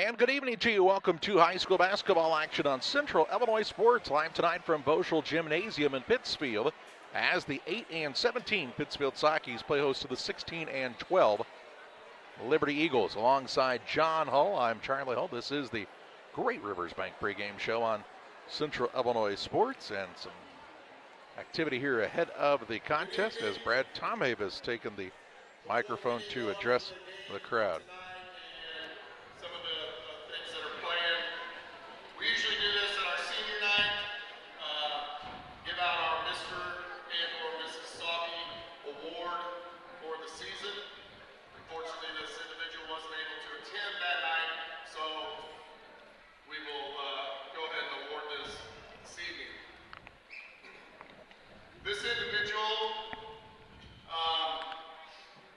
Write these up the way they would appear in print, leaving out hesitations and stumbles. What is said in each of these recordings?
And good evening to you. Welcome to high school basketball action on Central Illinois Sports, live tonight from Boschel Gymnasium in Pittsfield as the 8 and 17 Pittsfield Sockeyes play host to the 16 and 12 Liberty Eagles. Alongside John Hull, I'm Charlie Hull. This is the Great Rivers Bank pregame show on Central Illinois Sports, and some activity here ahead of the contest as Brad Tomhave has taken the microphone to address the crowd. We usually do this at our senior night, give out our Mr. and or Mrs. Sockey award for the season. Unfortunately, this individual wasn't able to attend that night, so we will go ahead and award this evening. This individual,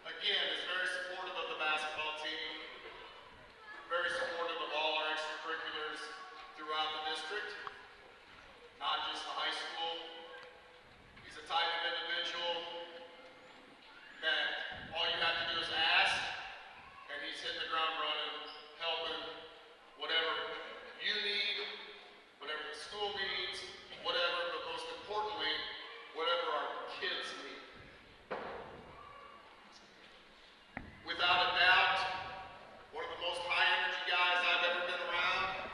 again, is very supportive of the basketball team, very supportive of all our extracurriculars throughout the district, not just the high school. He's a type of individual that all you have to do is ask, and he's hitting the ground running, helping whatever you need, whatever the school needs, whatever, but most importantly, whatever our kids need. Without a doubt, one of the most high energy guys I've ever been around.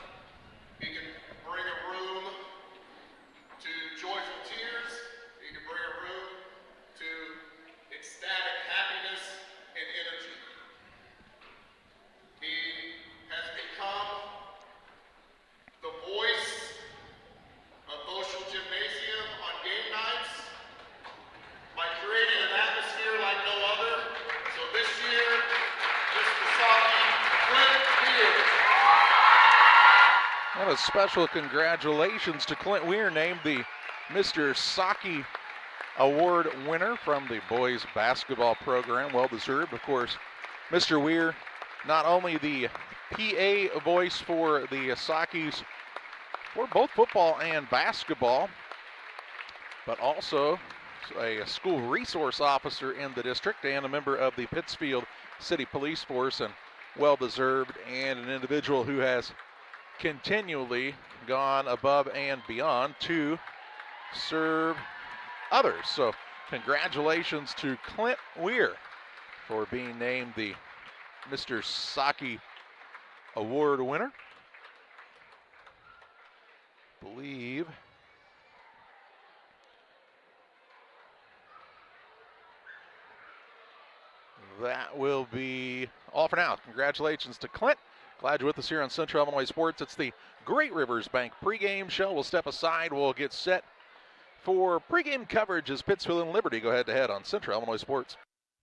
He can bring a room to joyful tears. He can bring a room to ecstatic happiness and energy. He has become the voice of Boschel Gymnasium on game nights by creating an atmosphere like no other. So this year, Mr. Sockey, Clint Weir. Well, a special congratulations to Clint Weir, named the Mr. Sockey Award winner from the boys basketball program. Well deserved, of course. Mr. Weir, not only the PA voice for the Sockeyes for both football and basketball, but also a school resource officer in the district and a member of the Pittsfield City Police Force, and well-deserved, and an individual who has continually gone above and beyond to serve others. So congratulations to Clint Weir for being named the Mr. Sockey Award winner. Believe that will be all for now. Congratulations to Clint. Glad you're with us here on Central Illinois Sports. It's the Great Rivers Bank pregame show. We'll step aside. We'll get set for pregame coverage as Pittsfield and Liberty go head-to-head on Central Illinois Sports.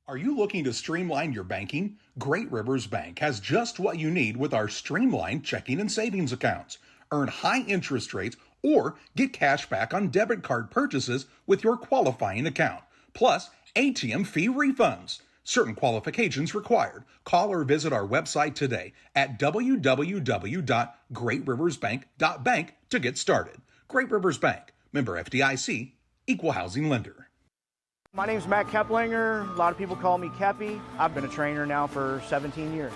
Are you looking to streamline your banking? Great Rivers Bank has just what you need with our streamlined checking and savings accounts. Earn high interest rates or get cash back on debit card purchases with your qualifying account. Plus, ATM fee refunds. Certain qualifications required. Call or visit our website today at www.greatriversbank.bank to get started. Great Rivers Bank, member FDIC, equal housing lender. My name's Matt Keplinger. A lot of people call me Kepi. I've been a trainer now for 17 years.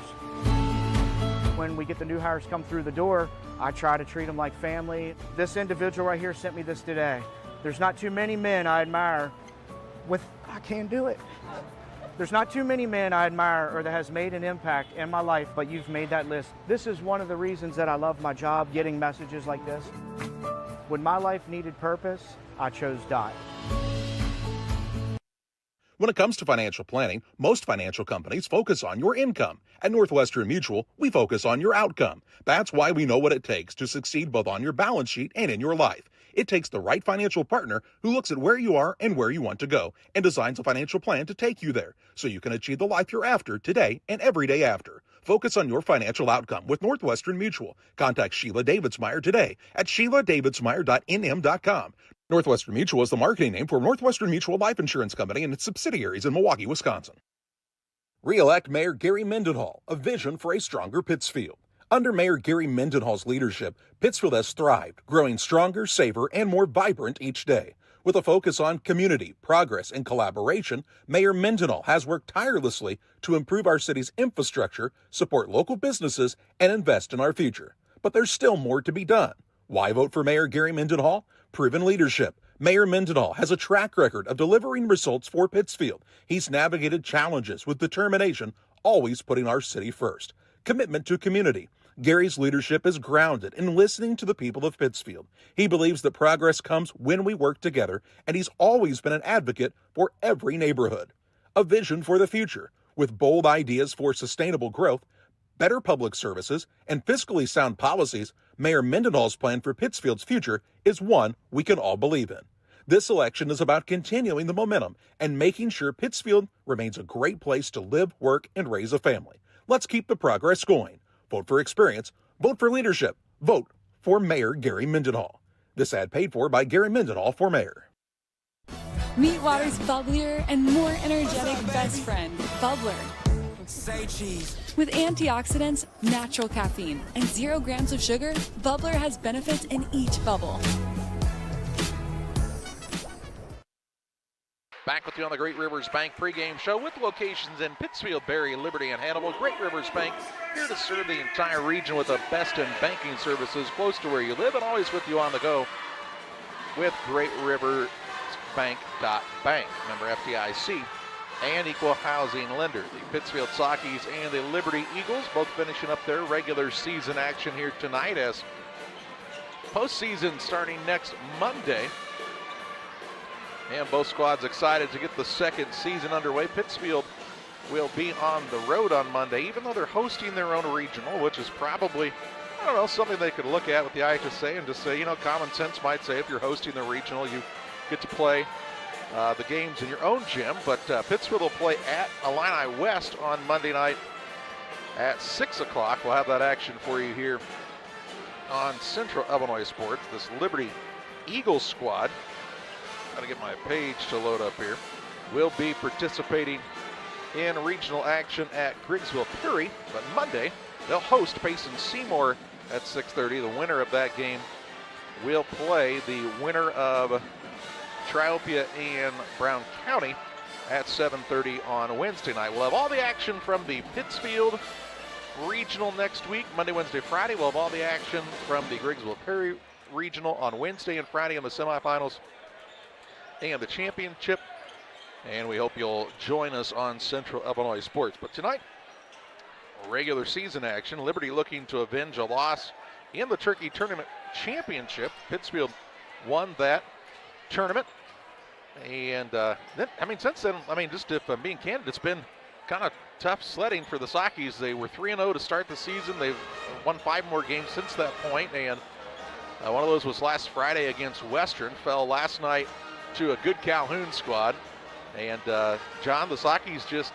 When we get the new hires come through the door, I try to treat them like family. This individual right here sent me this today. There's not too many men I admire I can't do it. There's not too many men I admire or that has made an impact in my life, but you've made that list. This is one of the reasons that I love my job, getting messages like this. When my life needed purpose, I chose Dot. When it comes to financial planning, most financial companies focus on your income. At Northwestern Mutual, we focus on your outcome. That's why we know what it takes to succeed both on your balance sheet and in your life. It takes the right financial partner who looks at where you are and where you want to go and designs a financial plan to take you there so you can achieve the life you're after today and every day after. Focus on your financial outcome with Northwestern Mutual. Contact Sheila Davidsmeyer today at SheilaDavidsmeyer.nm.com. Northwestern Mutual is the marketing name for Northwestern Mutual Life Insurance Company and its subsidiaries in Milwaukee, Wisconsin. Re-elect Mayor Gary Mendenhall, a vision for a stronger Pittsfield. Under Mayor Gary Mendenhall's leadership, Pittsfield has thrived, growing stronger, safer, and more vibrant each day. With a focus on community, progress, and collaboration, Mayor Mendenhall has worked tirelessly to improve our city's infrastructure, support local businesses, and invest in our future. But there's still more to be done. Why vote for Mayor Gary Mendenhall? Proven leadership. Mayor Mendenhall has a track record of delivering results for Pittsfield. He's navigated challenges with determination, always putting our city first. Commitment to community. Gary's leadership is grounded in listening to the people of Pittsfield. He believes that progress comes when we work together, and he's always been an advocate for every neighborhood. A vision for the future, with bold ideas for sustainable growth, better public services, and fiscally sound policies, Mayor Mendenhall's plan for Pittsfield's future is one we can all believe in. This election is about continuing the momentum and making sure Pittsfield remains a great place to live, work, and raise a family. Let's keep the progress going. Vote for experience. Vote for leadership. Vote for Mayor Gary Mendenhall. This ad paid for by Gary Mendenhall for mayor. Meet water's bubblier and more energetic best friend, Bubbler. Say cheese. With antioxidants, natural caffeine, and 0 grams of sugar, Bubbler has benefits in each bubble. Back with you on the Great Rivers Bank pregame show with locations in Pittsfield, Berry, Liberty, and Hannibal. Great Rivers Bank here to serve the entire region with the best in banking services close to where you live and always with you on the go with GreatRiversBank.bank. Member FDIC and equal housing lender. The Pittsfield Sockies and the Liberty Eagles both finishing up their regular season action here tonight as postseason starting next Monday. And both squads excited to get the second season underway. Pittsfield will be on the road on Monday, even though they're hosting their own regional, which is probably, I don't know, something they could look at with the IHSA and just say, you know, common sense might say if you're hosting the regional, you get to play the games in your own gym. But Pittsfield will play at Illini West on Monday night at 6 o'clock. We'll have that action for you here on Central Illinois Sports. This Liberty Eagles squad, got to get my page to load up here, will be participating in regional action at Griggsville Perry, but Monday they'll host Payson Seymour at 6:30. The winner of that game will play the winner of Triopia and Brown County at 7:30 on Wednesday night. We'll have all the action from the Pittsfield regional next week, Monday, Wednesday, Friday. We'll have all the action from the Griggsville Perry regional on Wednesday and Friday in the semifinals and the championship, and we hope you'll join us on Central Illinois Sports. But tonight, regular season action. Liberty looking to avenge a loss in the Turkey Tournament Championship. Pittsfield won that tournament, and then, since then, just if I'm being candid, it's been kind of tough sledding for the Sockies. They were 3-0 to start the season. They've won 5 more games since that point, and one of those was last Friday against Western. Fell last night to a good Calhoun squad. And John, the Sockies just,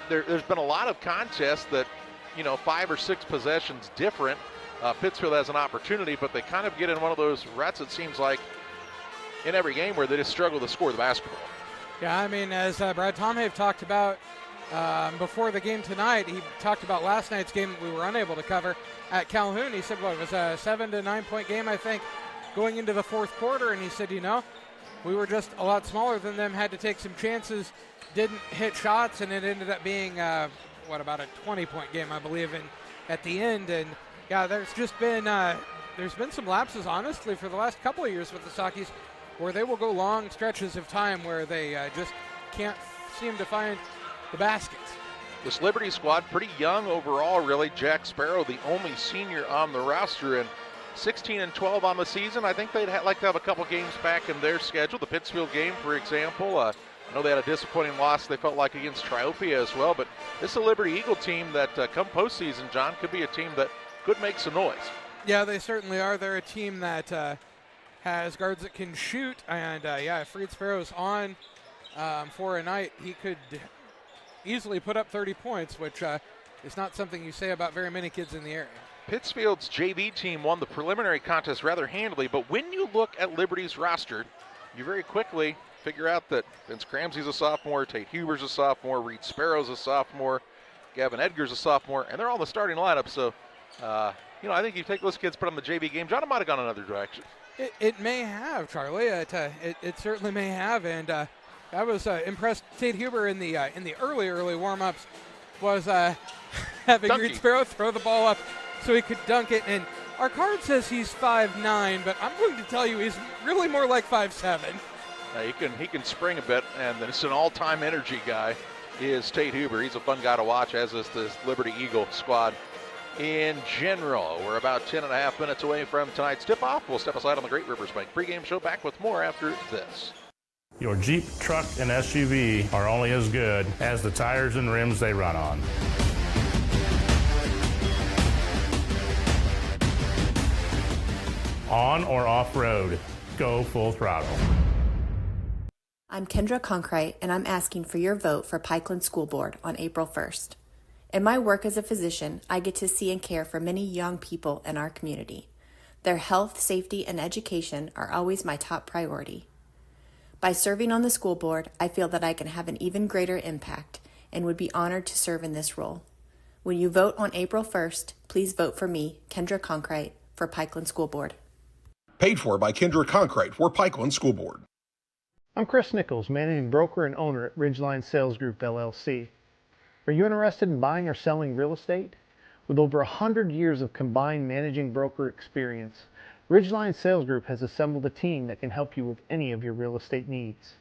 there's been a lot of contests that, 5 or 6 possessions different. Pittsfield has an opportunity, but they kind of get in one of those ruts, it seems like, in every game where they just struggle to score the basketball. Yeah, as Brad Tomhave talked about before the game tonight, he talked about last night's game we were unable to cover at Calhoun. He said, it was a 7 to 9 point game, I think, going into the fourth quarter, and he said, we were just a lot smaller than them, had to take some chances, didn't hit shots, and it ended up being, about a 20-point game, I believe, at the end. And, there's just been some lapses, honestly, for the last couple of years with the Sockies, where they will go long stretches of time where they just can't seem to find the baskets. This Liberty squad, pretty young overall, really. Jack Sparrow, the only senior on the roster, and 16-12 on the season. I think they'd like to have a couple games back in their schedule. The Pittsfield game, for example. I know they had a disappointing loss, they felt like, against Triopia as well. But this is a Liberty Eagle team that, come postseason, John, could be a team that could make some noise. Yeah, they certainly are. They're a team that has guards that can shoot. And, if Freed Sparrow's on for a night, he could easily put up 30 points, which is not something you say about very many kids in the area. Pittsfield's JV team won the preliminary contest rather handily, but when you look at Liberty's roster, you very quickly figure out that Vince Cramsey's a sophomore, Tate Huber's a sophomore, Reed Sparrow's a sophomore, Gavin Edgar's a sophomore, and they're all in the starting lineup. So I think you take those kids, put them in the JV game, John might have gone another direction. It may have, Charlie. It certainly may have, and I was impressed. Tate Huber in the early warm-ups was having Dunky. Reed Sparrow throw the ball up so he could dunk it. And our card says he's 5'9", but I'm going to tell you he's really more like 5'7". He can spring a bit, and it's an all-time energy guy. Is Tate Huber. He's a fun guy to watch, as is this Liberty Eagle squad in general. We're about 10.5 minutes away from tonight's tip-off. We'll step aside on the Great Rivers Bank pregame show. Back with more after this. Your Jeep, truck, and SUV are only as good as the tires and rims they run on. On or off-road, go full throttle. I'm Kendra Conkrite, and I'm asking for your vote for Pikeland School Board on April 1st. In my work as a physician, I get to see and care for many young people in our community. Their health, safety, and education are always my top priority. By serving on the school board, I feel that I can have an even greater impact and would be honored to serve in this role. When you vote on April 1st, please vote for me, Kendra Conkrite, for Pikeland School Board. Paid for by Kendra Conkrite for Pikeland School Board. I'm Chris Nichols, managing broker and owner at Ridgeline Sales Group, LLC. Are you interested in buying or selling real estate? With over 100 years of combined managing broker experience, Ridgeline Sales Group has assembled a team that can help you with any of your real estate needs.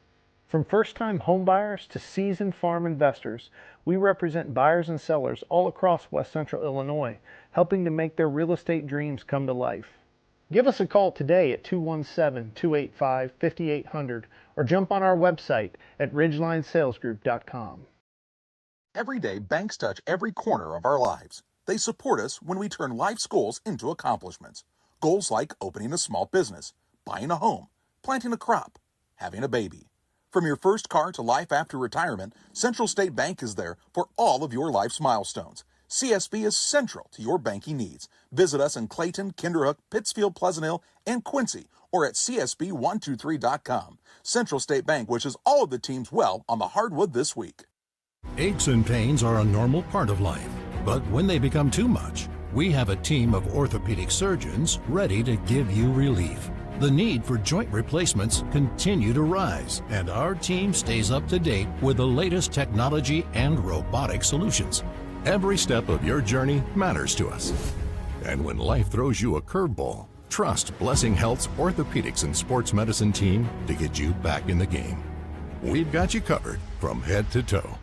From first-time home buyers to seasoned farm investors, we represent buyers and sellers all across West Central Illinois, helping to make their real estate dreams come to life. Give us a call today at 217-285-5800 or jump on our website at ridgelinesalesgroup.com. Every day, banks touch every corner of our lives. They support us when we turn life's goals into accomplishments. Goals like opening a small business, buying a home, planting a crop, having a baby. From your first car to life after retirement, Central State Bank is there for all of your life's milestones. CSB is central to your banking needs. Visit us in Clayton, Kinderhook, Pittsfield, Pleasant Hill, and Quincy, or at csb123.com. Central State Bank wishes all of the teams well on the hardwood this week. Aches and pains are a normal part of life, but when they become too much, we have a team of orthopedic surgeons ready to give you relief. The need for joint replacements continue to rise, and our team stays up to date with the latest technology and robotic solutions. Every step of your journey matters to us. And when life throws you a curveball, trust Blessing Health's orthopedics and sports medicine team to get you back in the game. We've got you covered from head to toe.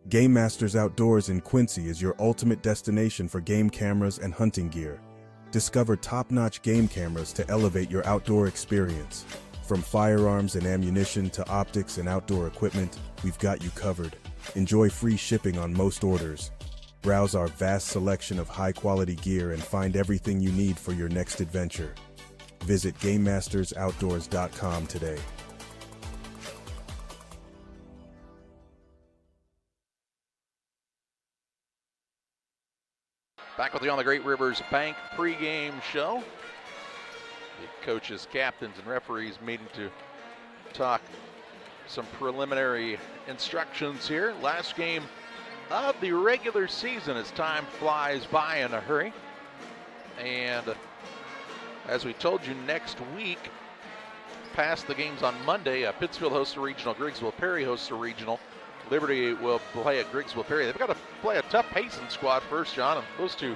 Game Masters Outdoors in Quincy is your ultimate destination for game cameras and hunting gear. Discover top-notch game cameras to elevate your outdoor experience. From firearms and ammunition to optics and outdoor equipment, we've got you covered. Enjoy free shipping on most orders. Browse our vast selection of high-quality gear and find everything you need for your next adventure. Visit GameMastersOutdoors.com today. Back with you on the Great Rivers Bank pregame show. The coaches, captains, and referees meeting to talk some preliminary instructions here. Last game of the regular season as time flies by in a hurry. And as we told you, next week, past the games on Monday, Pittsfield hosts a regional, Griggsville Perry hosts a regional. Liberty will play at Griggsville Perry. They've got to play a tough Payson squad first, John, and those two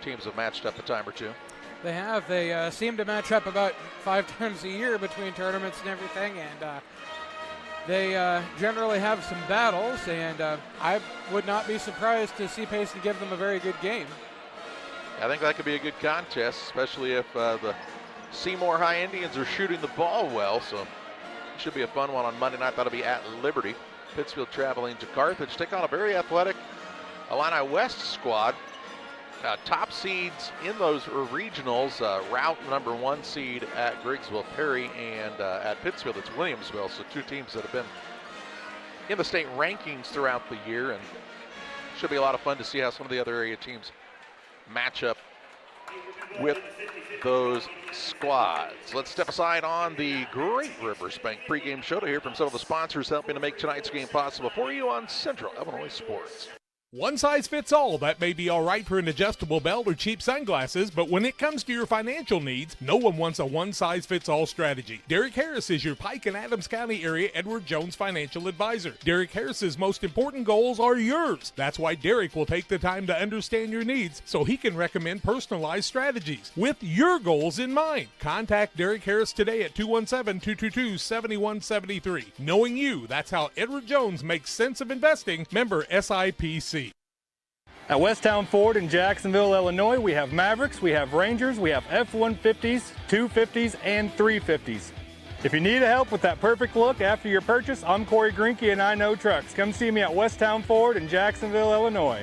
teams have matched up a time or two. They have. They seem to match up about 5 times a year between tournaments and everything, and they generally have some battles, and I would not be surprised to see Payson give them a very good game. I think that could be a good contest, especially if the Seymour High Indians are shooting the ball well, so it should be a fun one on Monday night. That'll be at Liberty. Pittsfield traveling to Carthage, take on a very athletic Illini West squad. Top seeds in those regionals, route number 1 seed at Griggsville Perry, and at Pittsfield it's Williamsville. So two teams that have been in the state rankings throughout the year, and should be a lot of fun to see how some of the other area teams match up with those squads. Let's step aside on the Great Rivers Bank pregame show to hear from some of the sponsors helping to make tonight's game possible for you on Central Illinois Sports. One size fits all. That may be all right for an adjustable belt or cheap sunglasses, but when it comes to your financial needs, no one wants a one-size-fits-all strategy. Derek Harris is your Pike and Adams County area Edward Jones financial advisor. Derek Harris's most important goals are yours. That's why Derek will take the time to understand your needs so he can recommend personalized strategies with your goals in mind. Contact Derek Harris today at 217-222-7173. Knowing you, that's how Edward Jones makes sense of investing. Member SIPC. At Westtown Ford in Jacksonville, Illinois, we have Mavericks, we have Rangers, we have F-150s, 250s, and 350s. If you need help with that perfect look after your purchase, I'm Corey Greinke and I Know Trucks. Come see me at Westtown Ford in Jacksonville, Illinois.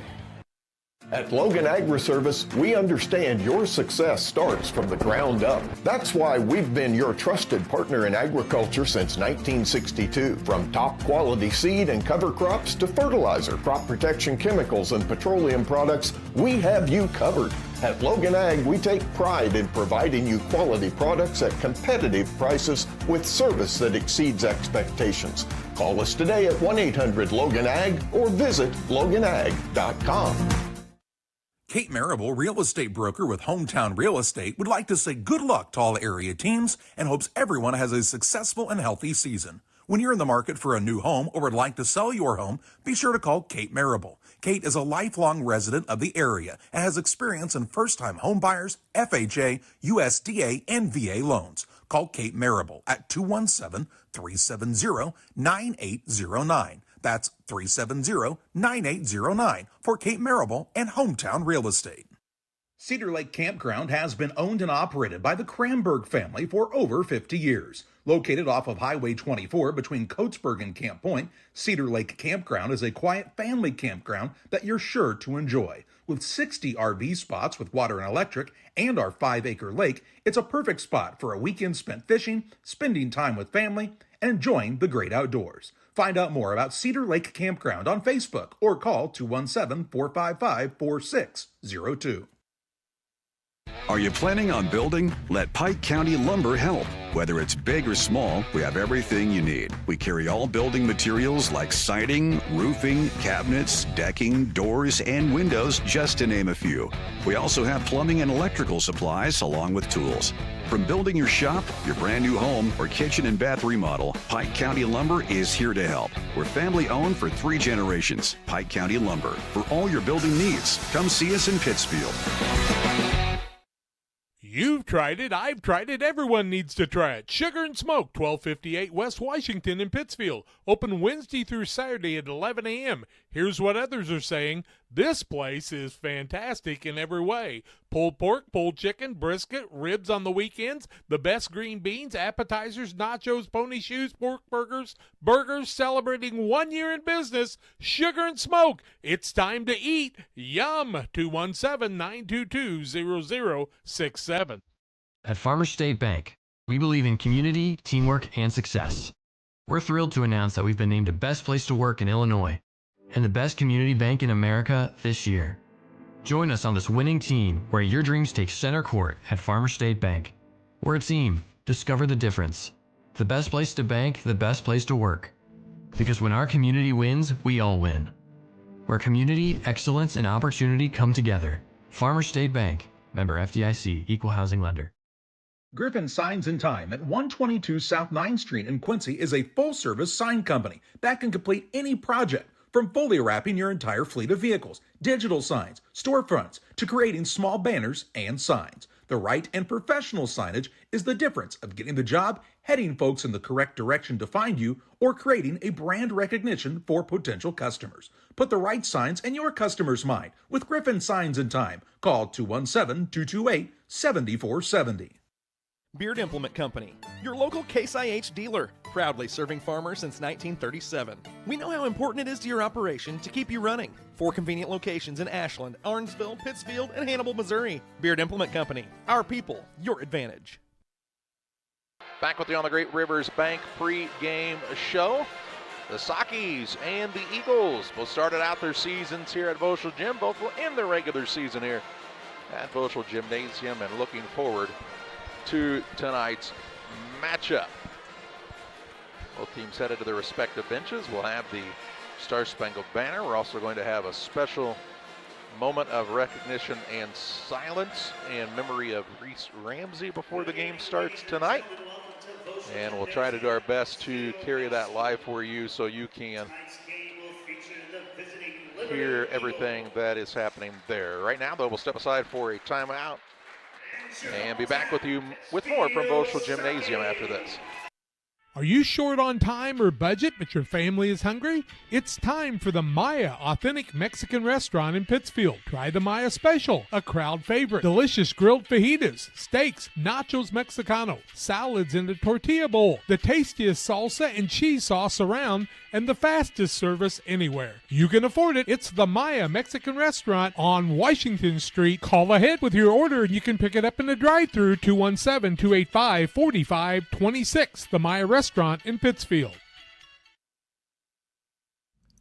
At Logan Agri-Service, we understand your success starts from the ground up. That's why we've been your trusted partner in agriculture since 1962. From top quality seed and cover crops to fertilizer, crop protection chemicals, and petroleum products, we have you covered. At Logan Ag, we take pride in providing you quality products at competitive prices with service that exceeds expectations. Call us today at 1-800-LOGAN-AG or visit loganag.com. Kate Marable, real estate broker with Hometown Real Estate, would like to say good luck to all area teams and hopes everyone has a successful and healthy season. When you're in the market for a new home or would like to sell your home, be sure to call Kate Marable. Kate is a lifelong resident of the area and has experience in first-time home buyers, FHA, USDA, and VA loans. Call Kate Marable at 217-370-9809. That's 370-9809 for Kate Marable and Hometown Real Estate. Cedar Lake Campground has been owned and operated by the Kramberg family for over 50 years. Located off of Highway 24 between Coatesburg and Camp Point, Cedar Lake Campground is a quiet family campground that you're sure to enjoy. With 60 RV spots with water and electric and our 5-acre lake, it's a perfect spot for a weekend spent fishing, spending time with family, and enjoying the great outdoors. Find out more about Cedar Lake Campground on Facebook or call 217-455-4602. Are you planning on building? Let Pike County Lumber help. Whether it's big or small, we have everything you need. We carry all building materials like siding, roofing, cabinets, decking, doors, and windows, just to name a few. We also have plumbing and electrical supplies along with tools. From building your shop, your brand new home, or kitchen and bath remodel, Pike County Lumber is here to help. We're family owned for 3 generations. Pike County Lumber. For all your building needs, come see us in Pittsfield. You've tried it, I've tried it, everyone needs to try it. Sugar and Smoke, 1258 West Washington in Pittsfield. Open Wednesday through Saturday at 11 a.m. Here's what others are saying. This place is fantastic in every way. Pulled pork, pulled chicken, brisket, ribs on the weekends, the best green beans, appetizers, nachos, pony shoes, pork burgers, celebrating 1 year in business. Sugar and Smoke, it's time to eat. Yum! 217-922-0067. At Farmers State Bank, we believe in community, teamwork, and success. We're thrilled to announce that we've been named the best place to work in Illinois and the best community bank in America this year. Join us on this winning team where your dreams take center court at Farmers State Bank. We're a team. Discover the difference. The best place to bank, the best place to work. Because when our community wins, we all win. Where community, excellence, and opportunity come together. Farmers State Bank. Member FDIC. Equal housing lender. Griffin Signs and Time at 122 South 9th Street in Quincy is a full-service sign company that can complete any project, from fully wrapping your entire fleet of vehicles, digital signs, storefronts, to creating small banners and signs. The right and professional signage is the difference of getting the job, heading folks in the correct direction to find you, or creating a brand recognition for potential customers. Put the right signs in your customer's mind with Griffin Signs and Time. Call 217-228-7470. Beard Implement Company, your local Case IH dealer, proudly serving farmers since 1937. We know how important it is to your operation to keep you running. 4 convenient locations in Ashland, Arnsville, Pittsfield, and Hannibal, Missouri. Beard Implement Company, our people, your advantage. Back with you on the Great Rivers Bank pre-game show. The Sockies and the Eagles both started out their seasons here at Voschel Gym. Both will end their regular season here at Voschel Gymnasium, and looking forward to tonight's matchup. Both teams headed to their respective benches. We'll have the Star Spangled Banner. We're also going to have a special moment of recognition and silence in memory of Reese Ramsey before the game starts tonight. And we'll try to do our best to carry that live for you so you can hear everything that is happening there. Right now, though, we'll step aside for a timeout and be back with you with more from Boschel Gymnasium after this. Are you short on time or budget, but your family is hungry? It's time for the Maya Authentic Mexican Restaurant in Pittsfield. Try the Maya Special, a crowd favorite. Delicious grilled fajitas, steaks, nachos Mexicano, salads in a tortilla bowl, the tastiest salsa and cheese sauce around, and the fastest service anywhere. You can afford it. It's the Maya Mexican Restaurant on Washington Street. Call ahead with your order and you can pick it up in the drive-thru, 217-285-4526. The Maya Restaurant in Pittsfield.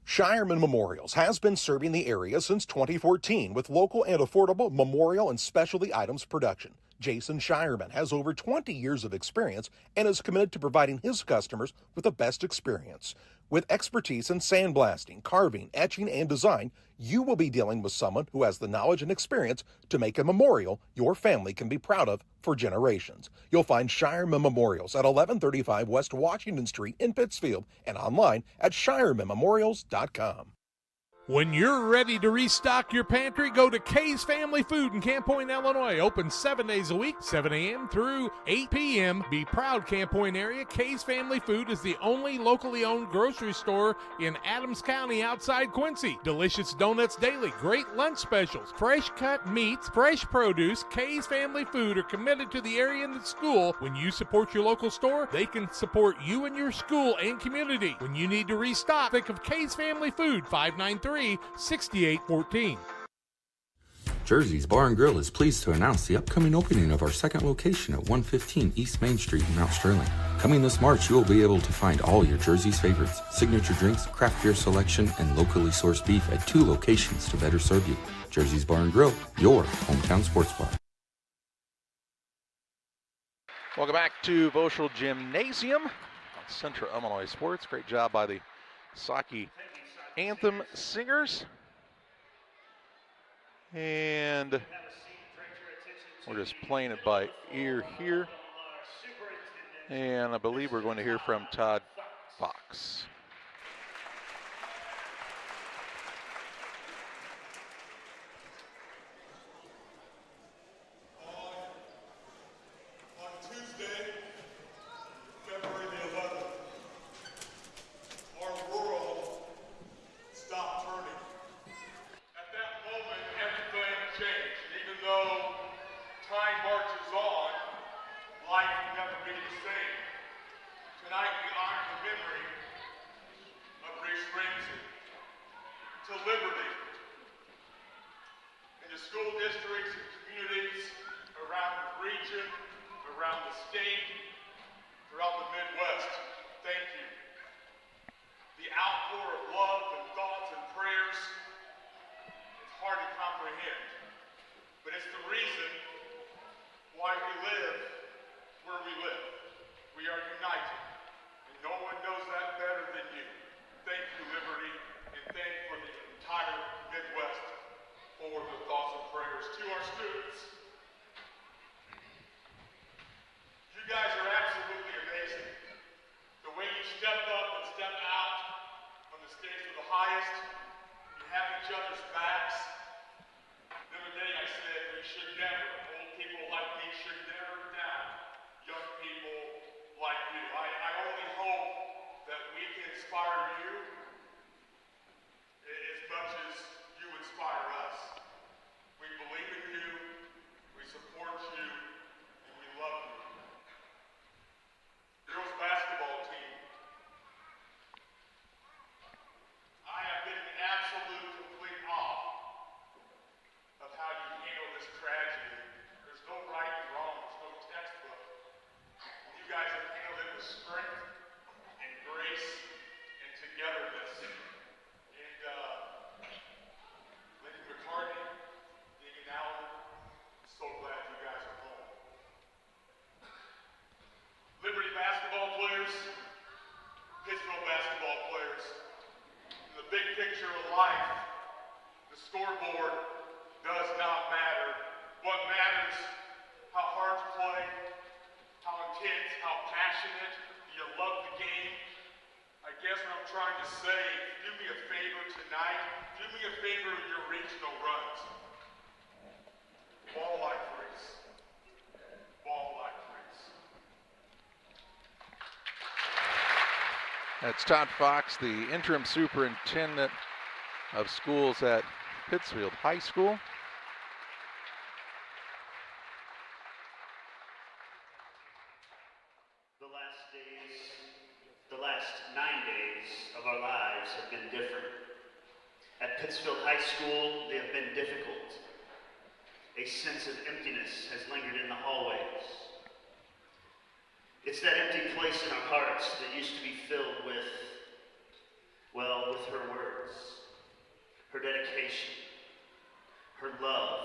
Shireman Memorials has been serving the area since 2014 with local and affordable memorial and specialty items production. Jason Shireman has over 20 years of experience and is committed to providing his customers with the best experience. With expertise in sandblasting, carving, etching, and design, you will be dealing with someone who has the knowledge and experience to make a memorial your family can be proud of for generations. You'll find Shireman Memorials at 1135 West Washington Street in Pittsfield and online at shiremanmemorials.com. When you're ready to restock your pantry, go to Kay's Family Food in Camp Point, Illinois. Open 7 days a week, 7 a.m. through 8 p.m. Be proud, Camp Point area. Kay's Family Food is the only locally owned grocery store in Adams County outside Quincy. Delicious donuts daily, great lunch specials, fresh cut meats, fresh produce. Kay's Family Food are committed to the area and the school. When you support your local store, they can support you and your school and community. When you need to restock, think of Kay's Family Food, 593-6814. Jersey's Bar and Grill is pleased to announce the upcoming opening of our second location at 115 East Main Street in Mount Sterling. Coming this March, you will be able to find all your Jersey's favorites, signature drinks, craft beer selection, and locally sourced beef at 2 locations to better serve you. Jersey's Bar and Grill, your hometown sports bar. Welcome back to Boschel Gymnasium on Central Illinois Sports. Great job by the Saki Anthem singers. And we're just playing it by ear here. And I believe we're going to hear from Todd Fox. scoreboard does not matter. What matters, how hard you play, how intense, how passionate, do you love the game? I guess what I'm trying to say, do me a favor tonight, do me a favor in your regional runs. Ball like Reese. Ball like Reese. That's Todd Fox, the interim superintendent of schools at Pittsfield High School. The last 9 days of our lives have been different. At Pittsfield High School, they have been difficult. A sense of emptiness has lingered in the hallways. It's that empty place in our hearts that used to be filled with, well, with her words, her dedication, her love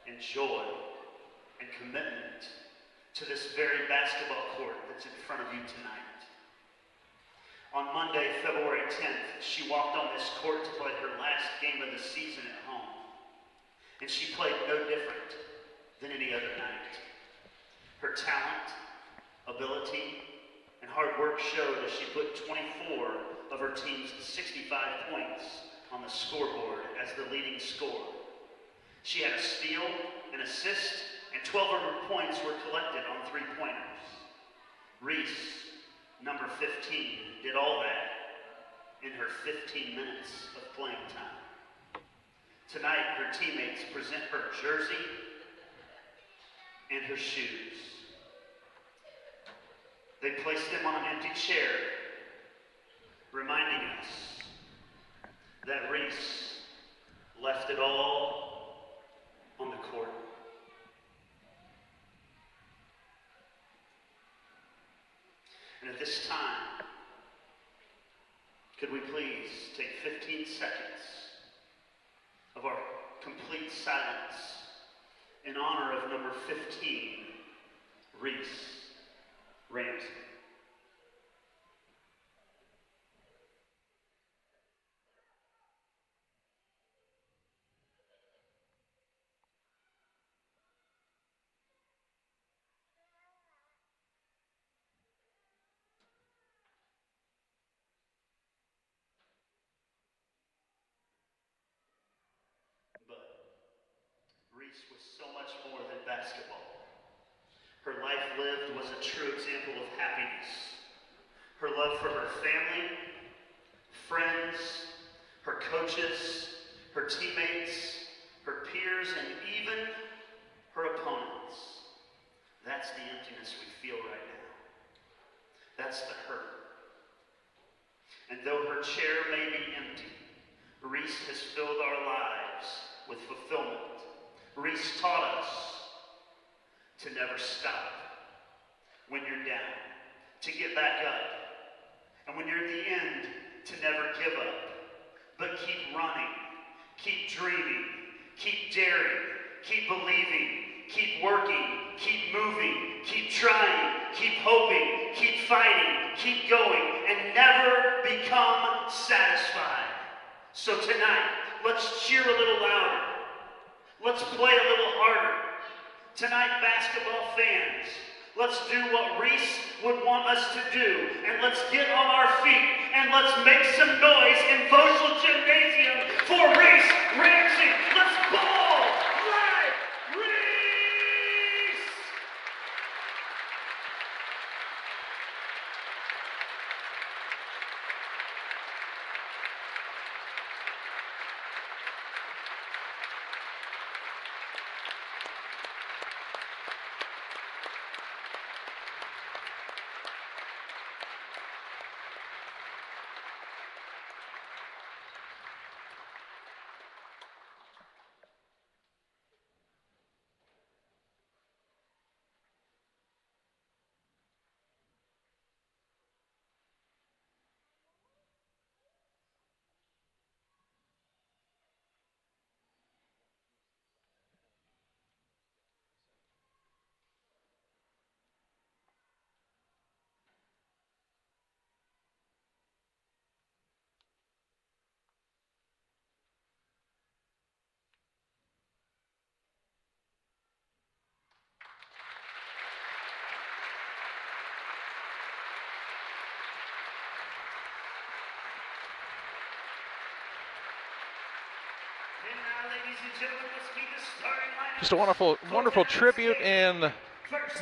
and joy and commitment to this very basketball court that's in front of you tonight. On Monday, February 10th, she walked on this court to play her last game of the season at home. And she played no different than any other night. Her talent, ability, and hard work showed as she put 24 of her team's 65 points on the scoreboard as the leading scorer. She had a steal, an assist, and 12 of her points were collected on three-pointers. Reese, number 15, did all that in her 15 minutes of playing time. Tonight, her teammates present her jersey and her shoes. They place them on an empty chair, reminding us that Reese left it all on the court. And at this time, could we please take 15 seconds of our complete silence in honor of number 15, Reese Ramsey. Reese was so much more than basketball. Her life lived was a true example of happiness. Her love for her family, friends, her coaches, her teammates, her peers, and even her opponents. That's the emptiness we feel right now. That's the hurt. And though her chair may be empty, Reese has filled our lives with fulfillment. Reese taught us to never stop when you're down, to get back up, and when you're at the end, to never give up, but keep running, keep dreaming, keep daring, keep believing, keep working, keep moving, keep trying, keep hoping, keep fighting, keep going, and never become satisfied. So tonight, let's cheer a little louder. Let's play a little harder. Tonight, basketball fans, let's do what Reese would want us to do, and let's get on our feet, and let's make some noise in Voschel Gymnasium for Reese Ramsey. Let's ball like Reese! Just a wonderful tribute in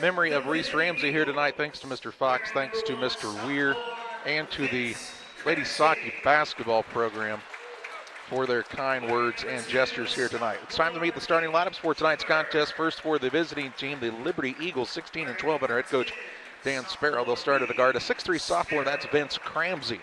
memory of Reese Ramsey here tonight. Thanks to Mr. Fox, thanks to Mr. Weir, and to the Ladies Hockey basketball program for their kind words and gestures here tonight. It's time to meet the starting lineups for tonight's contest. First for the visiting team, the Liberty Eagles, 16-12 under head coach Dan Sparrow. They'll start at a guard, a 6'3 sophomore, that's Vince Cramsey.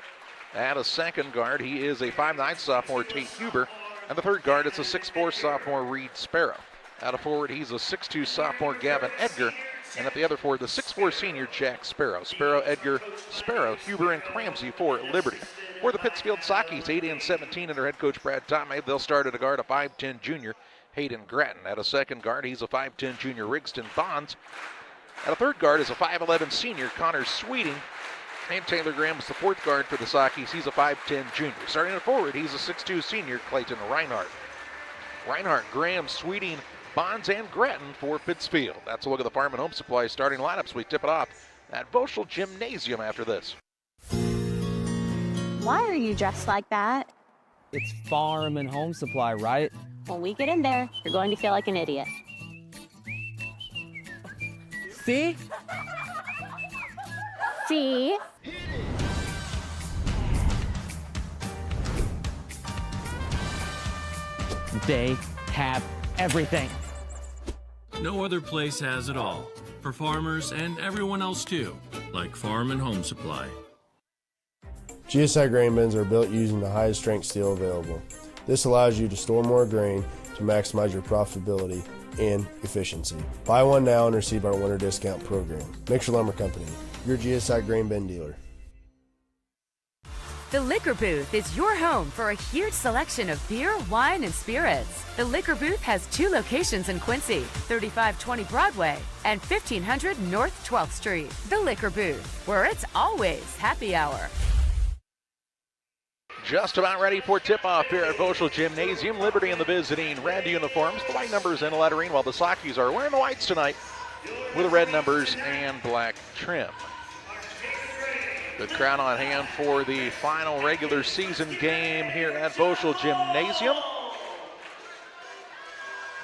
At a second guard, he is a 5'9 sophomore, Tate Huber. And the third guard, it's a 6'4 sophomore, Reed Sparrow. At a forward, he's a 6'2 sophomore, Gavin Edgar. And at the other forward, the 6'4 senior, Jack Sparrow. Sparrow, Edgar, Sparrow, Huber, and Cramsey for Liberty. For the Pittsfield Sockies, 8-17 under head coach Brad Tomei. They'll start at a guard, a 5'10 junior, Hayden Gratton. At a second guard, he's a 5'10 junior, Rigston Bonds. At a third guard is a 5'11 senior, Connor Sweeting. And Taylor Graham is the fourth guard for the Sockies. He's a 5'10 junior. Starting at forward, he's a 6'2 senior, Clayton Reinhardt. Reinhardt, Graham, Sweeting, Bonds, and Gratton for Pittsfield. That's a look at the Farm and Home Supply starting lineups. We tip it off at Voschel Gymnasium after this. Why are you dressed like that? It's Farm and Home Supply, right? When we get in there, you're going to feel like an idiot. See? See? They have everything. No other place has it all. For farmers and everyone else too, like Farm and Home Supply. GSI grain bins are built using the highest strength steel available. This allows you to store more grain to maximize your profitability and efficiency. Buy one now and receive our winter discount program. Mixer Lumber Company, your GSI grain bin dealer. The Liquor Booth is your home for a huge selection of beer, wine, and spirits. The Liquor Booth has 2 locations in Quincy, 3520 Broadway and 1500 North 12th Street. The Liquor Booth, where it's always happy hour. Just about ready for tip-off here at Voschel Gymnasium. Liberty in the visiting red uniforms, the white numbers and lettering, while the Sockies are wearing the whites tonight with the red numbers and black trim. Good crowd on hand for the final regular season game here at Voschel Gymnasium.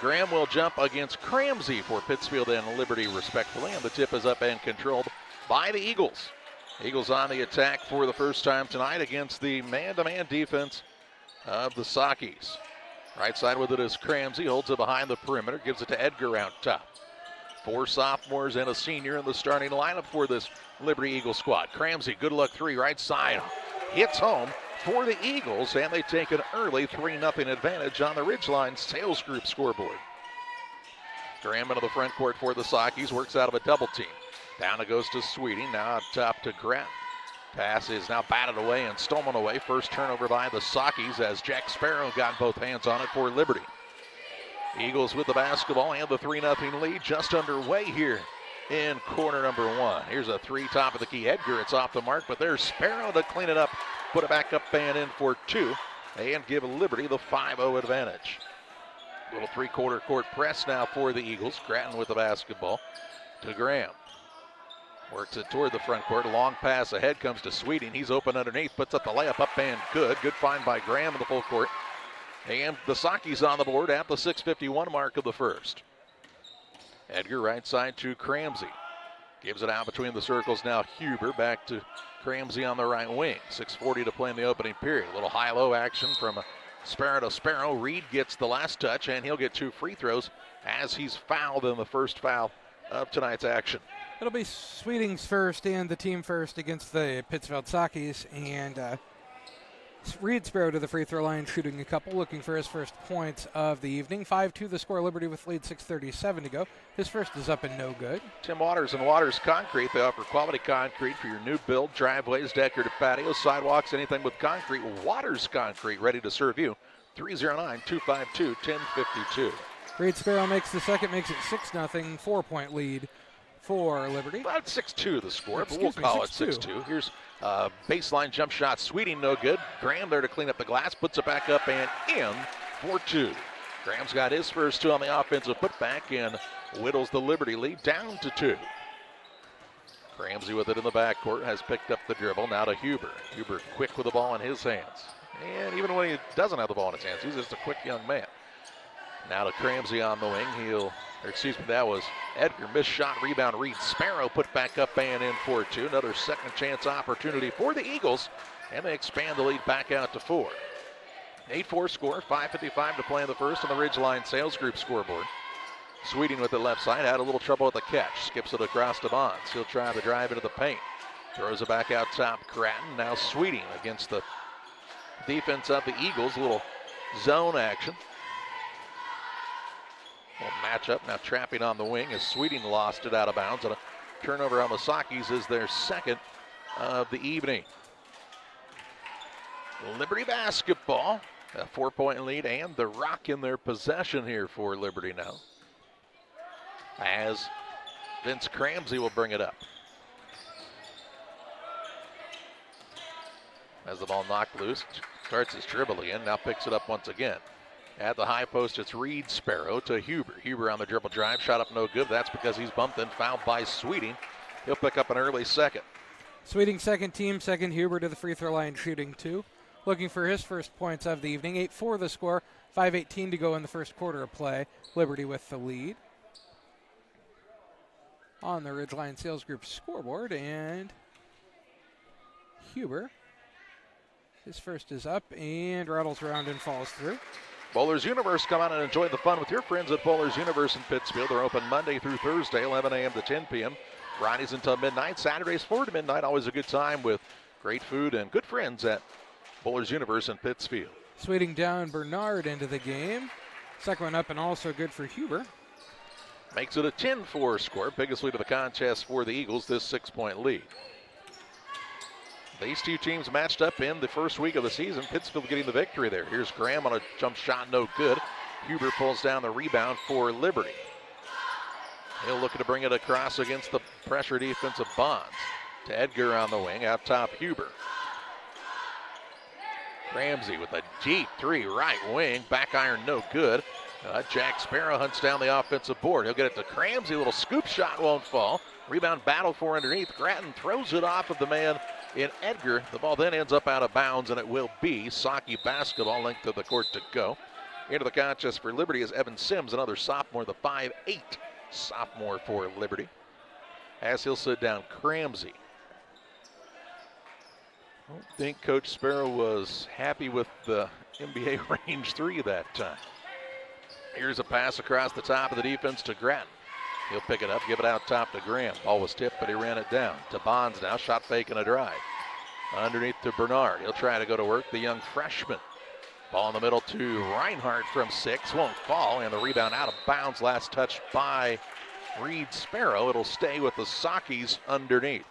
Graham will jump against Cramsey for Pittsfield and Liberty respectively, and the tip is up and controlled by the Eagles. Eagles on the attack for the first time tonight against the man-to-man defense of the Sockies. Right side with it is Cramsey, holds it behind the perimeter, gives it to Edgar out top. 4 sophomores and a senior in the starting lineup for this Liberty Eagle squad. Cramsey, good luck 3, right side, hits home for the Eagles, and they take an early 3-0 advantage on the Ridgeline Sales Group scoreboard. Graham into the front court for the Sockies, works out of a double team. Down it goes to Sweeting, now out top to Gratton. Pass is now batted away and stolen away. First turnover by the Sockies as Jack Sparrow got both hands on it for Liberty. Eagles with the basketball and the 3-0 lead just underway here in quarter number 1. Here's a 3 top of the key. Edgar, it's off the mark, but there's Sparrow to clean it up, put it back up and in for 2, and give Liberty the 5-0 advantage. Little 3-quarter court press now for the Eagles. Gratton with the basketball to Graham. Works it toward the front court. A long pass ahead comes to Sweeting. He's open underneath, puts up the layup, up and good. Good find by Graham in the full court. And the Sockies on the board at the 6:51 mark of the first. Edgar right side to Cramsey. Gives it out between the circles now. Huber back to Cramsey on the right wing. 6:40 to play in the opening period. A little high-low action from Sparrow to Sparrow. Reed gets the last touch, and he'll get 2 free throws as he's fouled in the first foul of tonight's action. It'll be Sweeting's first and the team first against the Pittsfield Sockies, and Reed Sparrow to the free throw line, shooting a couple, looking for his first points of the evening. 5-2 the score, Liberty with lead, 6:37 to go. His first is up and no good. Tim Waters and Waters Concrete. They offer quality concrete for your new build, driveways, decorative patios, sidewalks, anything with concrete. Waters Concrete, ready to serve you. 309-252-1052. Reed Sparrow makes the second, makes it 6-0, 4-point lead for Liberty. About 6-2 the score, but we'll call it 6-2. Here's baseline jump shot. Sweeting no good. Graham there to clean up the glass, puts it back up and in for 2. Graham's got his first 2 on the offensive putback and whittles the Liberty lead down to 2. Cramsey with it in the backcourt, has picked up the dribble. Now to Huber. Huber quick with the ball in his hands. And even when he doesn't have the ball in his hands, he's just a quick young man. Now to Cramsey on the wing. That was Edgar. Missed shot, rebound, Reed Sparrow put back up and in for 2. Another second chance opportunity for the Eagles, and they expand the lead back out to 4. 8-4 score, 5:55 to play in the first on the Ridgeline Sales Group scoreboard. Sweeting with the left side, had a little trouble with the catch. Skips it across to Bonds. He'll try to drive into the paint. Throws it back out top, Grattan. Now Sweeting against the defense of the Eagles. A little zone action. Little matchup, now trapping on the wing as Sweeting lost it out of bounds. And a turnover on the Sockies is their second of the evening. Liberty basketball, a 4-point lead and the rock in their possession here for Liberty now. As Vince Cramsey will bring it up. As the ball knocked loose, starts his dribble again, now picks it up once again. At the high post, it's Reed Sparrow to Huber. Huber on the dribble drive, shot up no good. That's because he's bumped and fouled by Sweeting. He'll pick up an early second. Sweeting second team, second. Huber to the free throw line shooting 2. Looking for his first points of the evening. 8-4 the score, 5:18 to go in the first quarter of play. Liberty with the lead. On the Ridgeline Sales Group scoreboard, and Huber, his first is up and rattles around and falls through. Bowlers Universe, come on and enjoy the fun with your friends at Bowlers Universe in Pittsfield. They're open Monday through Thursday, 11 a.m. to 10 p.m. Fridays until midnight, Saturdays 4 to midnight. Always a good time with great food and good friends at Bowlers Universe in Pittsfield. Sweeting down Bernard into the game. Second one up and also good for Huber. Makes it a 10-4 score. Biggest lead of the contest for the Eagles, this 6-point lead. These two teams matched up in the first week of the season. Pittsfield getting the victory there. Here's Graham on a jump shot, no good. Huber pulls down the rebound for Liberty. He'll look to bring it across against the pressure defense of Bonds. To Edgar on the wing, out top Huber. Ramsey with a deep 3 right wing, back iron no good. Jack Sparrow hunts down the offensive board. He'll get it to Cramsey. Little scoop shot won't fall. Rebound battle for underneath. Grattan throws it off of the man in Edgar. The ball then ends up out of bounds, and it will be Socky basketball, length of the court to go. Into the contest for Liberty is Evan Sims, another sophomore, the 5'8" sophomore for Liberty. As he'll sit down Cramsey. I don't think Coach Sparrow was happy with the NBA range 3 that time. Here's a pass across the top of the defense to Grattan. He'll pick it up, give it out top to Graham. Ball was tipped, but he ran it down. To Bonds now, shot fake and a drive. Underneath to Bernard. He'll try to go to work, the young freshman. Ball in the middle to Reinhardt from 6. Won't fall, and the rebound out of bounds. Last touch by Reed Sparrow. It'll stay with the Sockies underneath.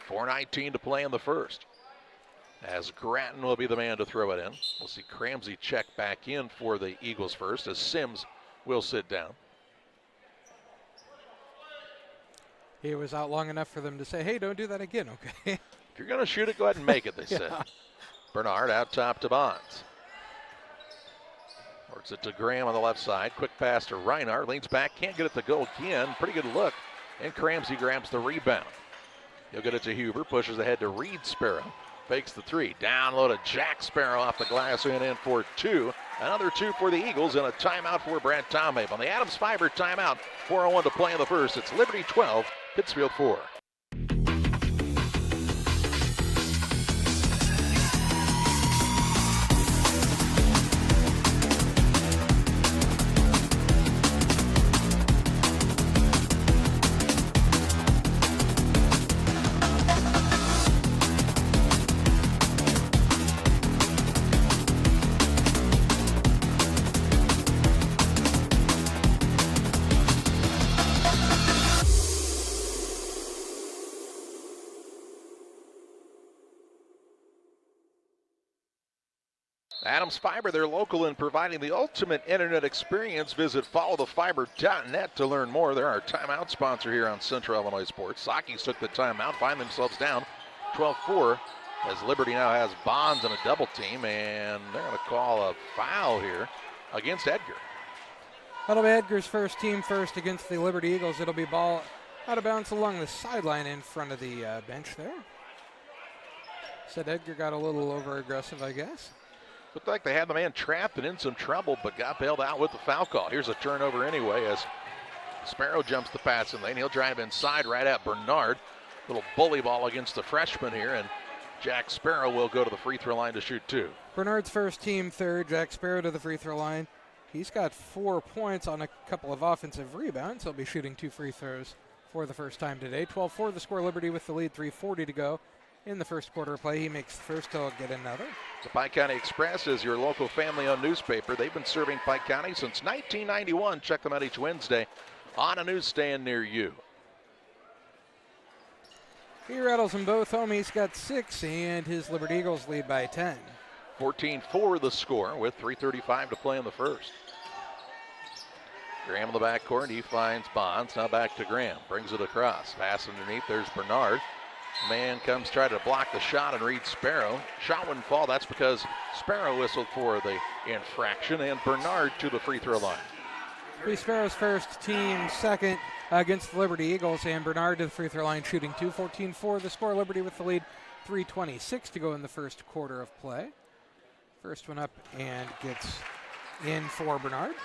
4:19 to play in the first. As Grattan will be the man to throw it in. We'll see Cramsey check back in for the Eagles first as Sims will sit down. He was out long enough for them to say, hey, don't do that again, okay? If you're going to shoot it, go ahead and make it, they said. Bernard out top to Bonds. Works it to Graham on the left side. Quick pass to Reinhardt. Leans back, can't get it to go again. Pretty good look. And Cramsey grabs the rebound. He'll get it to Huber. Pushes ahead to Reed Sparrow. Fakes the 3. Down low to Jack Sparrow off the glass and in for 2. Another 2 for the Eagles and a timeout for Brad Tomhabe. On the Adams Fiber timeout, 4:01 to play in the first. It's Liberty 12, Pittsfield 4. Adams Fiber, they're local in providing the ultimate internet experience. Visit followthefiber.net to learn more. They're our timeout sponsor here on Central Illinois Sports. Sockies took the timeout, find themselves down 12-4 as Liberty now has Bonds in a double team, and they're going to call a foul here against Edgar. That'll be Edgar's first, team first against the Liberty Eagles. It'll be ball out of bounds along the sideline in front of the bench there. Said Edgar got a little over aggressive, I guess. Looked like they had the man trapped and in some trouble, but got bailed out with the foul call. Here's a turnover anyway as Sparrow jumps the passing lane. He'll drive inside right at Bernard. Little bully ball against the freshman here, and Jack Sparrow will go to the free throw line to shoot 2. Bernard's first team third. Jack Sparrow to the free throw line. He's got 4 points on a couple of offensive rebounds. He'll be shooting 2 free throws for the first time today. 12-4 the score. Liberty with the lead. 3:40 to go in the first quarter of play. He makes the first. He'll get another. The Pike County Express is your local family-owned newspaper. They've been serving Pike County since 1991. Check them out each Wednesday on a newsstand near you. He rattles them both home. He's got 6, and his Liberty Eagles lead by 10. 14-4 the score with 3:35 to play in the first. Graham in the backcourt. He finds Bonds. Now back to Graham. Brings it across. Pass underneath. There's Bernard. Man comes try to block the shot and read Sparrow. Shot wouldn't fall. That's because Sparrow whistled for the infraction, and Bernard to the free throw line. Sparrow's first, team second against the Liberty Eagles, and Bernard to the free throw line shooting 2. 14-4 the score. Liberty with the lead. 3:26 to go in the first quarter of play. First one up and gets in for Bernard.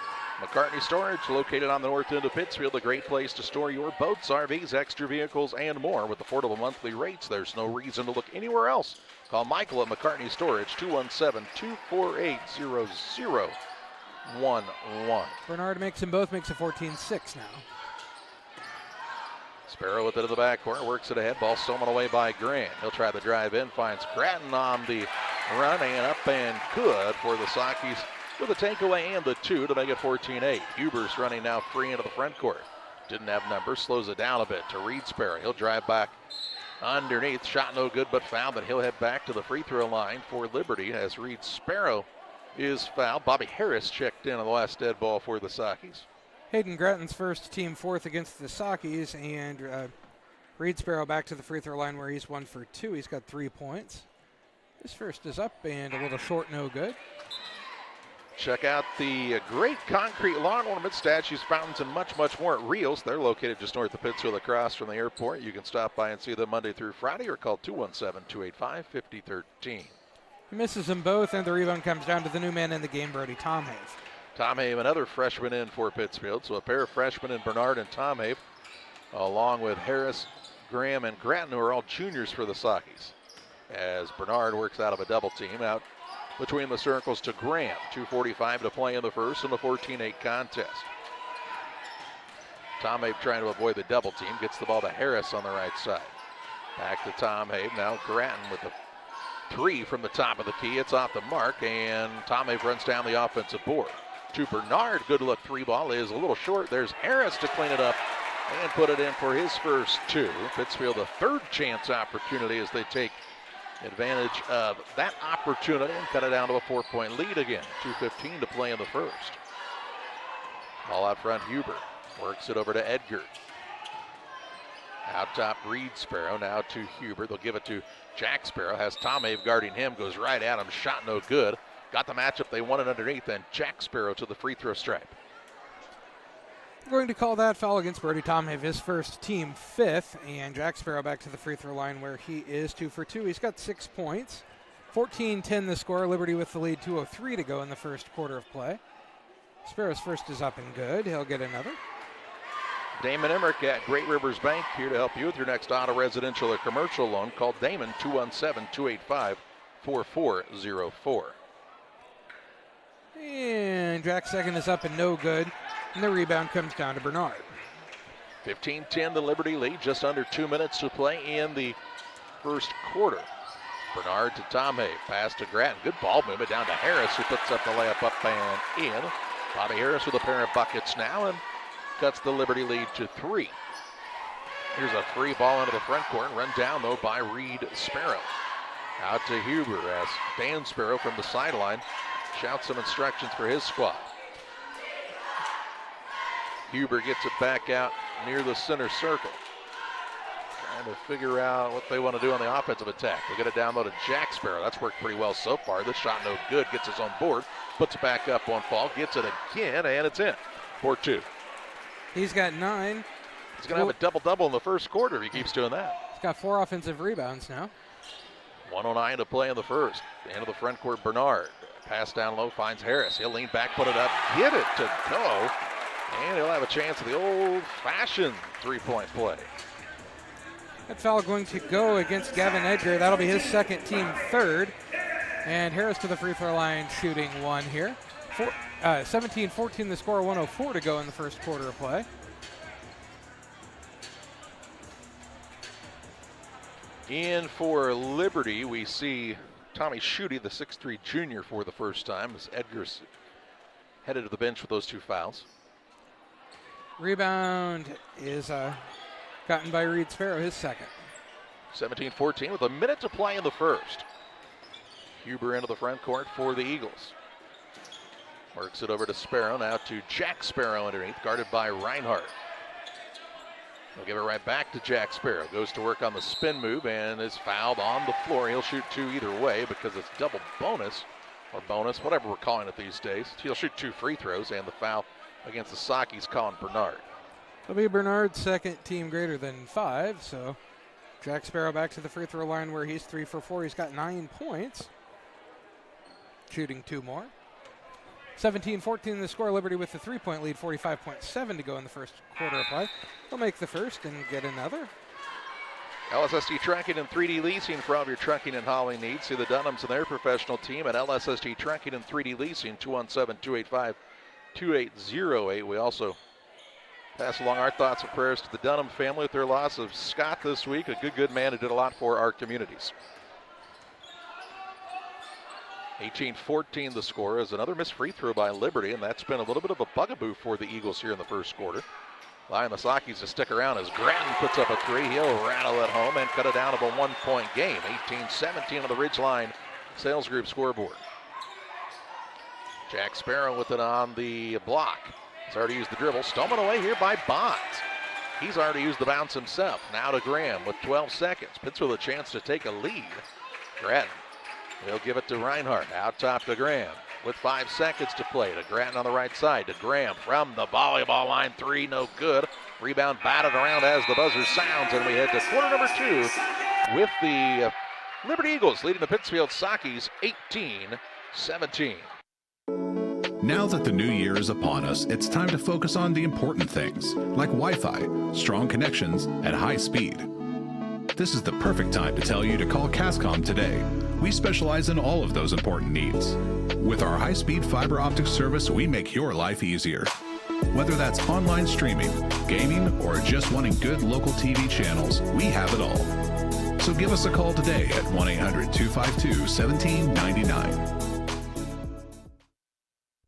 McCartney Storage, located on the north end of Pittsfield, a great place to store your boats, RVs, extra vehicles, and more. With affordable monthly rates, there's no reason to look anywhere else. Call Michael at McCartney Storage, 217-248-0011. Bernard makes them both, makes it 14-6 now. Sparrow with it in the backcourt, works it ahead, ball stolen away by Grant. He'll try the drive in, finds Grattan on the run, and up and good for the Sockies with a takeaway and the 2 to make it 14-8. Huber's running now free into the front court. Didn't have numbers, slows it down a bit to Reed Sparrow. He'll drive back underneath, shot no good but fouled, but he'll head back to the free throw line for Liberty as Reed Sparrow is fouled. Bobby Harris checked in on the last dead ball for the Sockies. Hayden Grattan's first, team fourth against the Sockies, and Reed Sparrow back to the free throw line where he's 1 for 2. He's got 3 points. His first is up and a little short, no good. Check out the great concrete lawn ornaments, statues, fountains, and much, much more at Rios. They're located just north of Pittsfield across from the airport. You can stop by and see them Monday through Friday or call 217-285-5013. He misses them both, and the rebound comes down to the new man in the game, Brody Tomhave. Tomhave, another freshman in for Pittsfield. So a pair of freshmen in Bernard and Tomhave, along with Harris, Graham, and Grattan, who are all juniors for the Sockies. As Bernard works out of a double team out between the circles to Graham. 2:45 to play in the first in the 14-8 contest. Tomhave trying to avoid the double team. Gets the ball to Harris on the right side. Back to Tomhave. Now Grattan with the 3 from the top of the key. It's off the mark, and Tomhave runs down the offensive board. To Bernard, good look 3 ball is a little short. There's Harris to clean it up and put it in for his first 2. Pittsfield a third chance opportunity as they take advantage of that opportunity and cut it down to a 4-point lead again. 2:15 to play in the first. Ball out front, Huber works it over to Edgar. Out top, Reed Sparrow now to Huber. They'll give it to Jack Sparrow. Has Tomhave guarding him, goes right at him, shot no good. Got the matchup they wanted underneath, and Jack Sparrow to the free throw stripe. We're going to call that foul against Brody Tomhave, his first, team 5th, and Jack Sparrow back to the free throw line where he is 2 for 2. He's got 6 points. 14-10 the score. Liberty with the lead, 2:03 to go in the first quarter of play. Sparrow's first is up and good. He'll get another. Damon Emmerich at Great Rivers Bank here to help you with your next auto, residential, or commercial loan. Call Damon 217-285-4404. And Jack's second is up and no good. And the rebound comes down to Bernard. 15-10 the Liberty lead. Just under 2 minutes to play in the first quarter. Bernard to Tomhave. Pass to Grattan. Good ball movement down to Harris, who puts up the layup up and in. Bobby Harris with a pair of buckets now and cuts the Liberty lead to 3. Here's a free ball into the front court. Run down, though, by Reed Sparrow. Out to Huber as Dan Sparrow from the sideline shouts some instructions for his squad. Huber gets it back out near the center circle. Trying to figure out what they want to do on the offensive attack. They get it down low to Jack Sparrow. That's worked pretty well so far. This shot no good. Gets his own board. Puts it back up on fall. Gets it again, and it's in. 4-2. He's got 9. He's going to have a double-double in the first quarter if he keeps doing that. He's got 4 offensive rebounds now. 1:09 to play in the first. Into the front court, Bernard. Pass down low, finds Harris. He'll lean back, put it up, get it to go. And he'll have a chance at the old-fashioned three-point play. That foul going to go against Gavin Edgar. That'll be his second, team third. And Harris to the free throw line shooting one here. 17-14 the score, 1:04 to go in the first quarter of play. In for Liberty, we see Tommy Schutte, the 6'3 junior, for the first time, as Edgar's headed to the bench with those two fouls. Rebound is gotten by Reed Sparrow, his second. 17-14 with a minute to play in the first. Huber into the front court for the Eagles. Works it over to Sparrow, now to Jack Sparrow underneath, guarded by Reinhardt. They'll give it right back to Jack Sparrow. Goes to work on the spin move and is fouled on the floor. He'll shoot two either way because it's double bonus, or bonus, whatever we're calling it these days. He'll shoot two free throws, and the foul against the Sockies, Colin Bernard. It'll be Bernard's second, team greater than 5, so Jack Sparrow back to the free throw line where he's 3 for 4. He's got 9 points. Shooting 2 more. 17-14 the score. Liberty with the 3-point lead, 45.7 to go in the first quarter of play. They'll make the first and get another. LSST Trucking and 3D Leasing for all of your trucking and hauling needs. See the Dunhams and their professional team at LSST Trucking and 3D Leasing, 217-285-2808. We also pass along our thoughts and prayers to the Dunham family with their loss of Scott this week, a good man who did a lot for our communities. 18-14 the score is another missed free throw by Liberty, and that's been a little bit of a bugaboo for the Eagles here in the first quarter. Allowing the Sockies to stick around as Grattan puts up a 3. He'll rattle it home and cut it down to a 1-point game. 18-17 on the Ridgeline Sales Group scoreboard. Jack Sparrow with it on the block. He's already used the dribble. Stolen away here by Bonds. He's already used the bounce himself. Now to Graham with 12 seconds. Pittsfield a chance to take a lead. Grattan. He'll give it to Reinhardt. Out top to Graham with 5 seconds to play. To Grattan on the right side. To Graham from the volleyball line. 3, no good. Rebound batted around as the buzzer sounds. And we head to quarter number 2 with the Liberty Eagles leading the Pittsfield Sockies 18-17. Now that the new year is upon us, it's time to focus on the important things, like Wi-Fi, strong connections, and high speed. This is the perfect time to tell you to call Cascom today. We specialize in all of those important needs. With our high-speed fiber optic service, we make your life easier. Whether that's online streaming, gaming, or just wanting good local TV channels, we have it all. So give us a call today at 1-800-252-1799.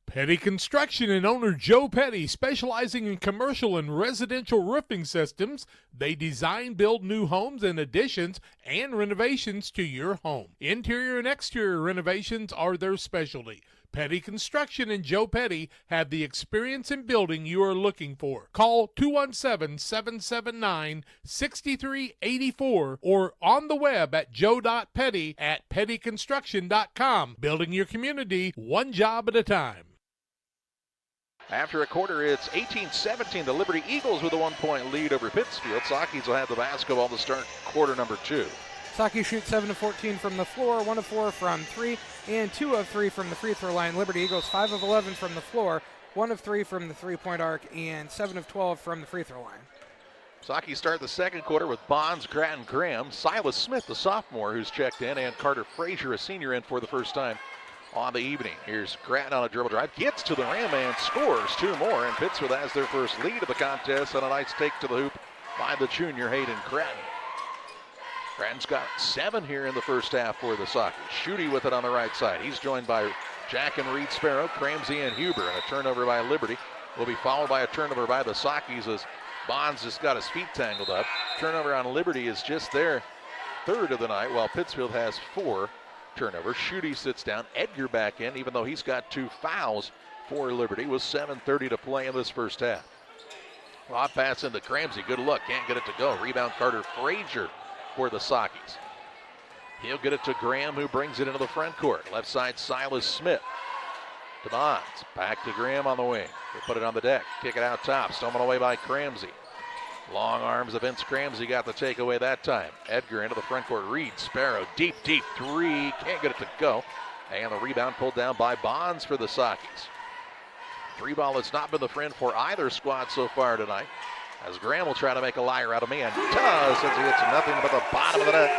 Petty Construction and owner Joe Petty, specializing in commercial and residential roofing systems. They design, build new homes and additions and renovations to your home. Interior and exterior renovations are their specialty. Petty Construction and Joe Petty have the experience in building you are looking for. Call 217-779-6384 or on the web at joe.petty@pettyconstruction.com. Building your community one job at a time. After a quarter, it's 18-17. The Liberty Eagles with a 1-point lead over Pittsfield. Sockies will have the basketball to start quarter number 2. Socky shoots 7 of 14 from the floor, 1 of 4 from 3, and 2 of 3 from the free throw line. Liberty Eagles 5 of 11 from the floor, 1 of 3 from the three-point arc, and 7 of 12 from the free throw line. Sockies start the second quarter with Bonds, Grattan, Graham, Silas Smith, the sophomore who's checked in, and Carter Frazier, a senior, in for the first time on the evening. Here's Grattan on a dribble drive, gets to the rim and scores 2 more, and Pittsfield has their first lead of the contest on a nice take to the hoop by the junior Hayden Grattan. Grattan's got 7 here in the first half for the Sockies. Schutte with it on the right side. He's joined by Jack and Reed Sparrow, Cramsey and Huber, and a turnover by Liberty will be followed by a turnover by the Sockies as Bonds just got his feet tangled up. Turnover on Liberty is just their 3rd of the night, while Pittsfield has 4 turnovers. Schutte sits down. Edgar back in, even though he's got 2 fouls for Liberty, with 7:30 to play in this first half. Lob pass into Cramsey. Good look. Can't get it to go. Rebound Carter Frazier for the Sockies. He'll get it to Graham, who brings it into the front court. Left side, Silas Smith. To Bonds. Back to Graham on the wing. They put it on the deck. Kick it out top. Stolen away by Cramsey. Long arms of Vince Cramsey got the takeaway that time. Edgar into the front court. Reed Sparrow. Deep 3. Can't get it to go. And the rebound pulled down by Bonds for the Sockies. Three ball has not been the friend for either squad so far tonight, as Graham will try to make a liar out of me, and does, as he hits nothing but the bottom of the net.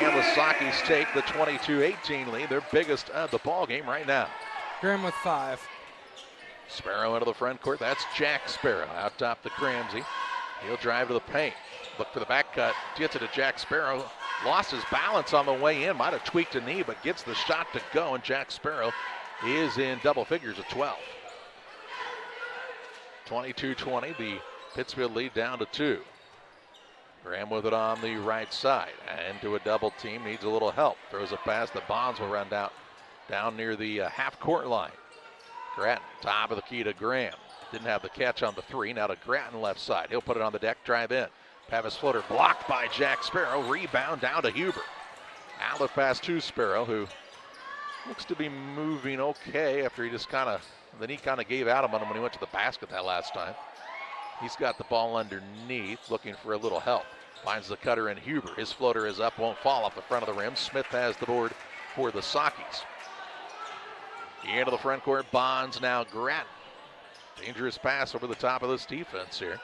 And the Sockies take the 22-18 lead, their biggest of the ball game right now. Graham with 5. Sparrow into the front court. That's Jack Sparrow out top to Cramsey. He'll drive to the paint. Look for the back cut. Gets it to Jack Sparrow. Lost his balance on the way in. Might have tweaked a knee, but gets the shot to go. And Jack Sparrow is in double figures at 12. 22-20. The Pittsfield lead down to 2. Graham with it on the right side. Into a double team. Needs a little help. Throws a pass. The Bonds will run down near the half-court line. Grattan, top of the key to Graham. Didn't have the catch on the 3. Now to Grattan left side. He'll put it on the deck, drive in. Pavis floater blocked by Jack Sparrow. Rebound down to Huber. Outlet pass to Sparrow, who looks to be moving okay after he just the knee gave out on him when he went to the basket that last time. He's got the ball underneath, looking for a little help. Finds the cutter in Huber. His floater is up, won't fall off the front of the rim. Smith has the board for the Sockies. Into the front court, Bonds, now Grattan. Dangerous pass over the top of this defense here.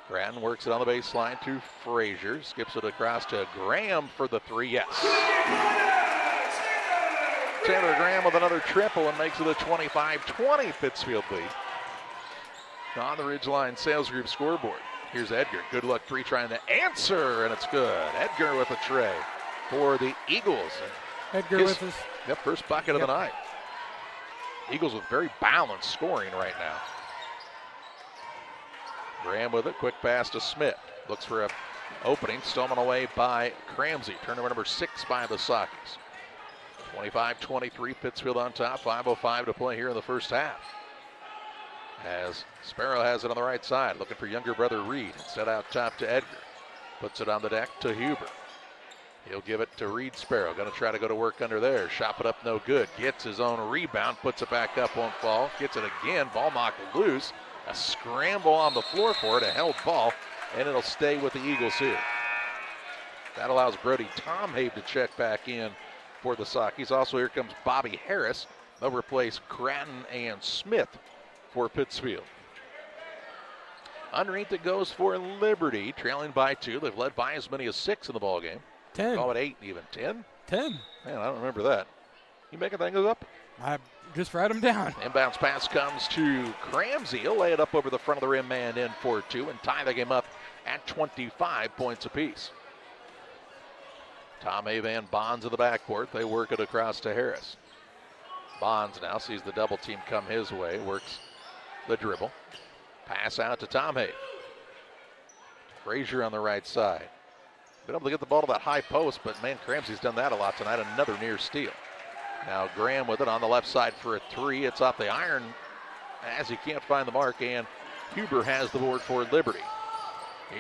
Grattan works it on the baseline to Frazier. Skips it across to Graham for the 3, yes. Taylor Graham with another triple and makes it a 25-20 Pittsfield lead. On the Ridgeline Sales Group scoreboard. Here's Edgar. Good luck 3 trying to answer, and it's good. Edgar with a tray for the Eagles. Edgar with his first bucket of the night. Eagles with very balanced scoring right now. Graham with it, quick pass to Smith. Looks for an opening, stolen away by Cramsey. Turnover number 6 by the Sockies. 25-23, Pittsfield on top. 5:05 to play here in the first half. As Sparrow has it on the right side, looking for younger brother Reed. Set out top to Edgar. Puts it on the deck to Huber. He'll give it to Reed Sparrow. Going to try to go to work under there. Shot it up, no good. Gets his own rebound, puts it back up, won't fall. Gets it again, ball knocked loose. A scramble on the floor for it, a held ball, and it'll stay with the Eagles here. That allows Brody Tomhave to check back in for the Sockies. Also, here comes Bobby Harris. They'll replace Grattan and Smith for Pittsfield. Underneath it goes for Liberty, trailing by 2. They've led by as many as 6 in the ball game. 10. Call it 8 even. 10? 10. Man, I don't remember that. You making things up? I just write them down. Inbounds pass comes to Cramsey. He'll lay it up over the front of the rim, man in for 2, and tie the game up at 25 points apiece. Tomhave and Bonds in the backcourt. They work it across to Harris. Bonds now sees the double team come his way, works the dribble. Pass out to Tomhave. Frazier on the right side. Been able to get the ball to that high post, but man, Cramsey's done that a lot tonight. Another near steal. Now Graham with it on the left side for a 3. It's off the iron as he can't find the mark, and Huber has the board for Liberty.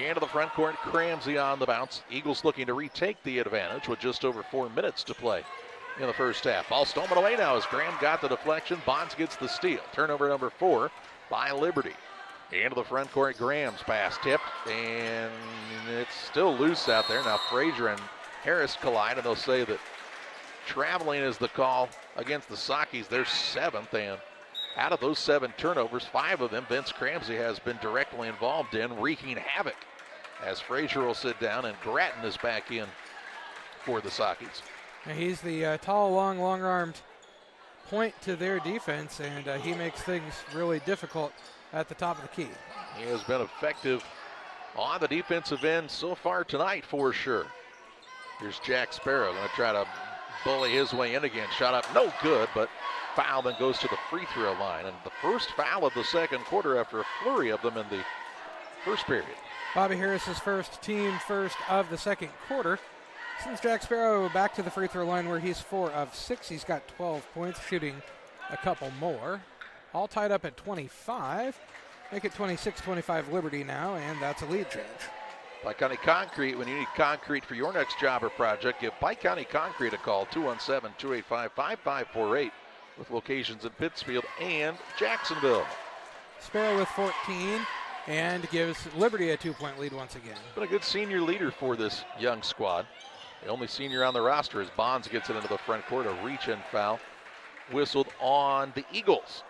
Into the front court, Cramsey on the bounce. Eagles looking to retake the advantage with just over 4 minutes to play in the first half. Ball stolen away now as Graham got the deflection. Bonds gets the steal. Turnover number 4 by Liberty. Into the front court, Graham's pass tipped, and it's still loose out there. Now Frazier and Harris collide, and they'll say that traveling is the call against the Sockies. They're 7th, and out of those 7 turnovers, 5 of them Vince Cramsey has been directly involved in, wreaking havoc. As Frazier will sit down, and Grattan is back in for the Sockies. He's the tall, long-armed point to their defense, and he makes things really difficult at the top of the key. He has been effective on the defensive end so far tonight for sure. Here's Jack Sparrow going to try to bully his way in again. Shot up, no good, but foul then goes to the free throw line. And the first foul of the second quarter after a flurry of them in the first period. Bobby Harris's first, team first of the second quarter. Since Jack Sparrow back to the free throw line where he's 4 of 6. He's got 12 points, shooting a couple more. All tied up at 25. Make it 26-25 Liberty now, and that's a lead change. Pike County Concrete, when you need concrete for your next job or project, give Pike County Concrete a call, 217-285-5548, with locations in Pittsfield and Jacksonville. Sparrow with 14 and gives Liberty a 2-point lead once again. Been a good senior leader for this young squad. The only senior on the roster as Bonds gets it into the front court, a reach-in foul whistled on the Eagles.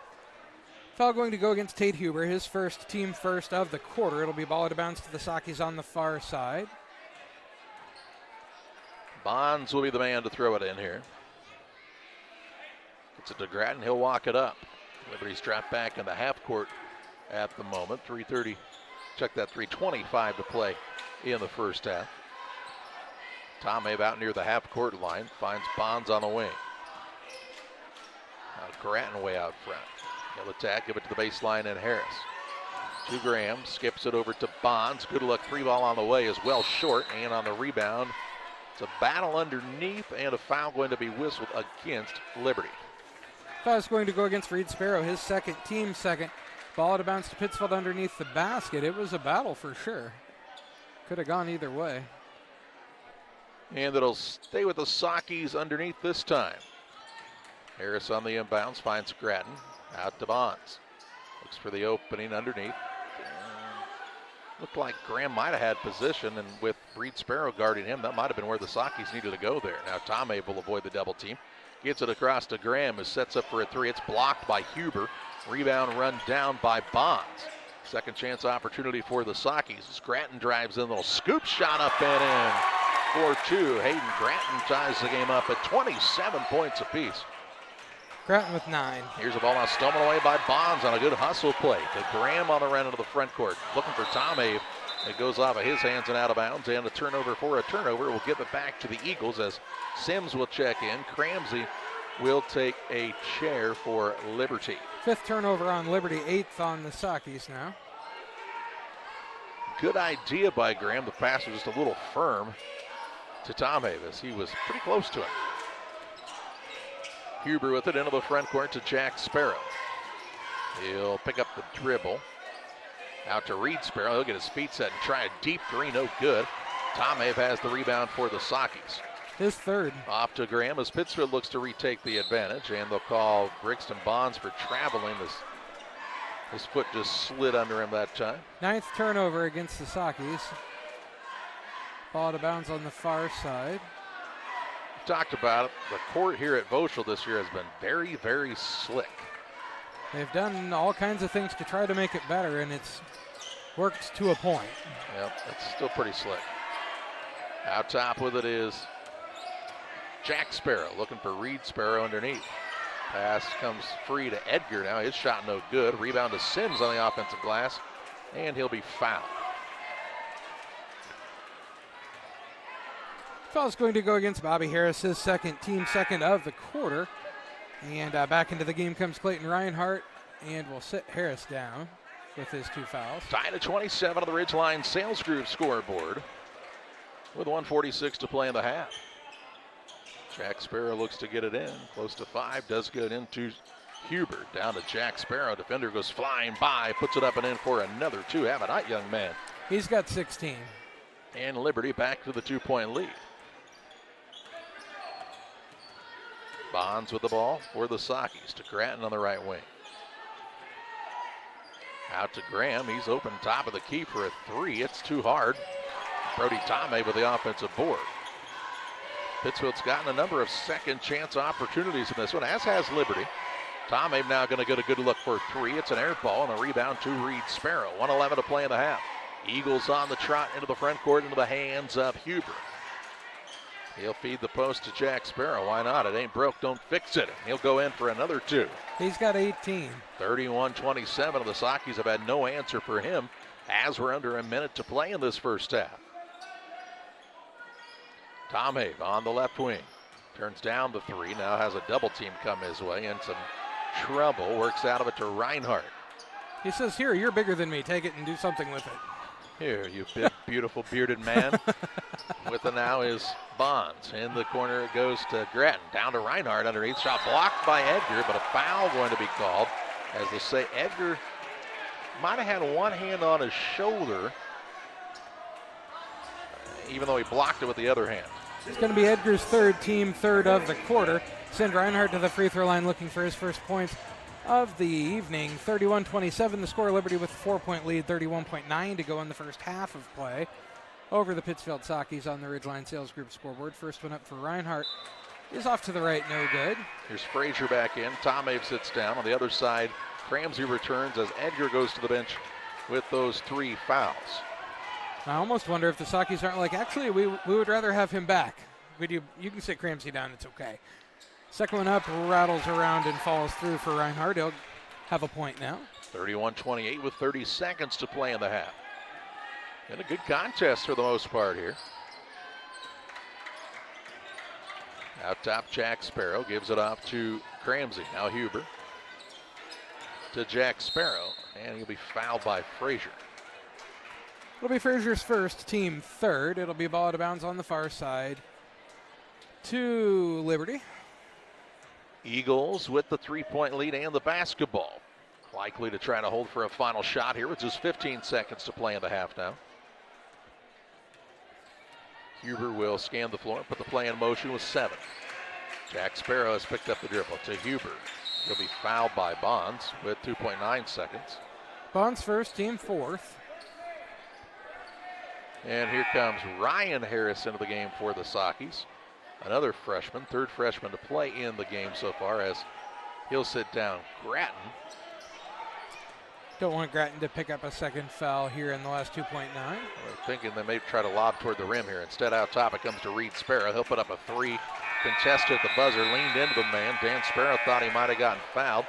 Foul going to go against Tate Huber, his first, team first of the quarter. It'll be ball out of bounds to the Sockies on the far side. Bonds will be the man to throw it in here. Gets it to Grattan, he'll walk it up. Liberty's dropped back in the half court at the moment. 3:30, check that, 3:25 to play in the first half. Tom Abe out near the half court line, finds Bonds on the wing. Now Grattan way out front. He'll attack, give it to the baseline, and Harris. To Graham, skips it over to Bonds. Good luck, 3-ball on the way is well short, and on the rebound, it's a battle underneath, and a foul going to be whistled against Liberty. Foul is going to go against Reed Sparrow, his second, team second. Ball out of bounds to Pittsfield underneath the basket. It was a battle for sure. Could have gone either way. And it'll stay with the Sockies underneath this time. Harris on the inbounds, finds Grattan. Out to Bonds. Looks for the opening underneath. Looked like Graham might have had position, and with Reed Sparrow guarding him, that might have been where the Sockies needed to go there. Now Tom Abe will avoid the double team. Gets it across to Graham, who sets up for a three. It's blocked by Huber. Rebound run down by Bonds. Second chance opportunity for the Sockies. As Grattan drives in, little scoop shot up and in. 4-2. Hayden Grattan ties the game up at 27 points apiece. Grattan with 9. Here's the ball now stolen away by Bonds on a good hustle play. To Graham on the run into the front court. Looking for Tom Abe. It goes off of his hands and out of bounds. And a turnover for a turnover. We'll give it back to the Eagles as Sims will check in. Cramsey will take a chair for Liberty. 5th turnover on Liberty, 8th on the Sockies now. Good idea by Graham. The pass was just a little firm to Tom Abe. He was pretty close to him. Huber with it into the front court to Jack Sparrow. He'll pick up the dribble. Out to Reed Sparrow. He'll get his feet set and try a deep three. No good. Tom Abe has the rebound for the Sockies. His third. Off to Graham as Pittsfield looks to retake the advantage, and they'll call Brixton Bonds for traveling. His foot just slid under him that time. 9th turnover against the Sockies. Ball out of bounds on the far side. Talked about it. The court here at Voschel this year has been very, very slick. They've done all kinds of things to try to make it better, and it's worked to a point. Yep, it's still pretty slick. Out top with it is Jack Sparrow looking for Reed Sparrow underneath. Pass comes free to Edgar now. His shot no good. Rebound to Sims on the offensive glass, and he'll be fouled. Foul's going to go against Bobby Harris, his second, team second of the quarter. And back into the game comes Clayton Reinhart, and will sit Harris down with his 2 fouls. Tied at 27 on the Ridgeline Sales Group scoreboard with 1:46 to play in the half. Jack Sparrow looks to get it in. Close to 5, does get it into Huber. Down to Jack Sparrow. Defender goes flying by, puts it up and in for another 2. Have a night, young man. He's got 16. And Liberty back to the 2-point lead. Bonds with the ball for the Sockies to Grattan on the right wing. Out to Graham. He's open top of the key for a 3. It's too hard. Brody Tomei with the offensive board. Pittsfield's gotten a number of second chance opportunities in this one, as has Liberty. Tomei now going to get a good look for 3. It's an air ball and a rebound to Reed Sparrow. 1:11 to play in the half. Eagles on the trot into the front court, into the hands of Huber. He'll feed the post to Jack Sparrow. Why not? It ain't broke, don't fix it. He'll go in for another 2. He's got 18. 31-27. The Sockies have had no answer for him as we're under a minute to play in this first half. Tom Abe on the left wing. Turns down the 3. Now has a double team come his way and some trouble. Works out of it to Reinhart. He says, here, you're bigger than me. Take it and do something with it. Here, you big, beautiful, bearded man. With it now is Bonds. In the corner it goes to Grattan. Down to Reinhart underneath. Shot blocked by Edgar, but a foul going to be called. As they say, Edgar might have had one hand on his shoulder, even though he blocked it with the other hand. It's going to be Edgar's third, team third of the quarter. Send Reinhart to the free throw line looking for his first points of the evening. 31-27, the score. Liberty with a 4-point lead, 31.9 to go in the first half of play over the Pittsfield Sockies on the Ridgeline Sales Group scoreboard. First one up for Reinhart is off to the right, no good. Here's Frazier back in. Tom Abe sits down. On the other side, Ramsey returns as Edgar goes to the bench with those 3 fouls. I almost wonder if the Sakis aren't like, actually, we would rather have him back. You can sit Ramsey down, it's okay. Second one up, rattles around and falls through for Reinhardt. He'll have a point now. 31-28 with 30 seconds to play in the half. And a good contest for the most part here. Out top, Jack Sparrow gives it off to Ramsey. Now Huber to Jack Sparrow, and he'll be fouled by Frazier. It'll be Frazier's first, team third. It'll be a ball out of bounds on the far side to Liberty. Eagles with the 3-point lead and the basketball. Likely to try to hold for a final shot here with just 15 seconds to play in the half now. Huber will scan the floor, put the play in motion with 7. Jack Sparrow has picked up the dribble to Huber. He'll be fouled by Bonds with 2.9 seconds. Bonds first, team fourth. And here comes Ryan Harris into the game for the Sakis. Another freshman, third freshman to play in the game so far, as he'll sit down Grattan. Don't want Grattan to pick up a second foul here in the last 2.9. We're thinking they may try to lob toward the rim here. Instead, out top it comes to Reed Sparrow. He'll put up a 3. Contested at the buzzer, leaned into the man. Dan Sparrow thought he might have gotten fouled.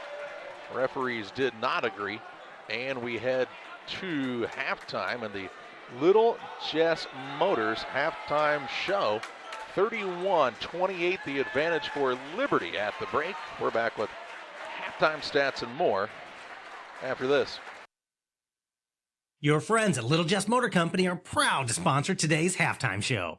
Referees did not agree. And we head to halftime in the Little Jess Motors halftime show. 31-28, the advantage for Liberty at the break. We're back with halftime stats and more after this. Your friends at Little Jess Motor Company are proud to sponsor today's halftime show.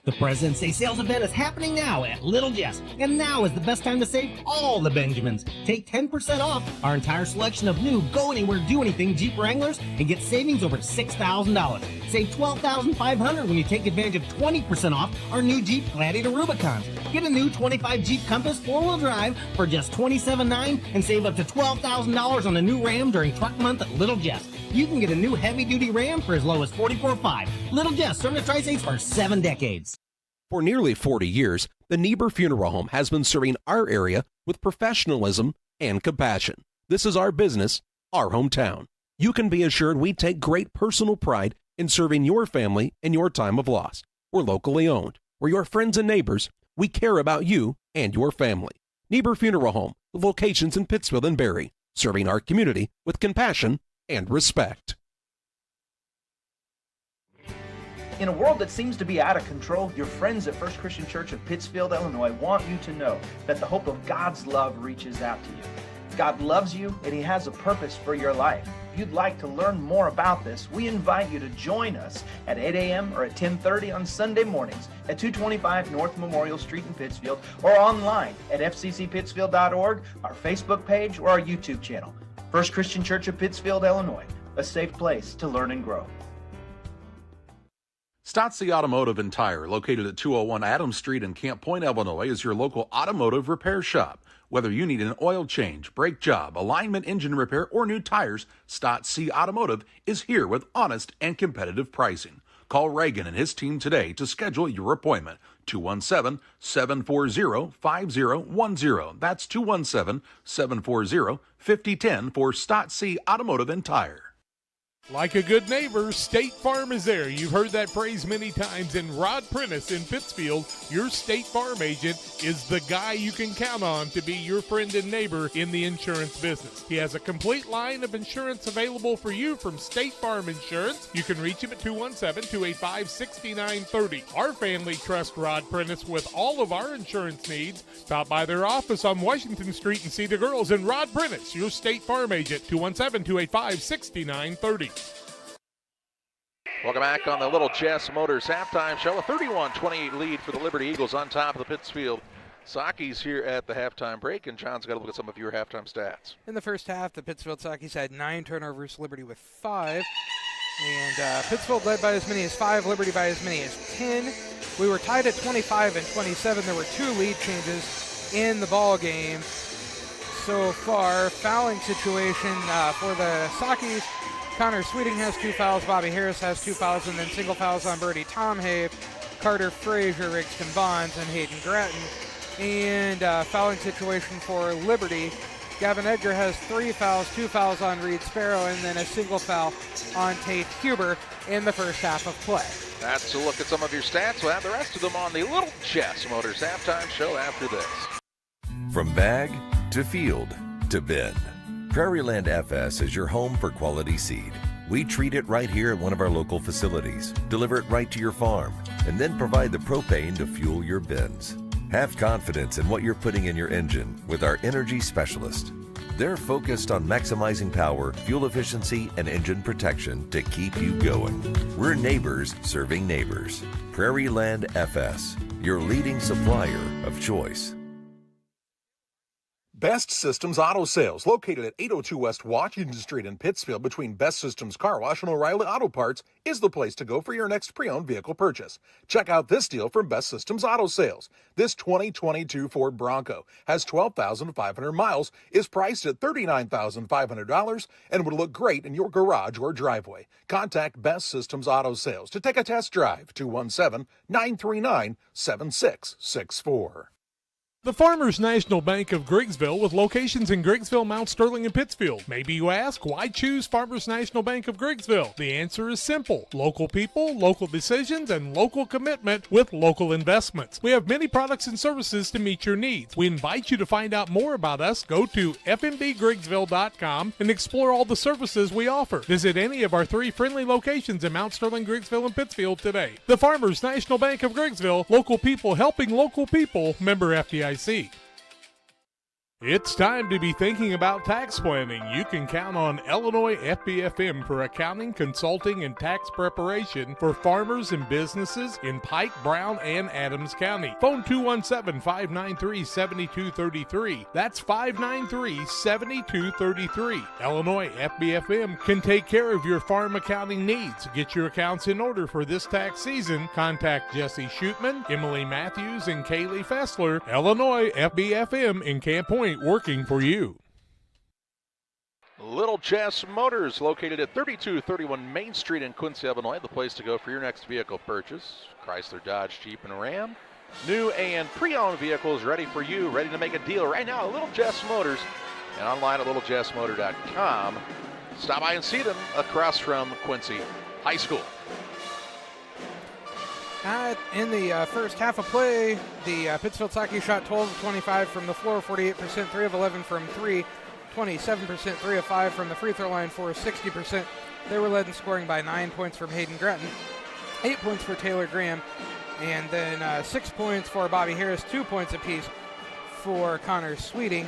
The President's Day sales event is happening now at Little Jess, and now is the best time to save all the Benjamins. Take 10% off our entire selection of new Go Anywhere, Do Anything Jeep Wranglers and get savings over $6,000. Save $12,500 when you take advantage of 20% off our new Jeep Gladiator Rubicons. Get a new 25 Jeep Compass 4-wheel drive for just $27,900 and save up to $12,000 on a new Ram during Truck Month at Little Jess. You can get a new heavy-duty Ram for as low as $44,500. Little Jess, serving the Tri-States for 7 decades. For nearly 40 years, the Niebuhr Funeral Home has been serving our area with professionalism and compassion. This is our business, our hometown. You can be assured we take great personal pride in serving your family in your time of loss. We're locally owned. We're your friends and neighbors. We care about you and your family. Niebuhr Funeral Home, with locations in Pittsfield and Barry, serving our community with compassion and respect. In a world that seems to be out of control, your friends at First Christian Church of Pittsfield, Illinois want you to know that the hope of God's love reaches out to you. God loves you and He has a purpose for your life. If you'd like to learn more about this, we invite you to join us at 8 a.m. or at 10:30 on Sunday mornings at 225 North Memorial Street in Pittsfield, or online at fccpittsfield.org, our Facebook page, or our YouTube channel. First Christian Church of Pittsfield, Illinois, a safe place to learn and grow. Stotzi Automotive and Tire, located at 201 Adams Street in Camp Point, Illinois, is your local automotive repair shop. Whether you need an oil change, brake job, alignment, engine repair, or new tires, Stotzi Automotive is here with honest and competitive pricing. Call Reagan and his team today to schedule your appointment. 217-740-5010. That's 217-740-5010 for Stotzi Automotive and Tire. Like a good neighbor, State Farm is there. You've heard that phrase many times. And Rod Prentice in Pittsfield, your State Farm agent, is the guy you can count on to be your friend and neighbor in the insurance business. He has a complete line of insurance available for you from State Farm Insurance. You can reach him at 217-285-6930. Our family trusts Rod Prentice with all of our insurance needs. Stop by their office on Washington Street and see the girls. And Rod Prentice, your State Farm agent, 217-285-6930. Welcome back on the Little Jess Motors halftime show. A 31-28 lead for the Liberty Eagles on top of the Pittsfield Sakis here at the halftime break. And John's got to look at some of your halftime stats. In the first half, the Pittsfield Sakis had 9 turnovers, Liberty with 5. And Pittsfield led by as many as 5, Liberty by as many as 10. We were tied at 25 and 27. There were 2 lead changes in the ball game so far. Fouling situation for the Sakis. Connor Sweeting has 2 fouls, Bobby Harris has 2 fouls, and then single fouls on Birdie Tomhave. Carter Frazier, Rigston Bonds, and Hayden Gratton. And fouling situation for Liberty. Gavin Edgar has 3 fouls, 2 fouls on Reed Sparrow, and then a single foul on Tate Huber in the first half of play. That's a look at some of your stats. We'll have the rest of them on the Little Chess Motors halftime show after this. From bag to field to bin, Prairieland FS is your home for quality seed. We treat it right here at one of our local facilities, deliver it right to your farm, and then provide the propane to fuel your bins. Have confidence in what you're putting in your engine with our energy specialist. They're focused on maximizing power, fuel efficiency, and engine protection to keep you going. We're neighbors serving neighbors. Prairieland FS, your leading supplier of choice. Best Systems Auto Sales, located at 802 West Washington Street in Pittsfield between Best Systems Car Wash and O'Reilly Auto Parts, is the place to go for your next pre-owned vehicle purchase. Check out this deal from Best Systems Auto Sales. This 2022 Ford Bronco has 12,500 miles, is priced at $39,500, and would look great in your garage or driveway. Contact Best Systems Auto Sales to take a test drive, 217-939-7664. The Farmers National Bank of Griggsville, with locations in Griggsville, Mount Sterling, and Pittsfield. Maybe you ask, why choose Farmers National Bank of Griggsville? The answer is simple. Local people, local decisions, and local commitment with local investments. We have many products and services to meet your needs. We invite you to find out more about us. Go to fmbgriggsville.com and explore all the services we offer. Visit any of our 3 friendly locations in Mount Sterling, Griggsville, and Pittsfield today. The Farmers National Bank of Griggsville, local people helping local people, member FDIC. It's time to be thinking about tax planning. You can count on Illinois FBFM for accounting, consulting, and tax preparation for farmers and businesses in Pike, Brown, and Adams County. Phone 217-593-7233. That's 593-7233. Illinois FBFM can take care of your farm accounting needs. Get your accounts in order for this tax season. Contact Jesse Shootman, Emily Matthews, and Kaylee Fessler. Illinois FBFM in Camp Point, working for you. Little Chess Motors, located at 3231 Main Street in Quincy, Illinois, the place to go for your next vehicle purchase. Chrysler, Dodge, Jeep, and Ram. New and pre-owned vehicles ready for you, ready to make a deal right now at Little Chess Motors and online at littlechessmotor.com. Stop by and see them across from Quincy High School. In the first half of play, the Pittsfield Sockeye shot 12 of 25 from the floor, 48%, 3 of 11 from 3, 27%, 3 of 5 from the free throw line for 60%. They were led in scoring by 9 points from Hayden Gratton, 8 points for Taylor Graham, and then 6 points for Bobby Harris, 2 points apiece for Connor Sweeting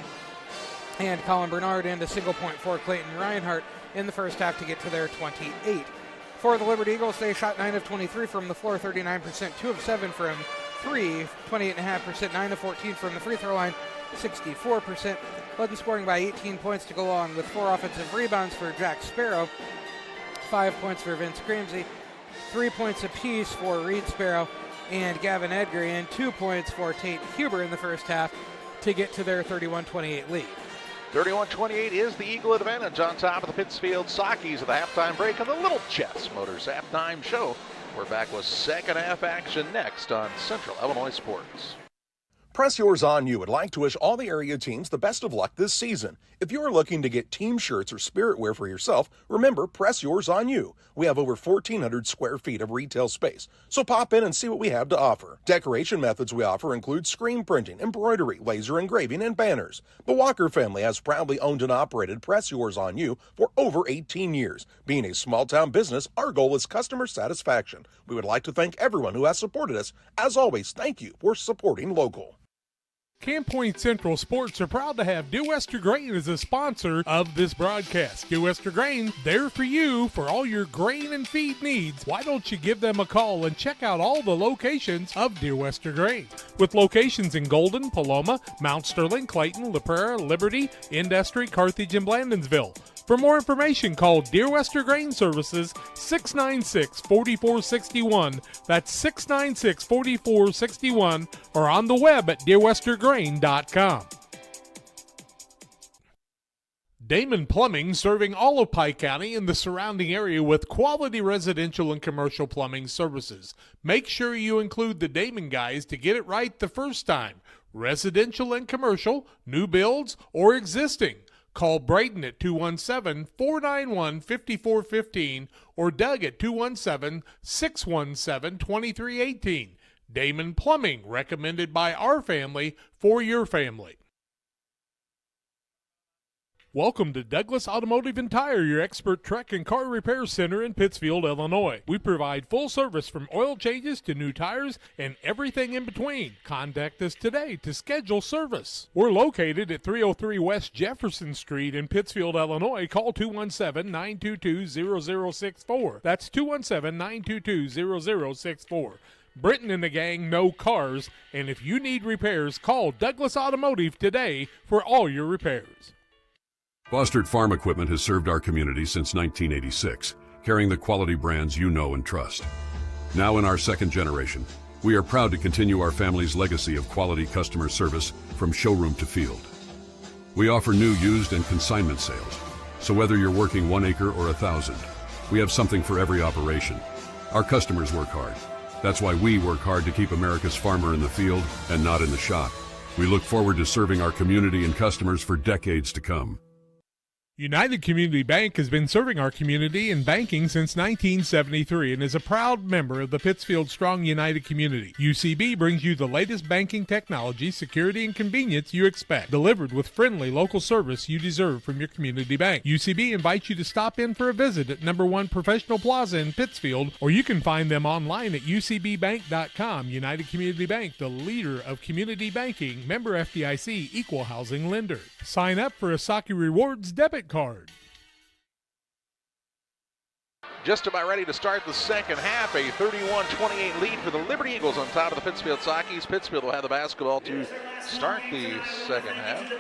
and Colin Bernard, and a single point for Clayton Reinhart in the first half to get to their 28. For the Liberty Eagles, they shot 9 of 23 from the floor, 39%, 2 of 7 from 3, 28.5%, 9 of 14 from the free throw line, 64%. Led in scoring by 18 points to go along with 4 offensive rebounds for Jack Sparrow, 5 points for Vince Cramsey, 3 points apiece for Reed Sparrow and Gavin Edgar, and 2 points for Tate Huber in the first half to get to their 31-28 lead. 31-28 is the Eagle advantage on top of the Pittsfield Sockies at the halftime break of the Little Chess Motors halftime show. We're back with second half action next on Central Illinois Sports. Press Yours On You would like to wish all the area teams the best of luck this season. If you're looking to get team shirts or spirit wear for yourself, remember Press Yours On You. We have over 1,400 square feet of retail space, so pop in and see what we have to offer. Decoration methods we offer include screen printing, embroidery, laser engraving, and banners. The Walker family has proudly owned and operated Press Yours On You for over 18 years. Being a small-town business, our goal is customer satisfaction. We would like to thank everyone who has supported us. As always, thank you for supporting local. Camp Point Central Sports are proud to have Dear Wester Grain as a sponsor of this broadcast. Dear Wester Grain, there for you for all your grain and feed needs. Why don't you give them a call and check out all the locations of Dear Wester Grain? With locations in Golden, Paloma, Mount Sterling, Clayton, La Prairie, Liberty, Industry, Carthage, and Blandonsville. For more information, call Dear Wester Grain Services 696-4461. That's 696-4461, or on the web at dearwestergrain.com. Damon Plumbing, serving all of Pike County and the surrounding area with quality residential and commercial plumbing services. Make sure you include the Damon guys to get it right the first time. Residential and commercial, new builds, or existing. Call Braden at 217-491-5415 or Doug at 217-617-2318. Damon Plumbing, recommended by our family for your family. Welcome to Douglas Automotive and Tire, your expert truck and car repair center in Pittsfield, Illinois. We provide full service from oil changes to new tires and everything in between. Contact us today to schedule service. We're located at 303 West Jefferson Street in Pittsfield, Illinois. Call 217-922-0064. That's 217-922-0064. Britton and the gang know cars, and if you need repairs, call Douglas Automotive today for all your repairs. Fostered Farm Equipment has served our community since 1986, carrying the quality brands you know and trust. Now in our second generation, we are proud to continue our family's legacy of quality customer service from showroom to field. We offer new, used, and consignment sales, so whether you're working 1 acre or 1,000, we have something for every operation. Our customers work hard. That's why we work hard to keep America's farmer in the field and not in the shop. We look forward to serving our community and customers for decades to come. United Community Bank has been serving our community in banking since 1973 and is a proud member of the Pittsfield Strong United community. UCB brings you the latest banking technology, security, and convenience you expect, delivered with friendly local service you deserve from your community bank. UCB invites you to stop in for a visit at number 1 Professional Plaza in Pittsfield, or you can find them online at ucbbank.com. United Community Bank, the leader of community banking, member FDIC, equal housing lender. Sign up for a Saki Rewards debit card. Just about ready to start the second half. A 31-28 lead for the Liberty Eagles on top of the Pittsfield Sockies. Pittsfield will have the basketball to start the second half.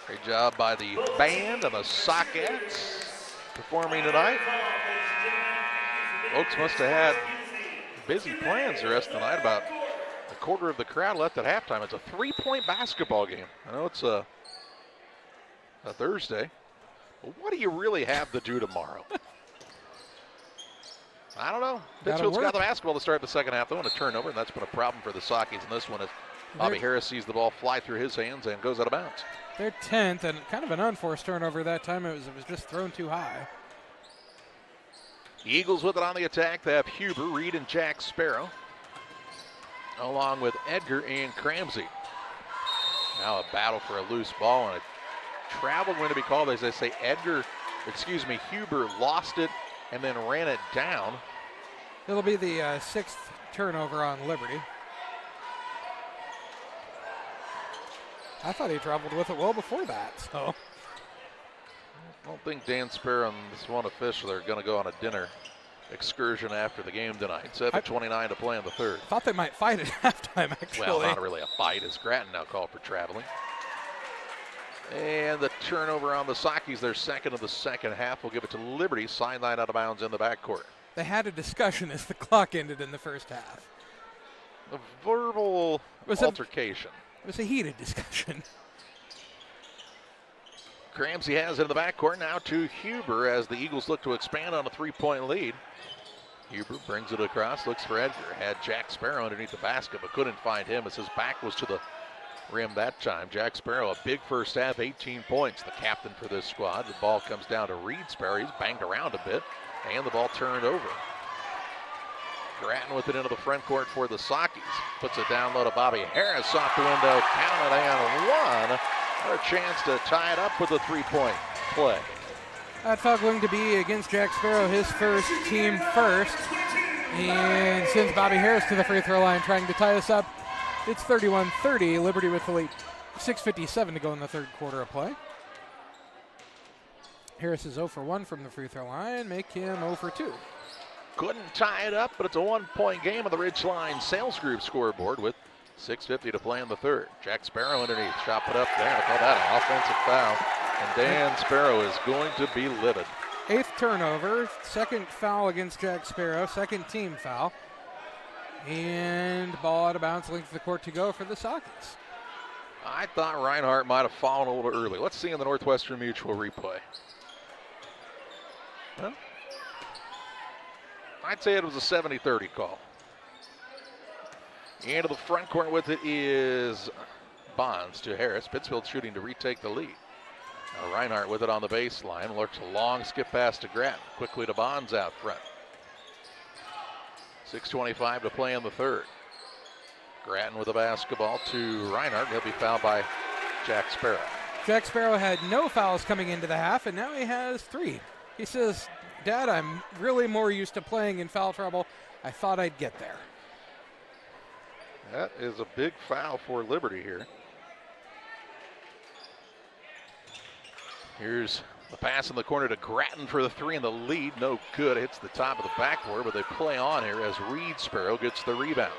Great job by the band and the Sockettes performing tonight. Folks must have had busy plans the rest of the night. About a quarter of the crowd left at halftime. It's a 3-point basketball game. I know it's a Thursday, but what do you really have to do tomorrow? I don't know. Pittsfield's got the basketball to start the second half, though, and a turnover, and that's been a problem for the Sockies in this one as Bobby Harris sees the ball fly through his hands and goes out of bounds. They're 10th, and kind of an unforced turnover that time. It was just thrown too high. The Eagles with it on the attack. They have Huber, Reed, and Jack Sparrow, along with Edgar and Cramsey. Now a battle for a loose ball, and a travel going to be called, as they say. Huber lost it and then ran it down. It'll be the 6th turnover on Liberty. I thought he traveled with it well before that, so. I don't think Dan Sparrow and this one official are going to go on a dinner excursion after the game tonight. 7:29 to play in the third. Thought they might fight at halftime, actually. Well, not really a fight, as Grattan now called for traveling. And the turnover on the Sockies, their second of the second half. We'll give it to Liberty. Sideline out of bounds in the backcourt. They had a discussion as the clock ended in the first half. A verbal altercation. It was a heated discussion. Cramsey has it in the backcourt now to Huber as the Eagles look to expand on a 3-point lead. Huber brings it across, looks for Edgar. Had Jack Sparrow underneath the basket, but couldn't find him as his back was to the rim that time. Jack Sparrow, a big first half, 18 points, the captain for this squad. The ball comes down to Reed Sparrow. He's banged around a bit, and the ball turned over. Grattan with it into the front court for the Sockies. Puts it down low to Bobby Harris off the window, counted and one. Another chance to tie it up with a 3-point play. That foul going to be against Jack Sparrow, his first, team first. And sends Bobby Harris to the free throw line trying to tie us up. It's 31-30, Liberty with the lead. 6:57 to go in the third quarter of play. Harris is 0 for 1 from the free throw line, make him 0 for 2. Couldn't tie it up, but it's a 1-point game on the Ridgeline Sales Group scoreboard with 6:50 to play in the third. Jack Sparrow underneath, shot put up there, to call that an offensive foul. And Dan Sparrow is going to be livid. 8th turnover, 2nd foul against Jack Sparrow, 2nd team foul. And ball out of bounds, length of the court to go for the Sockies. I thought Reinhardt might have fallen a little early. Let's see in the Northwestern Mutual replay. Well, I'd say it was a 70-30 call. Into the front court with it is Bonds to Harris. Pittsfield shooting to retake the lead. Now Reinhardt with it on the baseline. Looks a long skip pass to Grattan. Quickly to Bonds out front. 6:25 to play in the third. Grattan with the basketball to Reinhardt. He'll be fouled by Jack Sparrow. Jack Sparrow had no fouls coming into the half, and now he has 3. He says, Dad, I'm really more used to playing in foul trouble. I thought I'd get there. That is a big foul for Liberty here. Here's the pass in the corner to Grattan for the 3 in the lead. No good. Hits the top of the backboard, but they play on here as Reed Sparrow gets the rebound.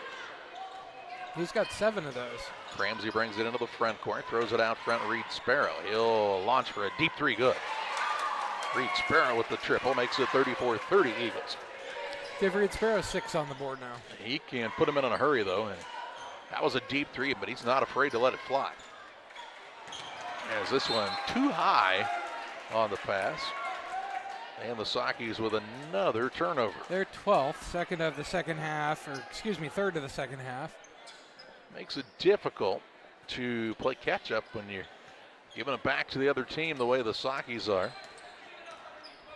He's got 7 of those. Ramsey brings it into the front court, throws it out front. Reed Sparrow. He'll launch for a deep 3. Good. Reed Sparrow with the triple makes it 34-30 Eagles. Give Reed Sparrow 6 on the board now. He can put him in a hurry, though. And that was a deep 3, but he's not afraid to let it fly. As this one too high on the pass. And the Sakis with another turnover. They're 12th, second of the second half, or excuse me, third of the second half. Makes it difficult to play catch up when you're giving it back to the other team the way the Sakis are.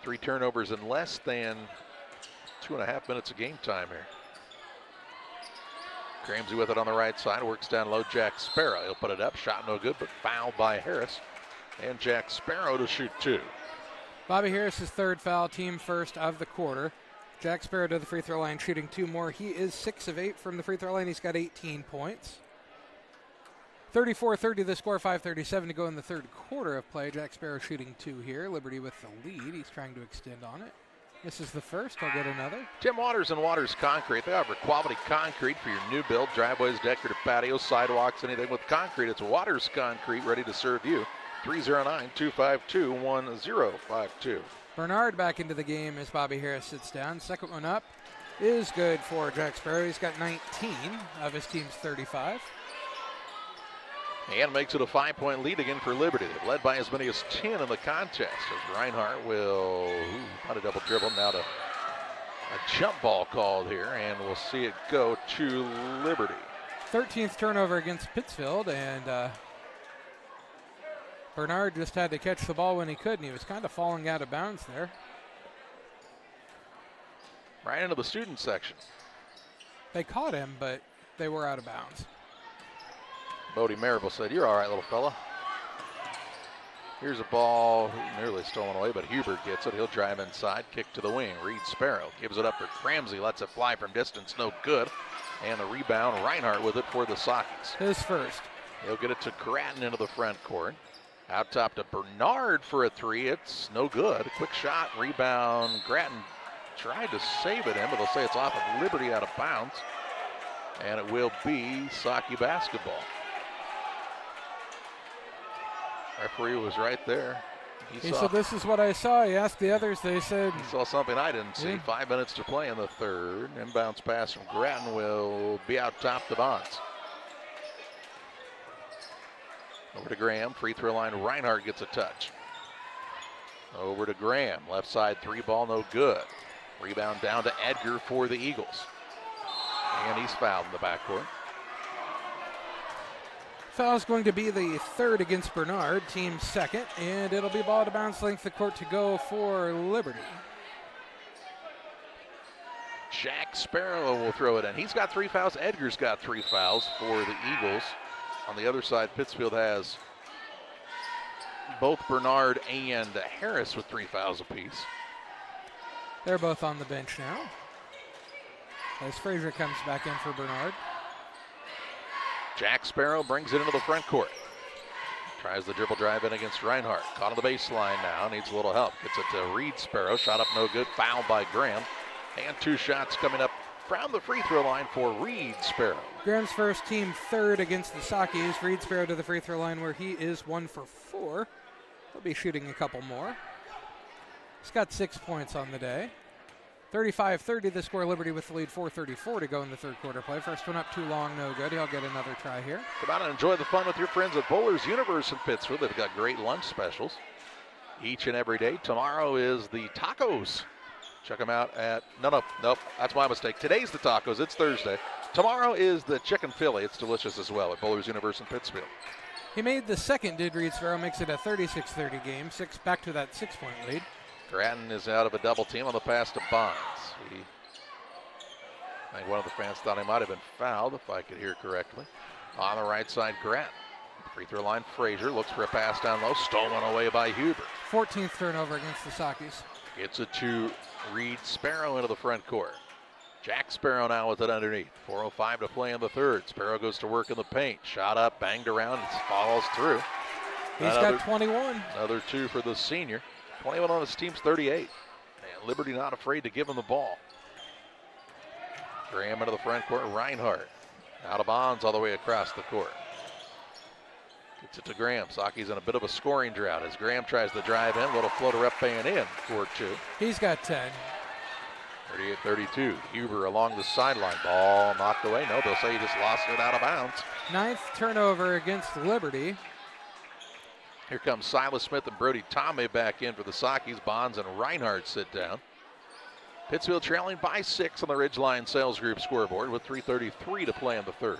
3 turnovers in less than 2.5 minutes of game time here. Ramsey with it on the right side, works down low. Jack Sparrow, he'll put it up, shot no good, but fouled by Harris. And Jack Sparrow to shoot 2. Bobby Harris's 3rd foul, team first of the quarter. Jack Sparrow to the free throw line, shooting 2 more. He is 6 of 8 from the free throw line. He's got 18 points. 34-30 the score, 5:37 to go in the third quarter of play. Jack Sparrow shooting 2 here. Liberty with the lead. He's trying to extend on it. This is the first. I'll get another. Tim Waters and Waters Concrete. They offer quality concrete for your new build, driveways, decorative patios, sidewalks, anything with concrete. It's Waters Concrete, ready to serve you. 309-252-1052. Bernard back into the game as Bobby Harris sits down. Second one up is good for Jack Sparrow. He's got 19 of his team's 35. And makes it a 5-point lead again for Liberty. They've led by as many as 10 in the contest. As Reinhardt will on a double dribble. Now to a jump ball called here, and we'll see it go to Liberty. 13th turnover against Pittsfield, and Bernard just had to catch the ball when he could, and he was kind of falling out of bounds there. Right into the student section. They caught him, but they were out of bounds. Bodie Marable said, "You're all right, little fella." Here's a ball nearly stolen away, but Huber gets it. He'll drive inside, kick to the wing. Reed Sparrow gives it up for Ramsey, lets it fly from distance, no good. And the rebound, Reinhardt with it for the Sockets. His first. He'll get it to Grattan into the front court. Out top to Bernard for a 3. It's no good. A quick shot, rebound. Grattan tried to save it in, but they'll say it's off of Liberty out of bounds. And it will be Socky basketball. Referee was right there. He said, "This is what I saw." He asked the others. They said, he saw something I didn't see. Yeah. 5 minutes to play in the third. Inbounds pass from Grattan will be out top to Bonds. Over to Graham. Free throw line. Reinhardt gets a touch. Over to Graham. Left side 3 ball, no good. Rebound down to Edgar for the Eagles. And he's fouled in the backcourt. Foul's going to be the 3rd against Bernard, team 2nd, and it'll be ball to bounce, length of court to go for Liberty. Jack Sparrow will throw it in. He's got 3 fouls. Edgar's got 3 fouls for the Eagles. On the other side, Pittsfield has both Bernard and Harris with 3 fouls apiece. They're both on the bench now. As Frazier comes back in for Bernard. Jack Sparrow brings it into the front court. Tries the dribble drive in against Reinhardt. Caught on the baseline now. Needs a little help. Gets it to Reed Sparrow. Shot up no good. Foul by Graham. And 2 shots coming up from the free throw line for Reed Sparrow. Graham's first, team 3rd against the Sockys. Reed Sparrow to the free throw line where he is 1 for 4. He'll be shooting a couple more. He's got 6 points on the day. 35-30 the score. Liberty with the lead, 4:34 to go in the third quarter play. First one up too long, no good. He'll get another try here. Come out and enjoy the fun with your friends at Bowlers Universe in Pittsfield. They've got great lunch specials each and every day. Tomorrow is the tacos. Check them out at, nope, that's my mistake. Today's the tacos, it's Thursday. Tomorrow is the chicken Philly. It's delicious as well at Bowlers Universe in Pittsfield. He made the second, did Reedsboro, makes it a 36-30 game. Back to that 6-point lead. Grattan is out of a double team on the pass to Bonds. I think one of the fans thought he might have been fouled, if I could hear correctly. On the right side, Grattan. Free throw line, Frazier looks for a pass down low, stolen away by Huber. 14th turnover against the Sockies. Gets it to Reed Sparrow into the front court. Jack Sparrow now with it underneath. 4:05 to play in the third. Sparrow goes to work in the paint. Shot up, banged around, and falls through. He's got 21. Another 2 for the senior. 21 on his team's 38. And Liberty not afraid to give him the ball. Graham into the front court. Reinhardt out of bounds all the way across the court. Gets it to Graham. Saki's in a bit of a scoring drought as Graham tries to drive in. Little floater up and in for 2. He's got 10. 38-32. Huber along the sideline. Ball knocked away. No, they'll say he just lost it out of bounds. 9th turnover against Liberty. Here comes Silas Smith and Brody Tomei back in for the Sockies. Bonds and Reinhardt sit down. Pittsfield trailing by 6 on the Ridgeline Sales Group scoreboard with 3:33 to play in the third.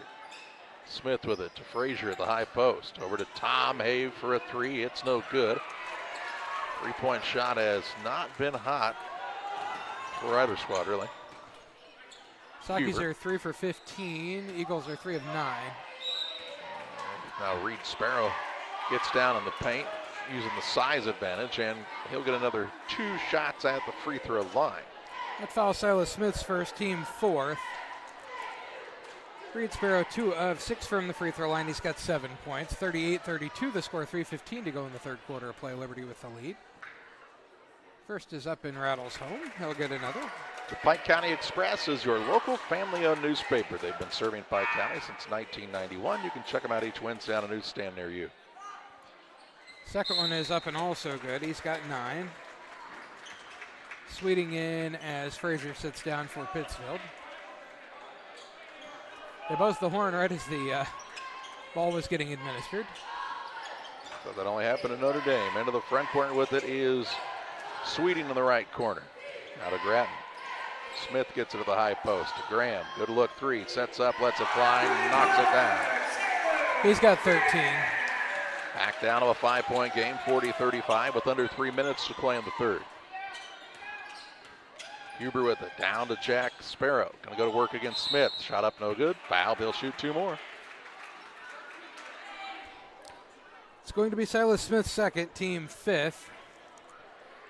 Smith with it to Frazier at the high post. Over to Tom Have for a 3. It's no good. 3-point shot has not been hot for either squad, really. Sockies Huber. are 3 for 15. Eagles are 3 of 9. Now Reed Sparrow gets down in the paint using the size advantage, and he'll get another 2 shots at the free throw line. That foul Silas Smith's first, team 4th. Reed Sparrow 2 of 6 from the free throw line. He's got 7 points. 38-32 the score. 3:15 to go in the third quarter of play. Liberty with the lead. First is up and rattles home. He'll get another. The Pike County Express is your local family-owned newspaper. They've been serving Pike County since 1991. You can check them out each Wednesday on a newsstand near you. Second one is up and also good. He's got 9. Sweeting in as Frazier sits down for Pittsfield. They buzzed the horn right as the ball was getting administered. So that only happened at Notre Dame. Into the front court with it is Sweeting in the right corner. Out of Grattan. Smith gets it to the high post. To Graham. Good look 3. Sets up, lets it fly, knocks it down. He's got 13. Back down to a 5-point game, 40-35 with under 3 minutes to play in the third. Huber with it, down to Jack Sparrow. Gonna go to work against Smith. Shot up, no good. Foul, they'll shoot 2 more. It's going to be Silas Smith's second, team 5th.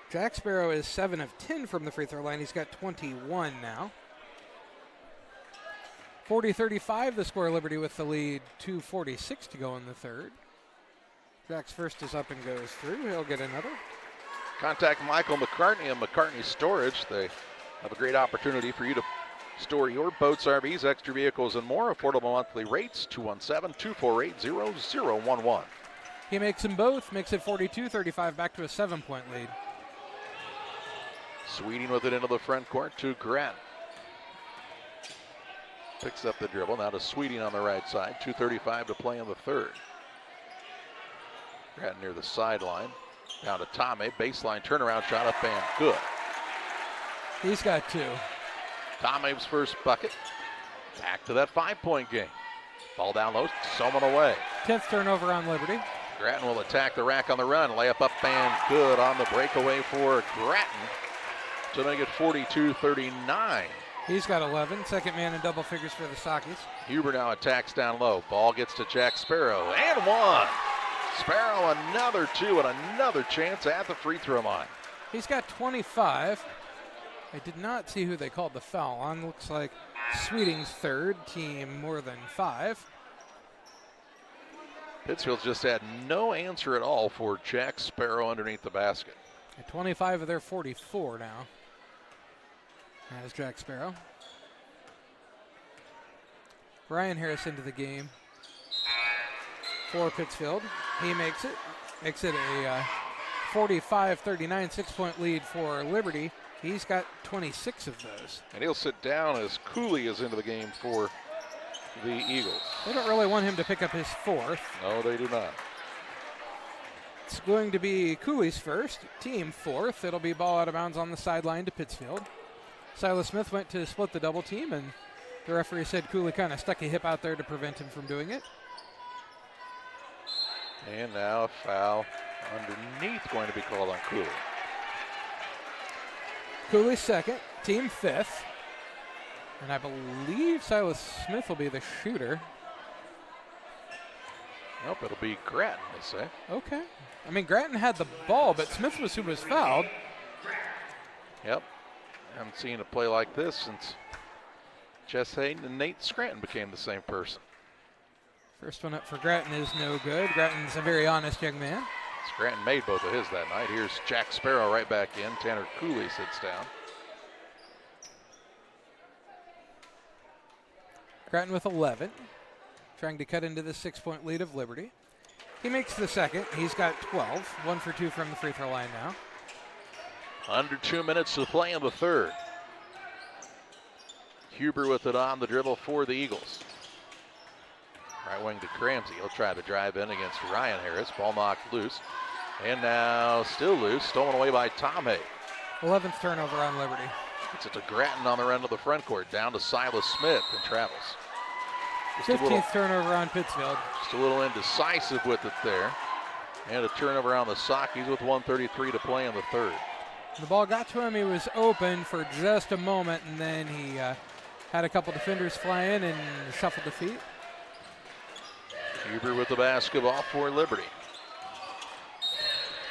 Jack Sparrow is 7 of 10 from the free throw line. He's got 21 now. 40-35 the score. Liberty with the lead. 2:46 to go in the third. Jack's first is up and goes through. He'll get another. Contact Michael McCartney and McCartney Storage. They have a great opportunity for you to store your boats, RVs, extra vehicles, and more. Affordable monthly rates, 217-248-0011. He makes them both, makes it 42-35, back to a 7-point lead. Sweeting with it into the front court to Grattan. Picks up the dribble, now to Sweeting on the right side. 2:35 to play in the third. Grattan near the sideline. Down to Tomei, baseline turnaround shot up and good. He's got 2. Tomei's first bucket. Back to that 5-point game. Ball down low, someone away. 10th turnover on Liberty. Grattan will attack the rack on the run. Layup up and good on the breakaway for Grattan to make it 42-39. He's got 11. Second man in double figures for the Sockies. Huber now attacks down low. Ball gets to Jack Sparrow and 1. Sparrow another 2 and another chance at the free throw line. He's got 25. I did not see who they called the foul on. Looks like Sweeting's third, team more than 5. Pittsfield's just had no answer at all for Jack Sparrow underneath the basket. At 25 of their 44 now. As Jack Sparrow. Ryan Harris into the game for Pittsfield. He makes it. Makes it a 45-39 6-point lead for Liberty. He's got 26 of those. And he'll sit down as Cooley is into the game for the Eagles. They don't really want him to pick up his fourth. No, they do not. It's going to be Cooley's first, team fourth. It'll be ball out of bounds on the sideline to Pittsfield. Silas Smith went to split the double team, and the referee said Cooley kind of stuck a hip out there to prevent him from doing it. And now a foul underneath going to be called on Cooley. Cooley's second, team fifth. And I believe Silas Smith will be the shooter. Nope, it'll be Grattan, they say. Okay. I mean, Grattan had the ball, but Smith was who was fouled. Yep. Haven't seen a play like this since Jess Hayden and Nate Scranton became the same person. First one up for Grattan is no good. Grattan's a very honest young man. Scranton made both of his that night. Here's Jack Sparrow right back in. Tanner Cooley sits down. Grattan with 11, trying to cut into the 6-point lead of Liberty. He makes the second. He's got 12. 1 for 2 from the free throw line now. Under 2 minutes to play in the third. Huber with it on the dribble for the Eagles. Right wing to Cramsey. He'll try to drive in against Ryan Harris. Ball knocked loose. And now still loose. Stolen away by Tom Hay. 11th turnover on Liberty. It's to Grattan on the end of the front court. Down to Silas Smith and travels. 15th turnover on Pittsfield. Just a little indecisive with it there. And a turnover on the Sockies with 1:33 to play in the third. The ball got to him. He was open for just a moment, and then he had a couple defenders fly in and shuffled the feet. Huber with the basketball for Liberty.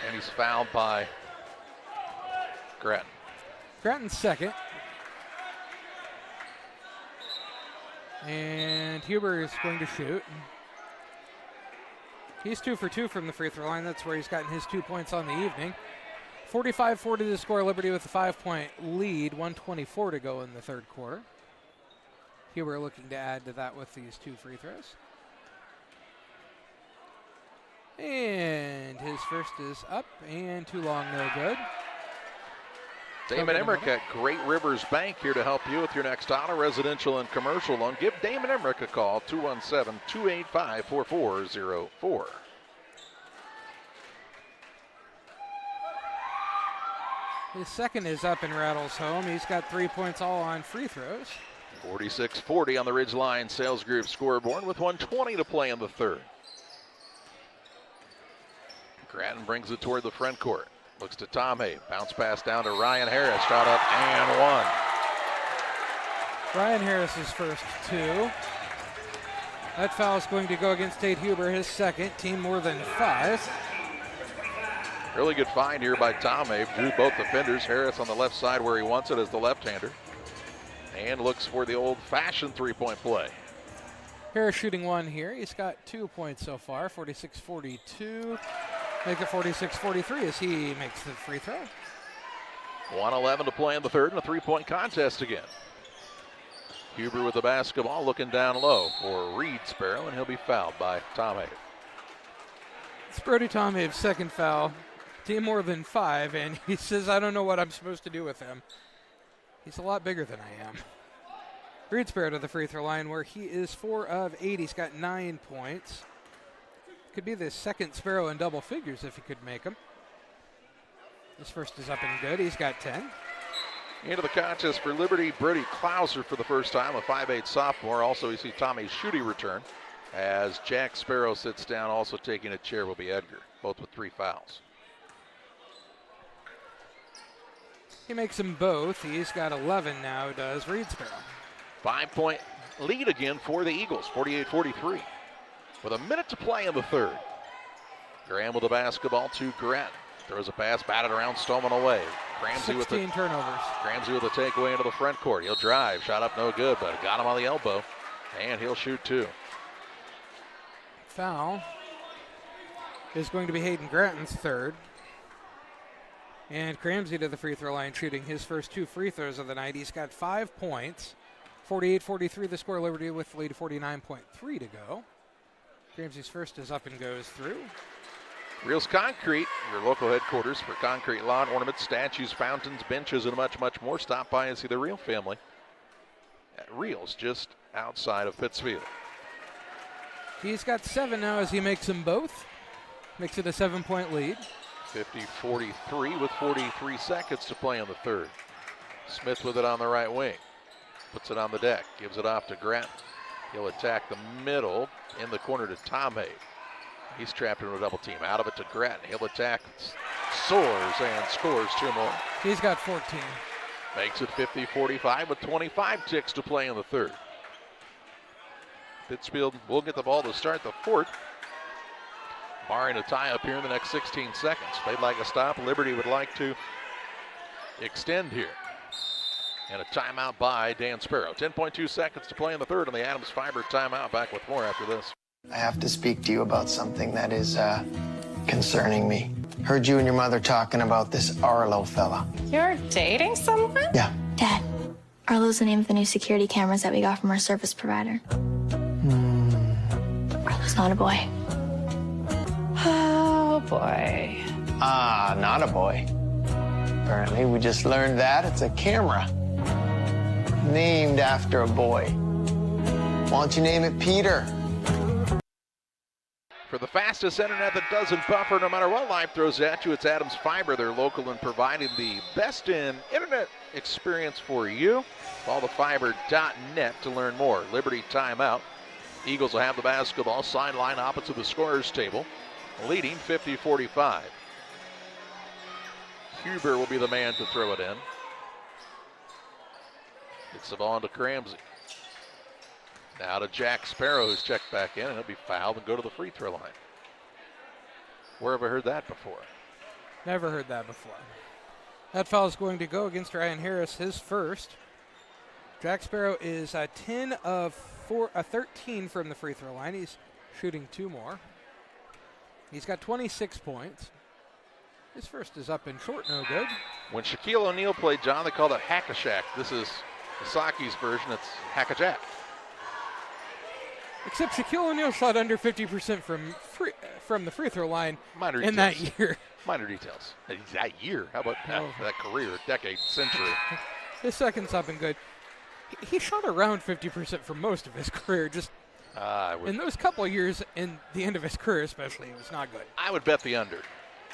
And he's fouled by Grattan. Grattan's second. And Huber is going to shoot. He's 2 for 2 from the free throw line. That's where he's gotten his 2 points on the evening. 45-40 to score. Liberty with a 5-point lead. 1:24 to go in the third quarter. Huber looking to add to that with these 2 free throws. And his first is up and too long, no good. Damon Emmerich at Great Rivers Bank here to help you with your next auto, residential, and commercial loan. Give Damon Emmerich a call, 217-285-4404. His second is up and rattles home. He's got 3 points all on free throws. 46-40 on the Ridgeline Sales Group scoreboard with 1:20 to play in the third. Grattan brings it toward the front court. Looks to Tom Hay. Bounce pass down to Ryan Harris. Shot up and one. Ryan Harris's first 2. That foul is going to go against Tate Huber, his second. Team more than 5. Really good find here by Tom Hay. Drew both defenders. Harris on the left side where he wants it as the left-hander. And looks for the old-fashioned three-point play. Harris shooting 1 here. He's got 2 points so far, 46-42. Make it 46-43 as he makes the free throw. 1:11 to play in the third and a 3-point contest again. Huber with the basketball looking down low for Reed Sparrow, and he'll be fouled by Tom Hay. It's Brody Tom Hay's second foul. Team more than 5, and he says, I don't know what I'm supposed to do with him. He's a lot bigger than I am. Reed Sparrow to the free throw line where he is 4 of 8. He's got 9 points. Could be the second Sparrow in double figures if he could make them. His first is up and good. He's got 10. Into the contest for Liberty, Brody Klauser for the first time, a 5'8 sophomore. Also, you see Tommy Schutte return as Jack Sparrow sits down. Also taking a chair will be Edgar, both with 3 fouls. He makes them both. He's got 11 now, does Reed Sparrow. 5-point lead again for the Eagles, 48-43. With a minute to play in the third. Graham with the basketball to Grattan. Throws a pass, batted around, stolen away. Cramsey 16 turnovers. Cramsey with a takeaway into the front court. He'll drive, shot up no good, but got him on the elbow. And he'll shoot 2. Foul is going to be Hayden Grattan's third. And Cramsey to the free throw line, shooting his first 2 free throws of the night. He's got 5 points. 48-43 the score. Liberty with the lead, 49.3 to go. Cramsey's first is up and goes through. Reels Concrete, your local headquarters for concrete lawn ornaments, statues, fountains, benches, and much, much more. Stop by and see the Reel family at Reels, just outside of Pittsfield. He's got 7 now as he makes them both. Makes it a 7-point lead. 50-43 with 43 seconds to play in the third. Smith with it on the right wing. Puts it on the deck. Gives it off to Grant. He'll attack the middle in the corner to Tomei. He's trapped in a double team. Out of it to Grattan. He'll attack, soars, and scores 2 more. He's got 14. Makes it 50-45 with 25 ticks to play in the third. Pittsfield will get the ball to start the fourth, barring a tie up here in the next 16 seconds. They'd like a stop. Liberty would like to extend here. And a timeout by Dan Sparrow. 10.2 seconds to play in the third on the Adams Fiber timeout. Back with more after this. I have to speak to you about something that is concerning me. Heard you and your mother talking about this Arlo fella. You're dating someone? Yeah. Dad, Arlo's the name of the new security cameras that we got from our service provider. Arlo's not a boy. Oh, boy. Ah, not a boy. Apparently, we just learned that it's a camera named after a boy. Why don't you name it Peter? For the fastest internet that doesn't buffer no matter what life throws at you, it's Adams Fiber. They're local and providing the best in internet experience for you. Callthefiber.net to learn more. Liberty timeout. Eagles will have the basketball, sideline opposite the scorer's table, leading 50-45. Huber will be the man to throw it in. Gets the ball into Cramsey. Now to Jack Sparrow, who's checked back in, and he'll be fouled and go to the free throw line. Where have I heard that before? Never heard that before. That foul is going to go against Ryan Harris, his first. Jack Sparrow is 10 of 13 from the free throw line. He's shooting 2 more. He's got 26 points. His first is up and short, no good. When Shaquille O'Neal played, John, they called it Hack-a-Shack. This is Saki's version. It's Hack-a-Jack. Except Shaquille O'Neal shot under 50% from the free throw line in that year. Minor details. That year? How about that career, decade, century? His second's up and good. He shot around 50% for most of his career. Just in those couple of years, in the end of his career especially, it was not good. I would bet the under.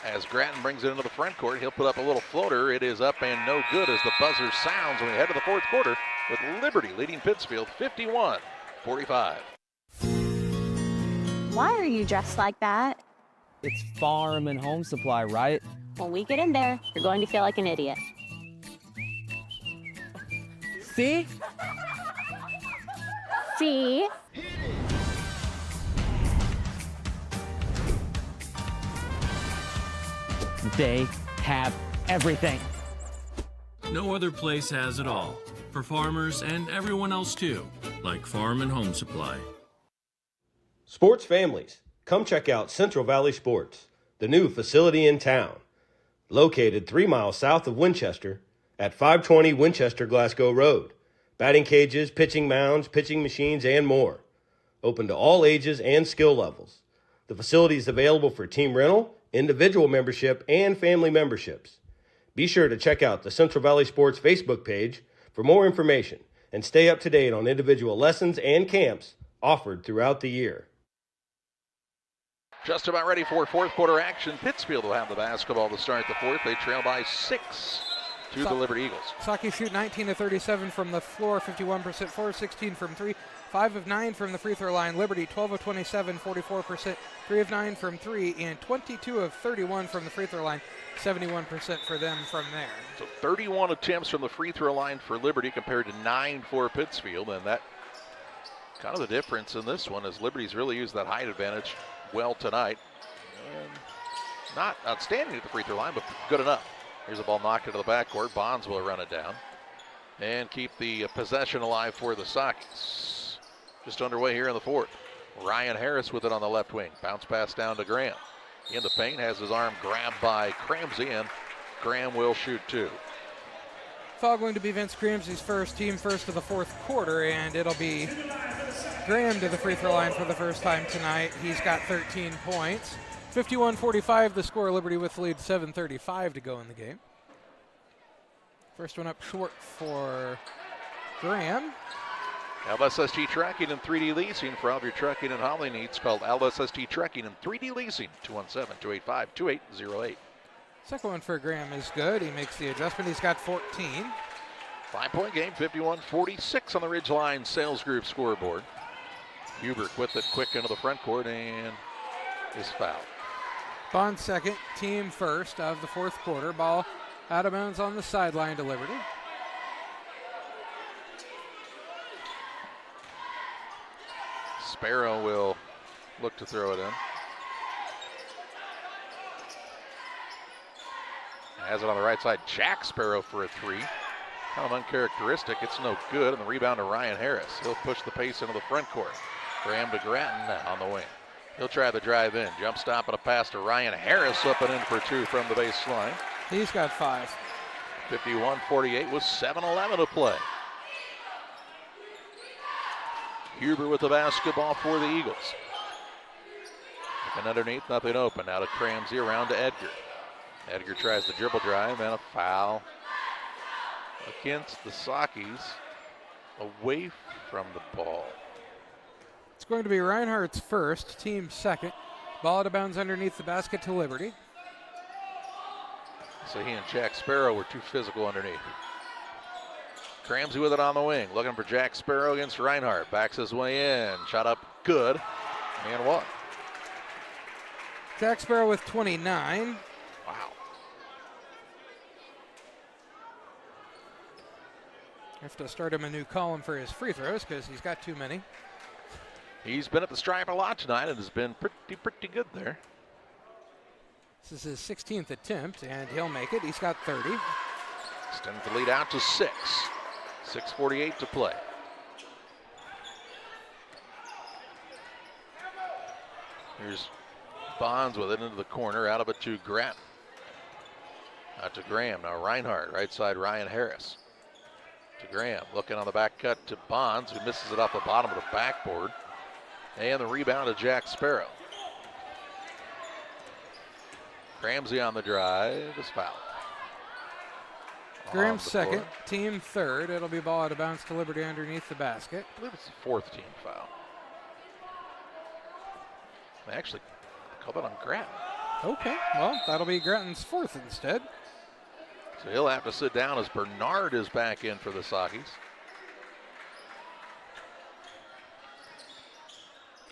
As Grattan brings it into the front court, he'll put up a little floater. It is up and no good as the buzzer sounds when we head to the fourth quarter with Liberty leading Pittsfield 51-45. Why are you dressed like that? It's farm and home supply, right? When we get in there, you're going to feel like an idiot. See? See? They have everything. No other place has it all. For farmers and everyone else too, like Farm and Home Supply. Sports families, come check out Central Valley Sports, the new facility in town. Located 3 miles south of Winchester at 520 Winchester Glasgow Road. Batting cages, pitching mounds, pitching machines, and more. Open to all ages and skill levels. The facility is available for team rental, individual membership, and family memberships. Be sure to check out the Central Valley Sports Facebook page for more information and stay up to date on individual lessons and camps offered throughout the year. Just about ready for fourth quarter action. Pittsfield will have the basketball to start the fourth. They trail by 6 to the Liberty Eagles. Saki shoot 19 of 37 from the floor, 51%, 4 of 16 from 3, 5 of 9 from the free throw line. Liberty 12 of 27, 44%, 3 of 9 from 3, and 22 of 31 from the free throw line, 71% for them from there. So 31 attempts from the free throw line for Liberty compared to 9 for Pittsfield, and that kind of the difference in this one is Liberty's really used that height advantage well tonight. And not outstanding at the free throw line, but good enough. Here's a ball knocked into the backcourt. Bonds will run it down and keep the possession alive for the Sockets. Just underway here in the fourth. Ryan Harris with it on the left wing. Bounce pass down to Graham. In the paint, has his arm grabbed by Cramsey, and Graham will shoot 2. Foul going to be Vince Cramsey's first, team first of the fourth quarter, and it'll be Graham to the free throw line for the first time tonight. He's got 13 points. 51-45 the score. Liberty with the lead, 7:35 to go in the game. First one up short for Graham. LSST Trucking and 3D Leasing. For all of your trucking and hauling needs, call LSST Trucking and 3D Leasing, 217-285-2808. Second one for Graham is good. He makes the adjustment. He's got 14. 5-point game, 51-46 on the Ridgeline Sales Group scoreboard. Hubert with it quick into the front court and is fouled. Bond second, team first of the fourth quarter. Ball out of bounds on the sideline to Liberty. Sparrow will look to throw it in. Has it on the right side. Jack Sparrow for a three. Kind of uncharacteristic. It's no good. And the rebound to Ryan Harris. He'll push the pace into the front court. Graham to Grattan now on the wing. He'll try the drive in. Jump stop and a pass to Ryan Harris up and in for two from the baseline. He's got 5. 51-48 with 7:11 to play. Huber with the basketball for the Eagles. And underneath, nothing open. Now to Cramsey, around to Edgar. Edgar tries the dribble drive and a foul against the Sockies, away from the ball. It's going to be Reinhardt's first, team second. Ball out of bounds underneath the basket to Liberty. So he and Jack Sparrow were too physical underneath. Cramsey with it on the wing, looking for Jack Sparrow against Reinhardt. Backs his way in, shot up good, and one. Jack Sparrow with 29. Wow. Have to start him a new column for his free throws because he's got too many. He's been at the stripe a lot tonight and has been pretty good there. This is his 16th attempt, and he'll make it. He's got 30. Extends the lead out to 6. 6:48 to play. Here's Bonds with it into the corner, out of it to Grant. Out to Graham, now Reinhardt, right side Ryan Harris. To Graham, looking on the back cut to Bonds, who misses it off the bottom of the backboard. And the rebound to Jack Sparrow. Ramsey on the drive is fouled. Graham's second, team third. It'll be ball out of bounds to Liberty underneath the basket. I believe it's the fourth team foul. They actually called that on Grattan. Okay, well, that'll be Grattan's fourth instead. So he'll have to sit down as Bernard is back in for the Sockies.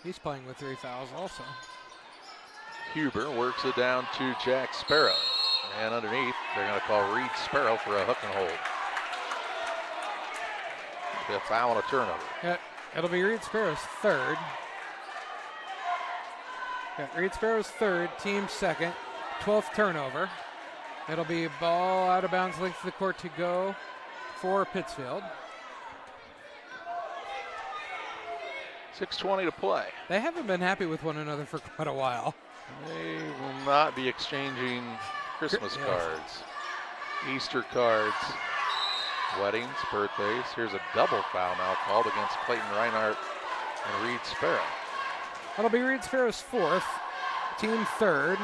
He's playing with 3 fouls also. Huber works it down to Jack Sparrow. And underneath, they're going to call Reed Sparrow for a hook and hold. It'll be a foul and a turnover. Yeah, it'll be Reed Sparrow's third. Yeah, Reed Sparrow's third, team second, 12th turnover. It'll be ball out of bounds, length of the court to go for Pittsfield. 6:20 to play. They haven't been happy with one another for quite a while. They will not be exchanging Christmas cards, Easter cards, weddings, birthdays. Here's a double foul now called against Clayton Reinhardt and Reed Sparrow. That'll be Reed Sparrow's fourth, team third,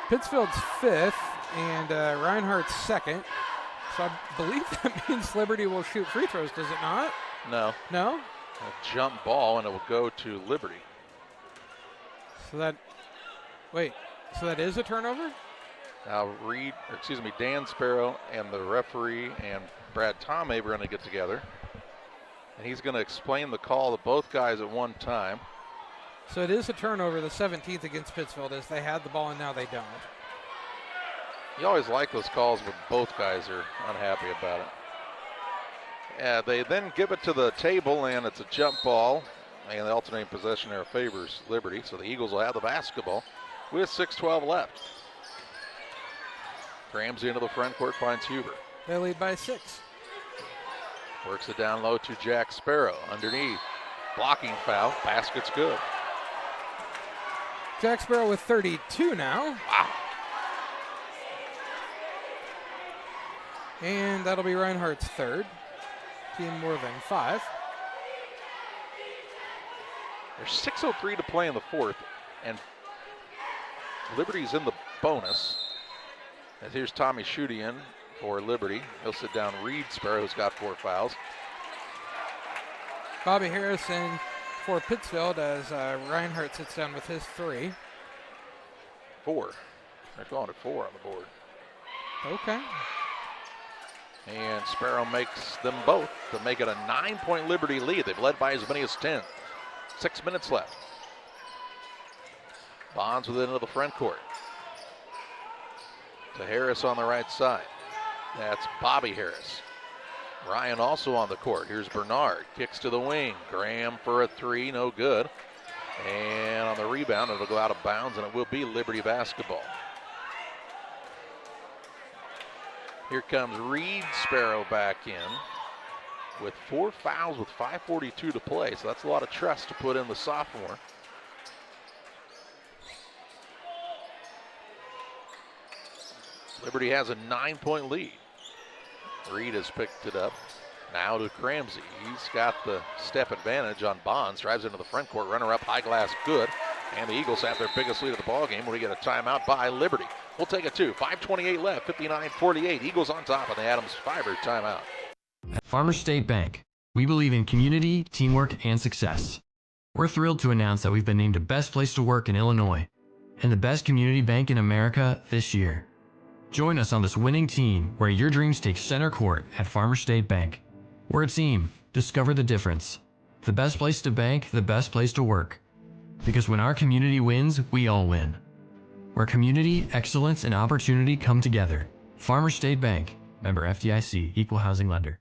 Pittsfield's fifth, and Reinhardt's second. So I believe that means Liberty will shoot free throws, does it not? No. No? A jump ball, and it will go to Liberty. So that is a turnover? Now Dan Sparrow and the referee and Brad Tomei are going to get together. And he's going to explain the call to both guys at one time. So it is a turnover, the 17th against Pittsfield, as they had the ball and now they don't. You always like those calls when both guys are unhappy about it. Yeah, they then give it to the table, and it's a jump ball, and the alternating possession there favors Liberty, so the Eagles will have the basketball with 6:12 left. Ramsey into the front court, finds Huber. They lead by 6. Works it down low to Jack Sparrow. Underneath, blocking foul, basket's good. Jack Sparrow with 32 now. Wow. And that'll be Reinhardt's third. Team more than 5. There's 6:03 to play in the fourth, and Liberty's in the bonus. And here's Tommy Schutte in for Liberty. He'll sit down Reed Sparrow, who's got 4 fouls. Bobby Harrison for Pittsfield as Reinhardt sits down with his 3. 4. They're calling it 4 on the board. Okay. And Sparrow makes them both to make it a 9-point Liberty lead. They've led by as many as 10. 6 minutes left. Bonds with it into the front court. To Harris on the right side. That's Bobby Harris. Ryan also on the court. Here's Bernard. Kicks to the wing. Graham for a 3. No good. And on the rebound, it'll go out of bounds, and it will be Liberty basketball. Here comes Reed Sparrow back in with 4 fouls with 5:42 to play. So that's a lot of trust to put in the sophomore. Liberty has a 9-point lead. Reed has picked it up. Now to Cramsey. He's got the step advantage on Bonds. Drives into the front court. Runner up, high glass, good. And the Eagles have their biggest lead of the ball game when we get a timeout by Liberty. We'll take it 2. 5:28 left, 59-48. Eagles on top of the Adams Fiber timeout. At Farmers State Bank, we believe in community, teamwork, and success. We're thrilled to announce that we've been named the best place to work in Illinois and the best community bank in America this year. Join us on this winning team where your dreams take center court at Farmers State Bank. We're a team. Discover the difference. The best place to bank, the best place to work. Because when our community wins, we all win. Where community, excellence, and opportunity come together. Farmers State Bank. Member FDIC. Equal housing lender.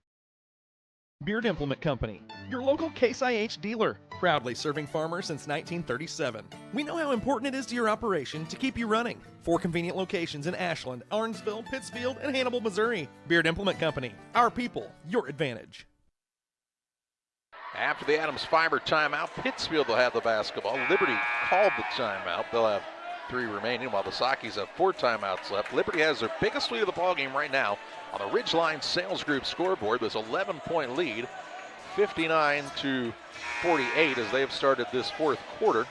Beard Implement Company, your local Case IH dealer, proudly serving farmers since 1937. We know how important it is to your operation to keep you running. 4 convenient locations in Ashland, Arnsville, Pittsfield, and Hannibal, Missouri. Beard Implement Company, our people, your advantage. After the Adams Fiber timeout, Pittsfield will have the basketball. Liberty called the timeout. They'll have 3 remaining, while the Sakis have 4 timeouts left. Liberty has their biggest lead of the ballgame right now on the Ridgeline Sales Group scoreboard. This 11-point lead, 59-48, as they've started this 4th quarter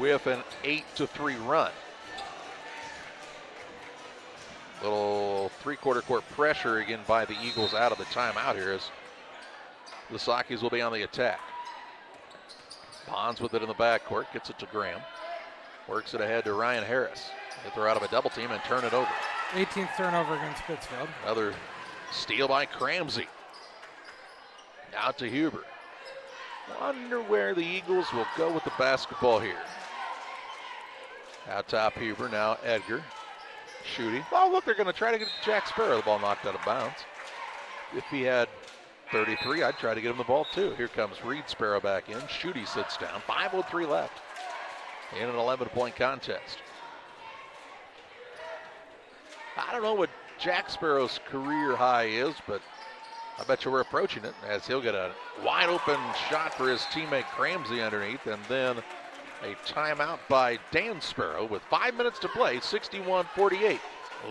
with an 8-3 run. Little 3-quarter court pressure again by the Eagles out of the timeout here as the Sakis will be on the attack. Bonds with it in the backcourt, gets it to Graham. Works it ahead to Ryan Harris. He'll throw out of a double team and turn it over. 18th turnover against Pittsfield. Another steal by Cramsey. Out to Huber. Wonder where the Eagles will go with the basketball here. Out top Huber, now Edgar. Schutte. Oh, look, they're going to try to get Jack Sparrow. The ball knocked out of bounds. If he had 33, I'd try to get him the ball too. Here comes Reed Sparrow back in. Schutte sits down. 5:03 left in an 11-point contest. I don't know what Jack Sparrow's career high is, but I bet you we're approaching it as he'll get a wide open shot for his teammate Cramsey underneath, and then a timeout by Dan Sparrow with 5 minutes to play, 61-48.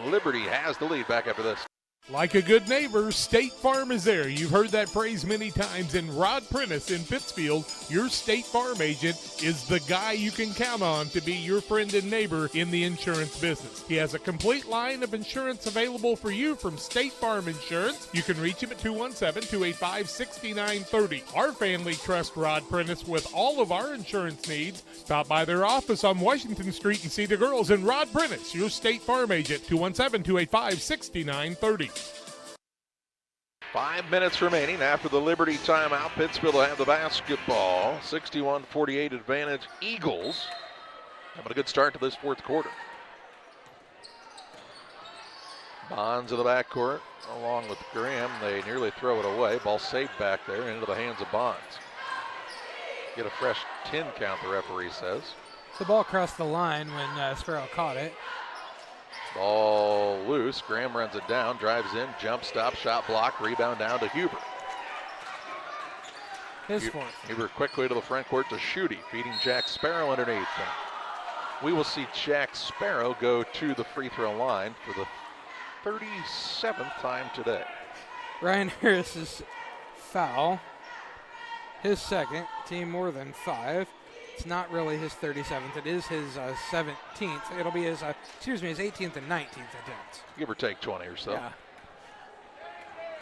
Liberty has the lead back after this. Like a good neighbor, State Farm is there. You've heard that phrase many times. And Rod Prentice in Pittsfield, your State Farm agent, is the guy you can count on to be your friend and neighbor in the insurance business. He has a complete line of insurance available for you from State Farm Insurance. You can reach him at 217-285-6930. Our family trusts Rod Prentice with all of our insurance needs. Stop by their office on Washington Street and see the girls. And Rod Prentice, your State Farm agent, 217-285-6930. 5 minutes remaining after the Liberty timeout. Pittsfield will have the basketball. 61-48 advantage. Eagles having a good start to this 4th quarter. Bonds in the backcourt along with Graham. They nearly throw it away. Ball saved back there into the hands of Bonds. Get a fresh 10 count, the referee says. The ball crossed the line when Sparrow caught it. Ball loose. Graham runs it down, drives in, jump stop, shot block, rebound down to Huber. His 4th. Huber quickly to the front court to Schutte, feeding Jack Sparrow underneath. And we will see Jack Sparrow go to the free throw line for the 37th time today. Ryan Harris's foul. His 2nd, team more than 5. It's not really his 37th. It is his 17th. It'll be his, his 18th and 19th attempts. Give or take 20 or so. Yeah.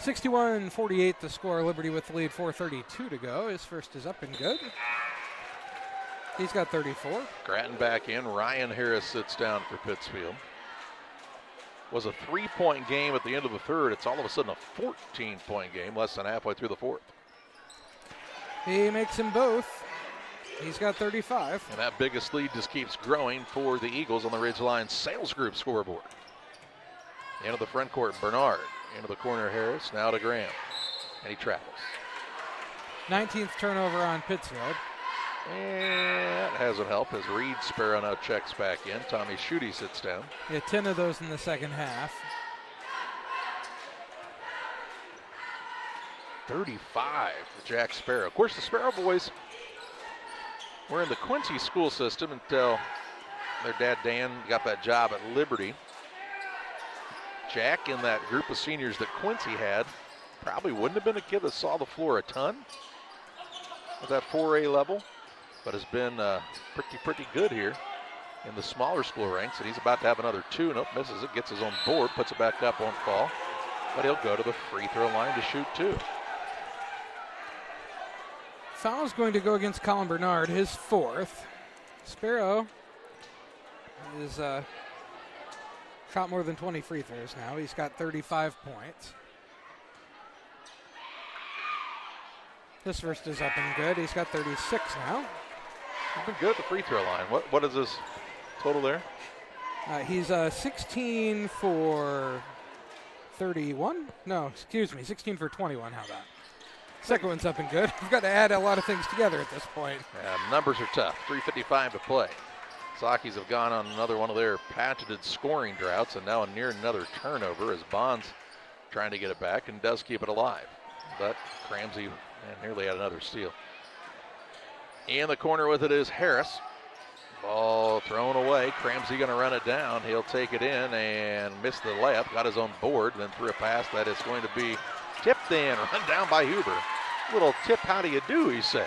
61-48 the score. Liberty with the lead, 4:32 to go. His first is up and good. He's got 34. Grattan back in. Ryan Harris sits down for Pittsfield. Was a 3-point game at the end of the third. It's all of a sudden a 14-point game, less than halfway through the fourth. He makes them both. He's got 35. And that biggest lead just keeps growing for the Eagles on the Ridgeline Sales Group scoreboard. Into the front court, Bernard. Into the corner, Harris. Now to Graham. And he travels. 19th turnover on Pittsfield. And that hasn't helped as Reed Sparrow now checks back in. Tommy Schutte sits down. Yeah, 10 of those in the second half. 35 for Jack Sparrow. Of course, the Sparrow boys were in the Quincy school system until their dad Dan got that job at Liberty. Jack, in that group of seniors that Quincy had, probably wouldn't have been a kid that saw the floor a ton at that 4A level, but has been pretty good here in the smaller school ranks, and he's about to have another two. Nope, misses it, gets his own board, puts it back up, won't fall, but he'll go to the free throw line to shoot two. Foul's going to go against Colin Bernard, his fourth. Sparrow is shot more than 20 free throws now. He's got 35 points. His first is up and good. He's got 36 now. He's been good at the free throw line. What is his total there? He's 16 for 31. No, excuse me, 16 for 21. How about? Second one's up and good. We've got to add a lot of things together at this point. Yeah, numbers are tough. 3:55 to play. Sockies have gone on another one of their patented scoring droughts and now near another turnover as Bonds trying to get it back and does keep it alive. But Cramsey nearly had another steal. In the corner with it is Harris. Ball thrown away. Cramsey going to run it down. He'll take it in and miss the layup. Got his own board, then threw a pass that is going to be tipped in, run down by Huber. Little tip, how do you do, he says.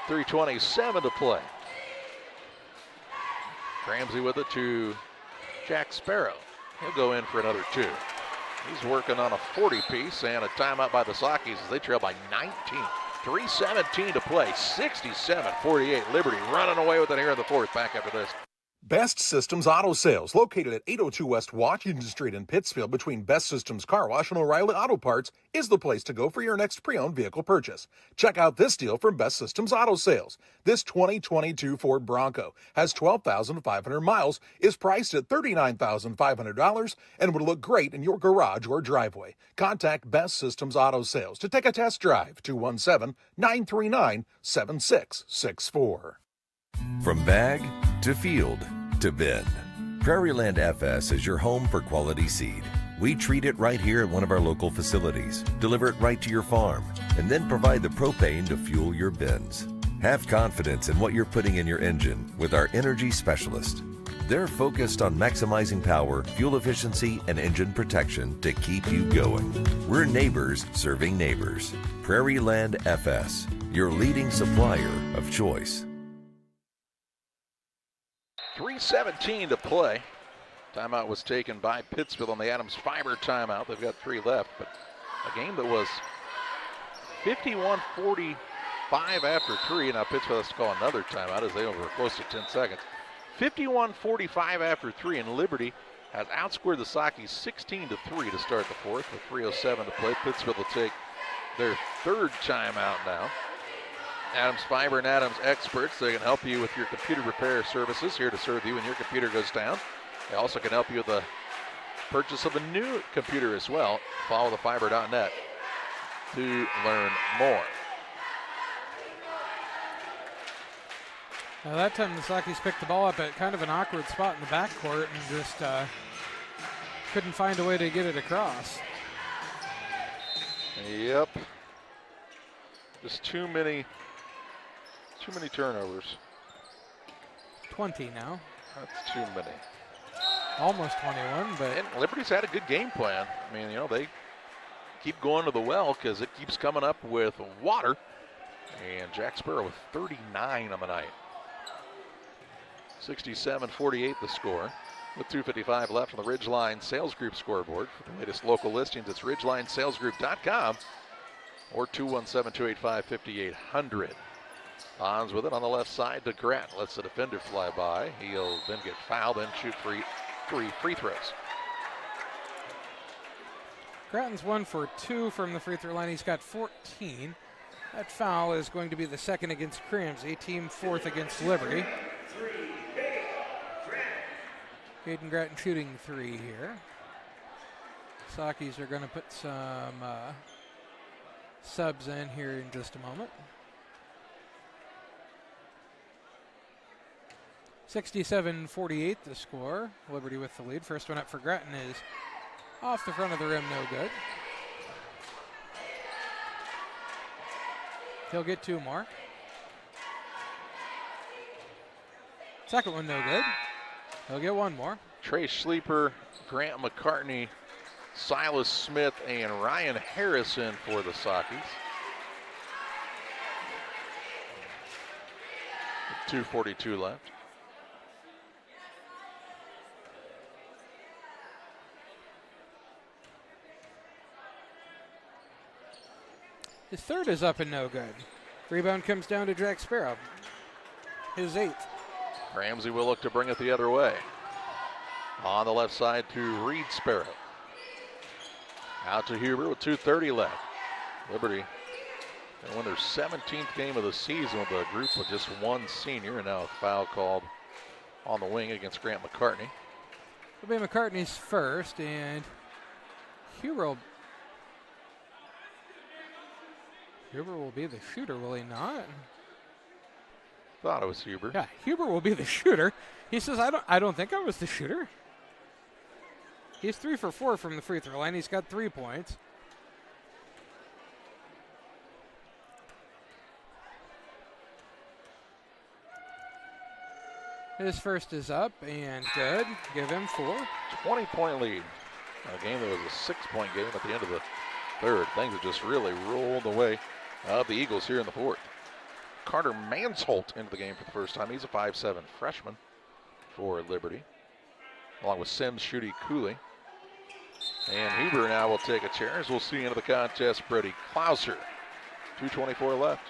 3:27 to play. Cramsey with it to Jack Sparrow. He'll go in for another two. He's working on a 40-piece and a timeout by the Sockies as they trail by 19. 3:17 to play, 67-48. Liberty running away with it here in the fourth. Back after this. Best Systems Auto Sales, located at 802 West Washington Street in Pittsfield between Best Systems Car Wash and O'Reilly Auto Parts, is the place to go for your next pre-owned vehicle purchase. Check out this deal from Best Systems Auto Sales. This 2022 Ford Bronco has 12,500 miles, is priced at $39,500, and would look great in your garage or driveway. Contact Best Systems Auto Sales to take a test drive. 217-939-7664. From bag to field to bin, Prairieland FS is your home for quality seed. We treat it right here at one of our local facilities, deliver it right to your farm, and then provide the propane to fuel your bins. Have confidence in what you're putting in your engine with our energy specialist. They're focused on maximizing power, fuel efficiency, and engine protection to keep you going. We're neighbors serving neighbors. Prairieland FS, your leading supplier of choice. 3:17 to play. Timeout was taken by Pittsfield on the Adams Fiber timeout. They've got three left, but a game that was 51-45 after three. Now Pittsfield has to call another timeout as they were close to 10 seconds. 51-45 after three, and Liberty has outscored the Sockies 16-3 to start the fourth with 3:07 to play. Pittsfield will take their third timeout now. Adams Fiber and Adams Experts, they can help you with your computer repair services, here to serve you when your computer goes down. They also can help you with the purchase of a new computer as well. Follow thefiber.net to learn more. Now that time the Sockies picked the ball up at kind of an awkward spot in the backcourt and just couldn't find a way to get it across. Yep. Just too many turnovers. 20 now. That's too many. Almost 21, but... And Liberty's had a good game plan. I mean, you know, they keep going to the well because it keeps coming up with water. And Jack Sparrow with 39 on the night. 67-48 the score. With 2:55 left on the Ridgeline Sales Group scoreboard. For the latest local listings, it's ridgelinesalesgroup.com or 217-285-5800. Bonds with it on the left side to Grattan. Lets the defender fly by. He'll then get fouled and shoot three free throws. Grattan's 1 for 2 from the free throw line. He's got 14. That foul is going to be the second against Ramsey, team fourth against Liberty. Caden Grattan shooting 3 here. Sakis are going to put some subs in here in just a moment. 67-48 the score. Liberty with the lead. First one up for Grattan is off the front of the rim, no good. He'll get 2 more. Second one, no good. He'll get 1 more. Trey Sleeper, Grant McCartney, Silas Smith, and Ryan Harrison for the Sakis. 2:42 left. His third is up and no good. Rebound comes down to Jack Sparrow. His 8th. Ramsey will look to bring it the other way. On the left side to Reed Sparrow. Out to Huber with 2:30 left. Liberty they won their 17th game of the season with a group with just 1 senior, and now a foul called on the wing against Grant McCartney. It'll be McCartney's first, and Huber will be the shooter, will he not? Thought it was Huber. Yeah, Huber will be the shooter. He says, I don't think I was the shooter. He's 3 for 4 from the free throw line. He's got 3 points. His first is up and good. Give him 4. 20-point lead. A game that was a 6-point game at the end of the third. Things have just really rolled the way of the Eagles here in the fourth. Carter Mansholt into the game for the first time. He's a 5'7" freshman for Liberty, along with Sims, Schutte, Cooley. And Huber now will take a chair as we'll see into the contest Brody Klauser. 2:24 left.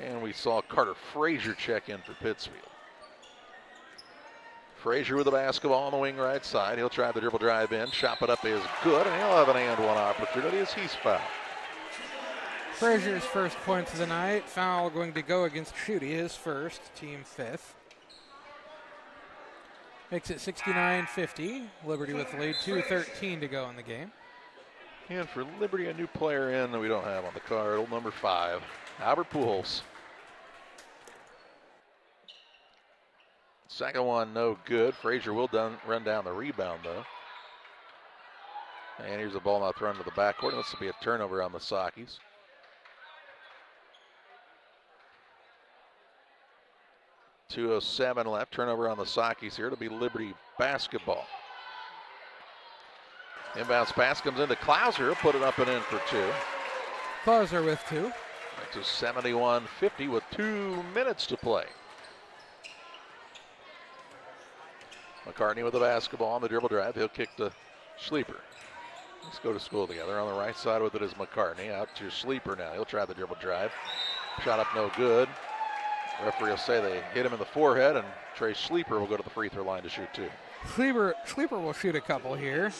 And we saw Carter Frazier check in for Pittsfield. Frazier with the basketball on the wing right side. He'll try the dribble drive in. Shot it up is good, and he'll have an and 1 opportunity as he's fouled. Frazier's first points of the night. Foul going to go against Schutte, his first, team 5th. Makes it 69-50. Liberty with the lead, 2:13 to go in the game. And for Liberty, a new player in that we don't have on the card, old number 5, Albert Pujols. Second one, no good. Frazier will run down the rebound, though. And here's the ball now thrown to the backcourt. This will be a turnover on the Sakis. .207 left. Turnover on the Sakis here. It'll be Liberty basketball. Inbounds pass comes into Klauser. He'll put it up and in for 2. Klauser with 2. To 71-50 with 2 minutes to play. McCartney with the basketball on the dribble drive. He'll kick to Sleeper. Let's go to school together. On the right side with it is McCartney. Out to Sleeper now. He'll try the dribble drive. Shot up no good. Referee will say they hit him in the forehead, and Trey Sleeper will go to the free throw line to shoot 2. Sleeper will shoot a couple here.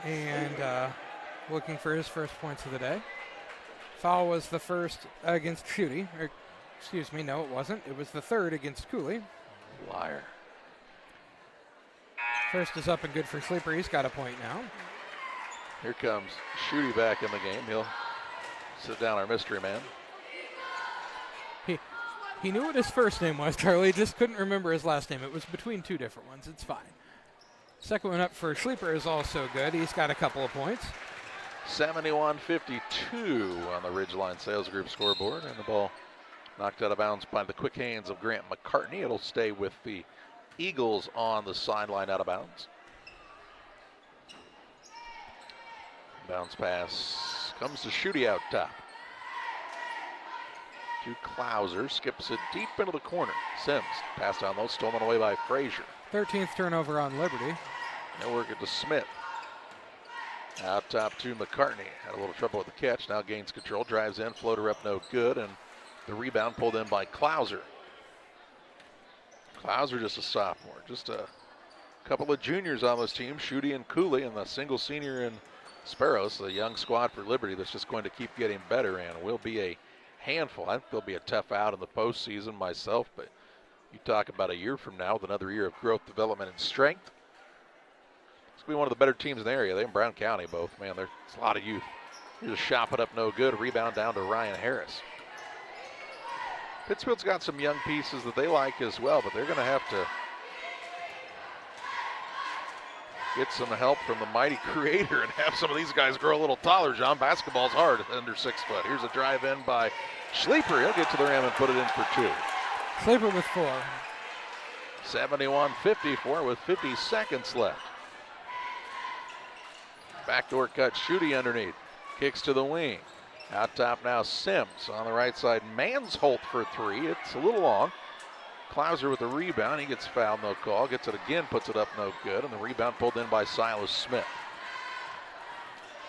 And looking for his first points of the day. Foul was the first against Schutte. Excuse me, no it wasn't. It was the third against Cooley. Liar. First is up and good for Sleeper. He's got a point now. Here comes Schutte back in the game. He'll sit down our mystery man. He knew what his first name was, Charlie. Just couldn't remember his last name. It was between 2 different ones. It's fine. Second one up for Sleeper is also good. He's got a couple of points. 71-52 on the Ridgeline Sales Group scoreboard. And the ball knocked out of bounds by the quick hands of Grant McCartney. It'll stay with the Eagles on the sideline out of bounds. Bounce pass comes to Schutte out top. to Klauser. Skips it deep into the corner. Sims passed down low, stolen away by Frazier. 13th turnover on Liberty. They'll work it to Smith. Out top to McCartney. Had a little trouble with the catch. Now gains control. Drives in. Floater up no good. And the rebound pulled in by Klauser. Klauser just a sophomore. Just a couple of juniors on this team. Schutte and Cooley and the single senior in Sparrows. The young squad for Liberty that's just going to keep getting better and will be a handful. I think they'll be a tough out in the postseason myself. But you talk about a year from now with another year of growth, development, and strength. It's going to be one of the better teams in the area. They in Brown County both. Man, there's a lot of youth. Here's a shot put up no good. Rebound down to Ryan Harris. Pittsfield's got some young pieces that they like as well, but they're going to have to get some help from the mighty creator and have some of these guys grow a little taller, John. Basketball's hard under 6 foot. Here's a drive in by Schleifer. He'll get to the rim and put it in for 2. Schleifer with 4. 71-54 with 50 seconds left. Backdoor cut, Schutte underneath. Kicks to the wing. Out top now, Sims on the right side. Mansholt for 3. It's a little long. Klauser with the rebound. He gets fouled, no call. Gets it again, puts it up, no good. And the rebound pulled in by Silas Smith.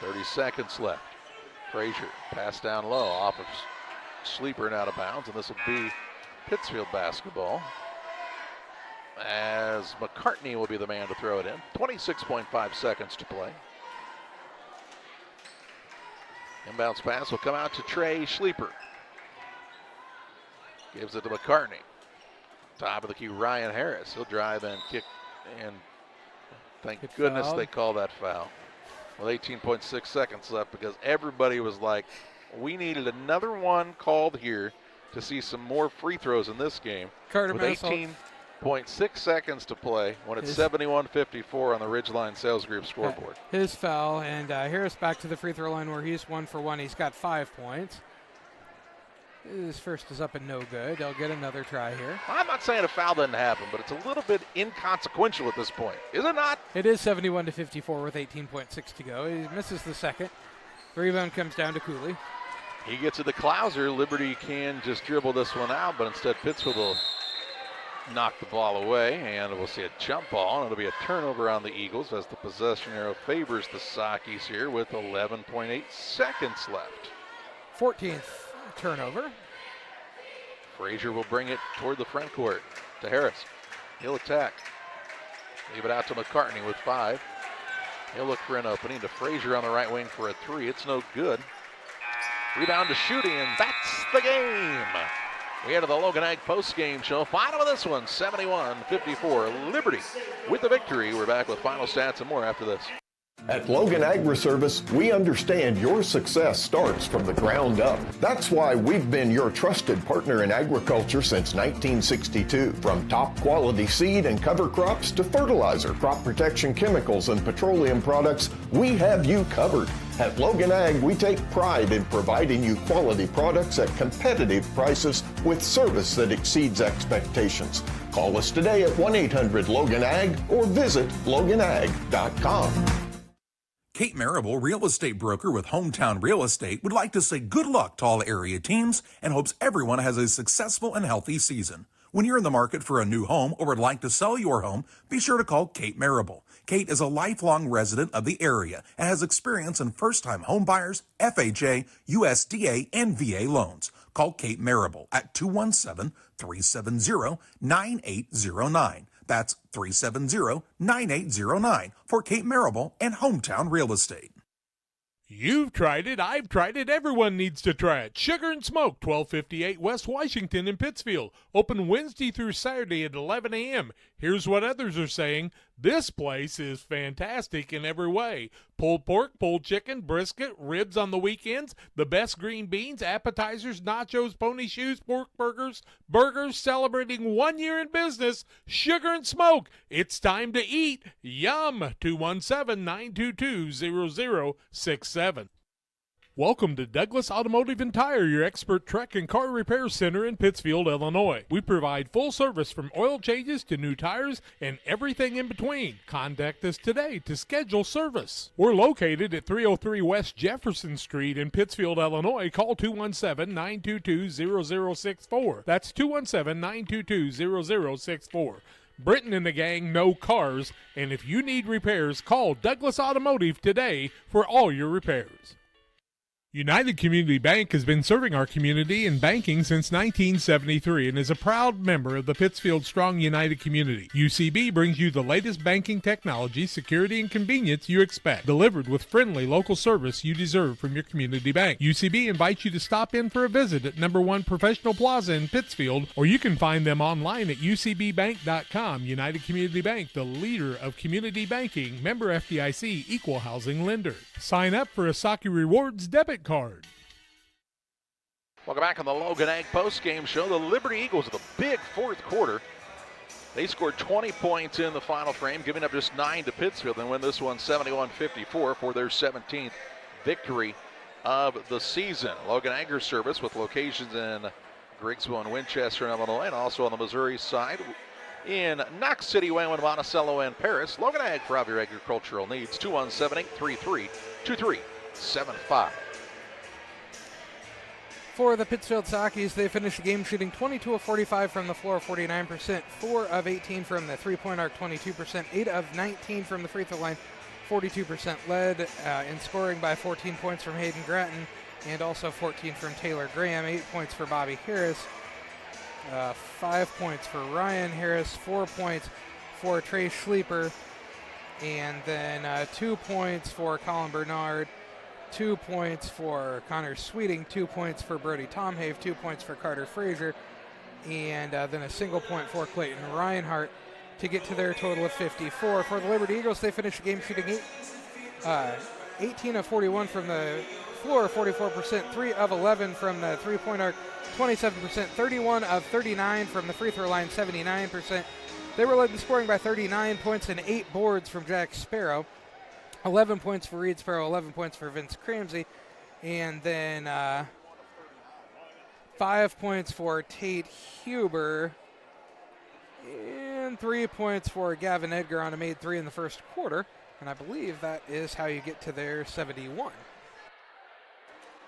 30 seconds left. Frazier pass down low off of Schleifer and out of bounds. And this will be Pittsfield basketball, as McCartney will be the man to throw it in. 26.5 seconds to play. Inbounds pass will come out to Trey Schleifer. Gives it to McCartney. Top of the key, Ryan Harris. He'll drive and kick, and thank goodness they call that foul. With 18.6 seconds left, because everybody was like, we needed another one called here to see some more free throws in this game. Carter with Mansholt. 18.6 seconds to play when it's 71-54 on the Ridgeline Sales Group scoreboard. His foul, and Harris back to the free throw line where he's 1 for 1. He's got 5 points. His first is up and no good. They'll get another try here. I'm not saying a foul doesn't happen, but it's a little bit inconsequential at this point, is it not? It is 71-54 with 18.6 to go. He misses the second. The rebound comes down to Cooley. He gets it to Klauser. Liberty can just dribble this one out, but instead Pittsfield will knock the ball away, and we'll see a jump ball, and it'll be a turnover on the Eagles as the possession arrow favors the Sockies here with 11.8 seconds left. 14th turnover. Frazier will bring it toward the front court to Harris. He'll attack. Leave it out to McCartney with 5. He'll look for an opening to Frazier on the right wing for a 3. It's no good. Rebound to Schutte, and that's the game. We head to the Logan Ag post-game show. Final of this one, 71-54. Liberty with the victory. We're back with final stats and more after this. At Logan Agri-Service, we understand your success starts from the ground up. That's why we've been your trusted partner in agriculture since 1962. From top quality seed and cover crops to fertilizer, crop protection chemicals, and petroleum products, we have you covered. At Logan Ag, we take pride in providing you quality products at competitive prices with service that exceeds expectations. Call us today at 1-800-LOGAN-AG or visit loganag.com. Kate Marable, real estate broker with Hometown Real Estate, would like to say good luck to all area teams and hopes everyone has a successful and healthy season. When you're in the market for a new home or would like to sell your home, be sure to call Kate Marable. Kate is a lifelong resident of the area and has experience in first-time home buyers, FHA, USDA, and VA loans. Call Kate Marable at 217-370-9809. That's 370-9809 for Kate Marable and Hometown Real Estate. You've tried it, I've tried it, everyone needs to try it. Sugar and Smoke, 1258 West Washington in Pittsfield. Open Wednesday through Saturday at 11 a.m. Here's what others are saying. This place is fantastic in every way. Pulled pork, pulled chicken, brisket, ribs on the weekends, the best green beans, appetizers, nachos, pony shoes, pork burgers, celebrating 1 year in business. Sugar and Smoke, it's time to eat. Yum! 217-922-0067. Welcome to Douglas Automotive and Tire, your expert truck and car repair center in Pittsfield, Illinois. We provide full service from oil changes to new tires and everything in between. Contact us today to schedule service. We're located at 303 West Jefferson Street in Pittsfield, Illinois. Call 217-922-0064. That's 217-922-0064. Britton and the gang know cars, and if you need repairs, call Douglas Automotive today for all your repairs. United Community Bank has been serving our community in banking since 1973 and is a proud member of the Pittsfield Strong United community. UCB brings you the latest banking technology, security, and convenience you expect, delivered with friendly local service you deserve from your community bank. UCB invites you to stop in for a visit at number 1 Professional Plaza in Pittsfield, or you can find them online at ucbbank.com. United Community Bank, the leader of community banking, member FDIC, equal housing lender. Sign up for a Saki Rewards debit card. Welcome back on the Logan Ag postgame show. The Liberty Eagles with a big fourth quarter. They scored 20 points in the final frame, giving up just 9 to Pittsfield, and win this one 71-54 for their 17th victory of the season. Logan Agri Service with locations in Griggsville and Winchester, Illinois, and also on the Missouri side in Knox City, Wayne, Monticello, and Paris. Logan Ag for all your agricultural needs. 217-833-2375. For the Pittsfield Sockies, they finished the game shooting 22 of 45 from the floor, 49%, 4 of 18 from the three-point arc, 22%, 8 of 19 from the free throw line, 42%. Led in scoring by 14 points from Hayden Gratton and also 14 from Taylor Graham, 8 points for Bobby Harris, 5 points for Ryan Harris, 4 points for Trey Schleeper, and then 2 points for Colin Bernard, 2 points for Connor Sweeting, 2 points for Brody Tomhave, 2 points for Carter Frazier, and then a single point for Clayton Reinhart to get to their total of 54. For the Liberty Eagles, they finished the game shooting 18 of 41 from the floor, 44%, 3 of 11 from the three-point arc, 27%, 31 of 39 from the free throw line, 79%. They were led in scoring by 39 points and 8 boards from Jack Sparrow. 11 points for Reed Sparrow, 11 points for Vince Cramsey, and then 5 points for Tate Huber, and 3 points for Gavin Edgar on a made 3 in the first quarter, and I believe that is how you get to their 71.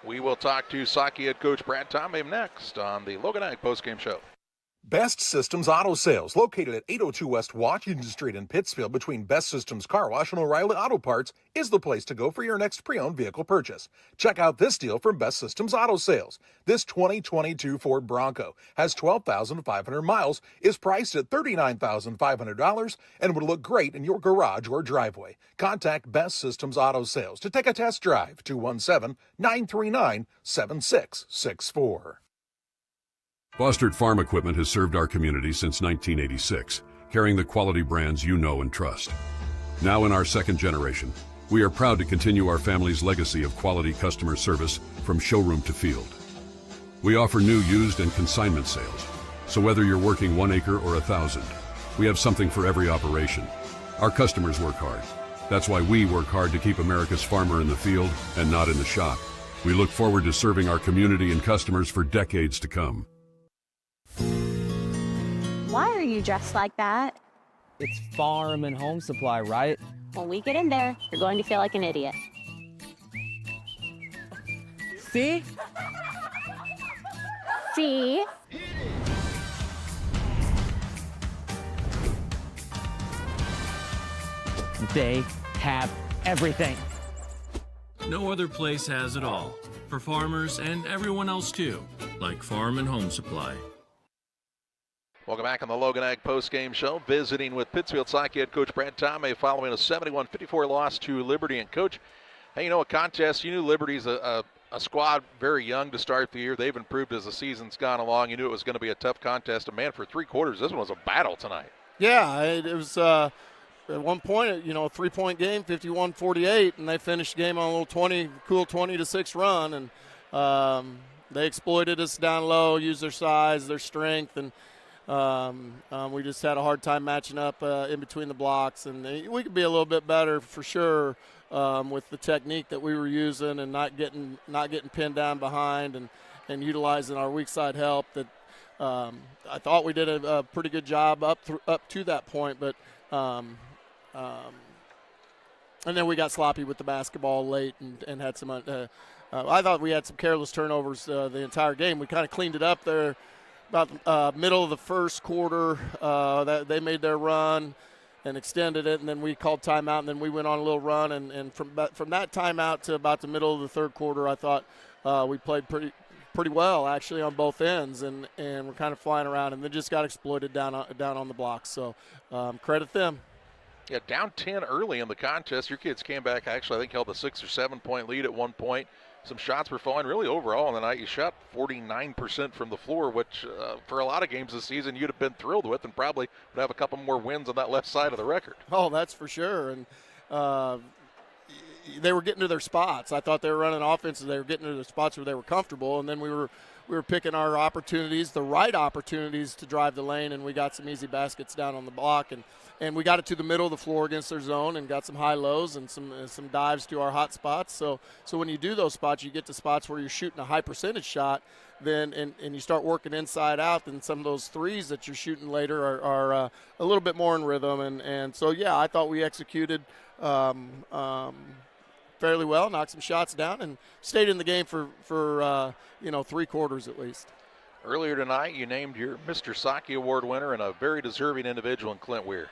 We will talk to Saki head coach Brad Tomhave next on the Logan Ag postgame show. Best Systems Auto Sales, located at 802 West Washington Street in Pittsfield between Best Systems Car Wash and O'Reilly Auto Parts, is the place to go for your next pre-owned vehicle purchase. Check out this deal from Best Systems Auto Sales. This 2022 Ford Bronco has 12,500 miles, is priced at $39,500, and would look great in your garage or driveway. Contact Best Systems Auto Sales to take a test drive. 217-939-7664. Bostard Farm Equipment has served our community since 1986, carrying the quality brands you know and trust. Now in our second generation, we are proud to continue our family's legacy of quality customer service from showroom to field. We offer new, used, and consignment sales, so whether you're working 1 acre or 1,000, we have something for every operation. Our customers work hard. That's why we work hard to keep America's farmer in the field and not in the shop. We look forward to serving our community and customers for decades to come. Why are you dressed like that? It's farm and home supply, right? When we get in there, you're going to feel like an idiot. See? See? They have everything. No other place has it all. For farmers and everyone else too, like Farm and Home Supply. Welcome back on the Logan Ag postgame show. Visiting with Pittsfield Saki head coach Brad Tomhave following a 71-54 loss to Liberty. And coach, hey, you know, a contest, you knew Liberty's a squad very young to start the year. They've improved as the season's gone along. You knew it was going to be a tough contest. And man, for 3 quarters, this one was a battle tonight. Yeah, it was at one point, you know, a 3-point game, 51-48, and they finished the game on a little 20-6 run. And they exploited us down low, used their size, their strength, and We just had a hard time matching up in between the blocks, and we could be a little bit better for sure with the technique that we were using and not getting pinned down behind and utilizing our weak side help. That I thought we did a pretty good job up to that point, but and then we got sloppy with the basketball late and had some. I thought we had some careless turnovers the entire game. We kind of cleaned it up there about middle of the first quarter. That they made their run and extended it, and then we called timeout, and then we went on a little run. And from that timeout to about the middle of the third quarter, I thought we played pretty well actually on both ends, and we're kind of flying around, and then just got exploited down on the blocks. So credit them. Yeah, down 10 early in the contest. Your kids came back, actually, I think held a 6 or 7 point lead at one point. Some shots were falling really overall on the night. You shot 49% from the floor, which for a lot of games this season you'd have been thrilled with and probably would have a couple more wins on that left side of the record. Oh, that's for sure. And they were getting to their spots. I thought they were running offenses. They were getting to the spots where they were comfortable, and then we were picking our opportunities, the right opportunities to drive the lane, and we got some easy baskets down on the block, and we got it to the middle of the floor against their zone and got some high lows and some dives to our hot spots. So when you do those spots, you get to spots where you're shooting a high percentage shot, then and you start working inside out, then some of those threes that you're shooting later are a little bit more in rhythm. And so, yeah, I thought we executed fairly well, knocked some shots down, and stayed in the game for 3 quarters at least. Earlier tonight, you named your Mr. Saki Award winner and a very deserving individual in Clint Weir.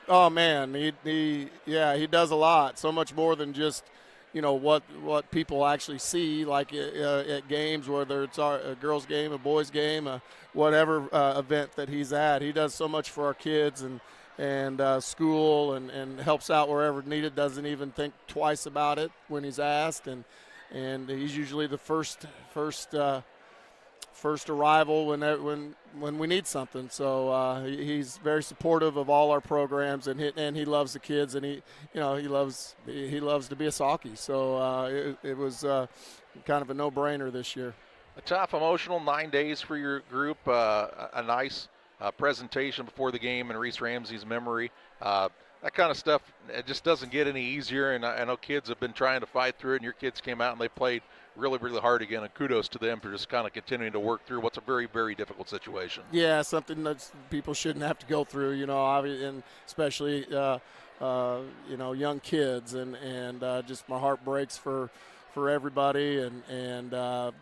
Oh man, he does a lot, so much more than just what people actually see, like at games, whether it's a girls' game, a boys' game, whatever event that he's at. He does so much for our kids and school and helps out wherever needed. Doesn't even think twice about it when he's asked, and he's usually the first arrival when we need something. So he's very supportive of all our programs, and he loves the kids, and he loves to be a Saki. So it was kind of a no-brainer this year. A tough, emotional 9 days for your group. A nice presentation before the game in Reese Ramsey's memory. That kind of stuff, it just doesn't get any easier, and I know kids have been trying to fight through it, and your kids came out and they played really, really hard again, and kudos to them for just kind of continuing to work through what's a very, very difficult situation. Yeah, something that people shouldn't have to go through, and especially, young kids, and just my heart breaks for everybody, but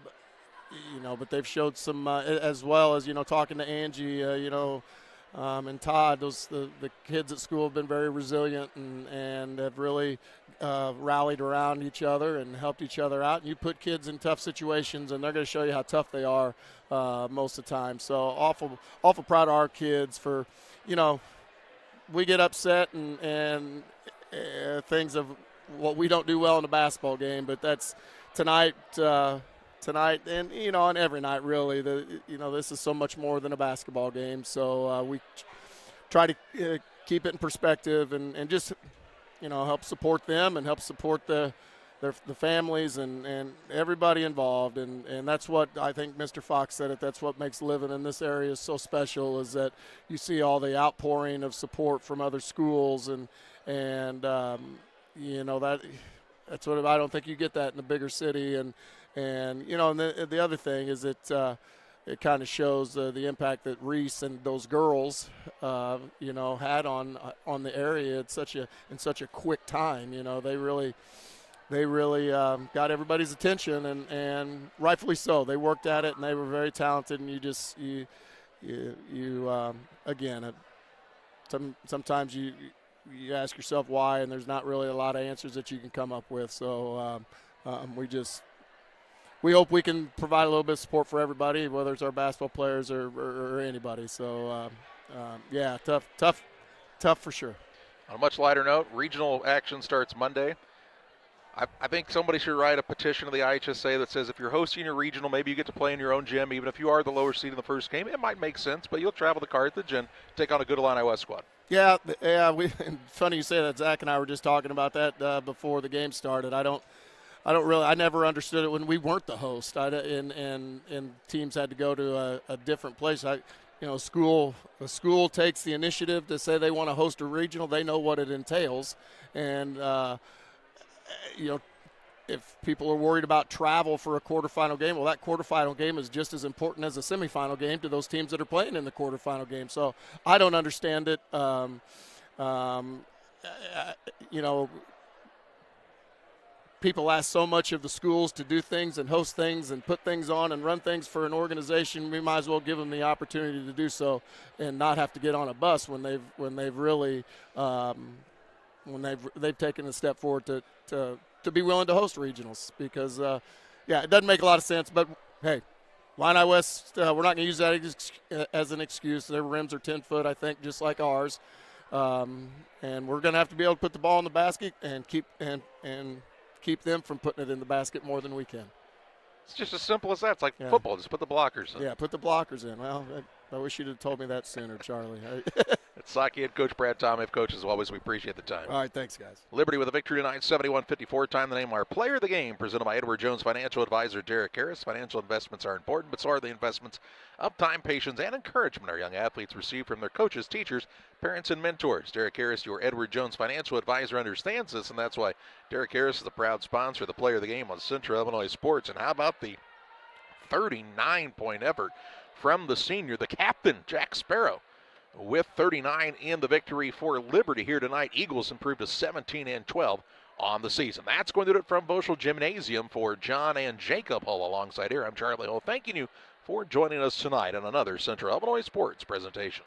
they've showed some, as well as, talking to Angie, and Todd, the kids at school have been very resilient and have really rallied around each other and helped each other out. And you put kids in tough situations, and they're going to show you how tough they are most of the time. So awful proud of our kids for, we get upset and things of what we don't do well in a basketball game, but that's tonight and and every night really. This is so much more than a basketball game, so we try to keep it in perspective and just help support them and help support the families and everybody involved, and that's what I think Mr. Fox said it. That's what makes living in this area so special, is that you see all the outpouring of support from other schools, and that's what I don't think you get that in a bigger city. And the other thing is it kind of shows the impact that Reese and those girls, had on the area in such a quick time. They really got everybody's attention, and rightfully so. They worked at it, and they were very talented. And sometimes you ask yourself why, and there's not really a lot of answers that you can come up with. So we hope we can provide a little bit of support for everybody, whether it's our basketball players or anybody. So, tough for sure. On a much lighter note, regional action starts Monday. I think somebody should write a petition to the IHSA that says if you're hosting your regional, maybe you get to play in your own gym. Even if you are the lower seed in the first game, it might make sense, but you'll travel to Carthage and take on a good Illini West squad. Yeah. Funny you say that. Zach and I were just talking about that before the game started. I never understood it when we weren't the host, and teams had to go to a different place. a school takes the initiative to say they want to host a regional, they know what it entails. And, if people are worried about travel for a quarterfinal game, well, that quarterfinal game is just as important as a semifinal game to those teams that are playing in the quarterfinal game. So I don't understand it. People ask so much of the schools to do things and host things and put things on and run things for an organization. We might as well give them the opportunity to do so and not have to get on a bus when they've really they've taken a step forward to be willing to host regionals, because it doesn't make a lot of sense. But hey, Illini West, we're not going to use that as an excuse. Their rims are 10 foot, I think, just like ours, and we're going to have to be able to put the ball in the basket and keep them from putting it in the basket more than we can. It's just as simple as that. It's like football. Just put the blockers in. Yeah, put the blockers in. Well, I wish you'd have told me that sooner, Charlie. It's Saki head coach Brad Tomiff. Coach, as always, we appreciate the time. All right, thanks, guys. Liberty with a victory tonight, 71-54. Time to name our player of the game, presented by Edward Jones Financial Advisor Derek Harris. Financial investments are important, but so are the investments of time, patience, and encouragement our young athletes receive from their coaches, teachers, parents, and mentors. Derek Harris, your Edward Jones Financial Advisor, understands this, and that's why Derek Harris is the proud sponsor of the player of the game on Central Illinois Sports. And how about the 39-point effort from the senior, the captain, Jack Sparrow, with 39 in the victory for Liberty here tonight. Eagles improved to 17-12 on the season. That's going to do it from Boschel Gymnasium. For John and Jacob Hull alongside here, I'm Charlie Hull, thanking you for joining us tonight on another Central Illinois Sports presentation.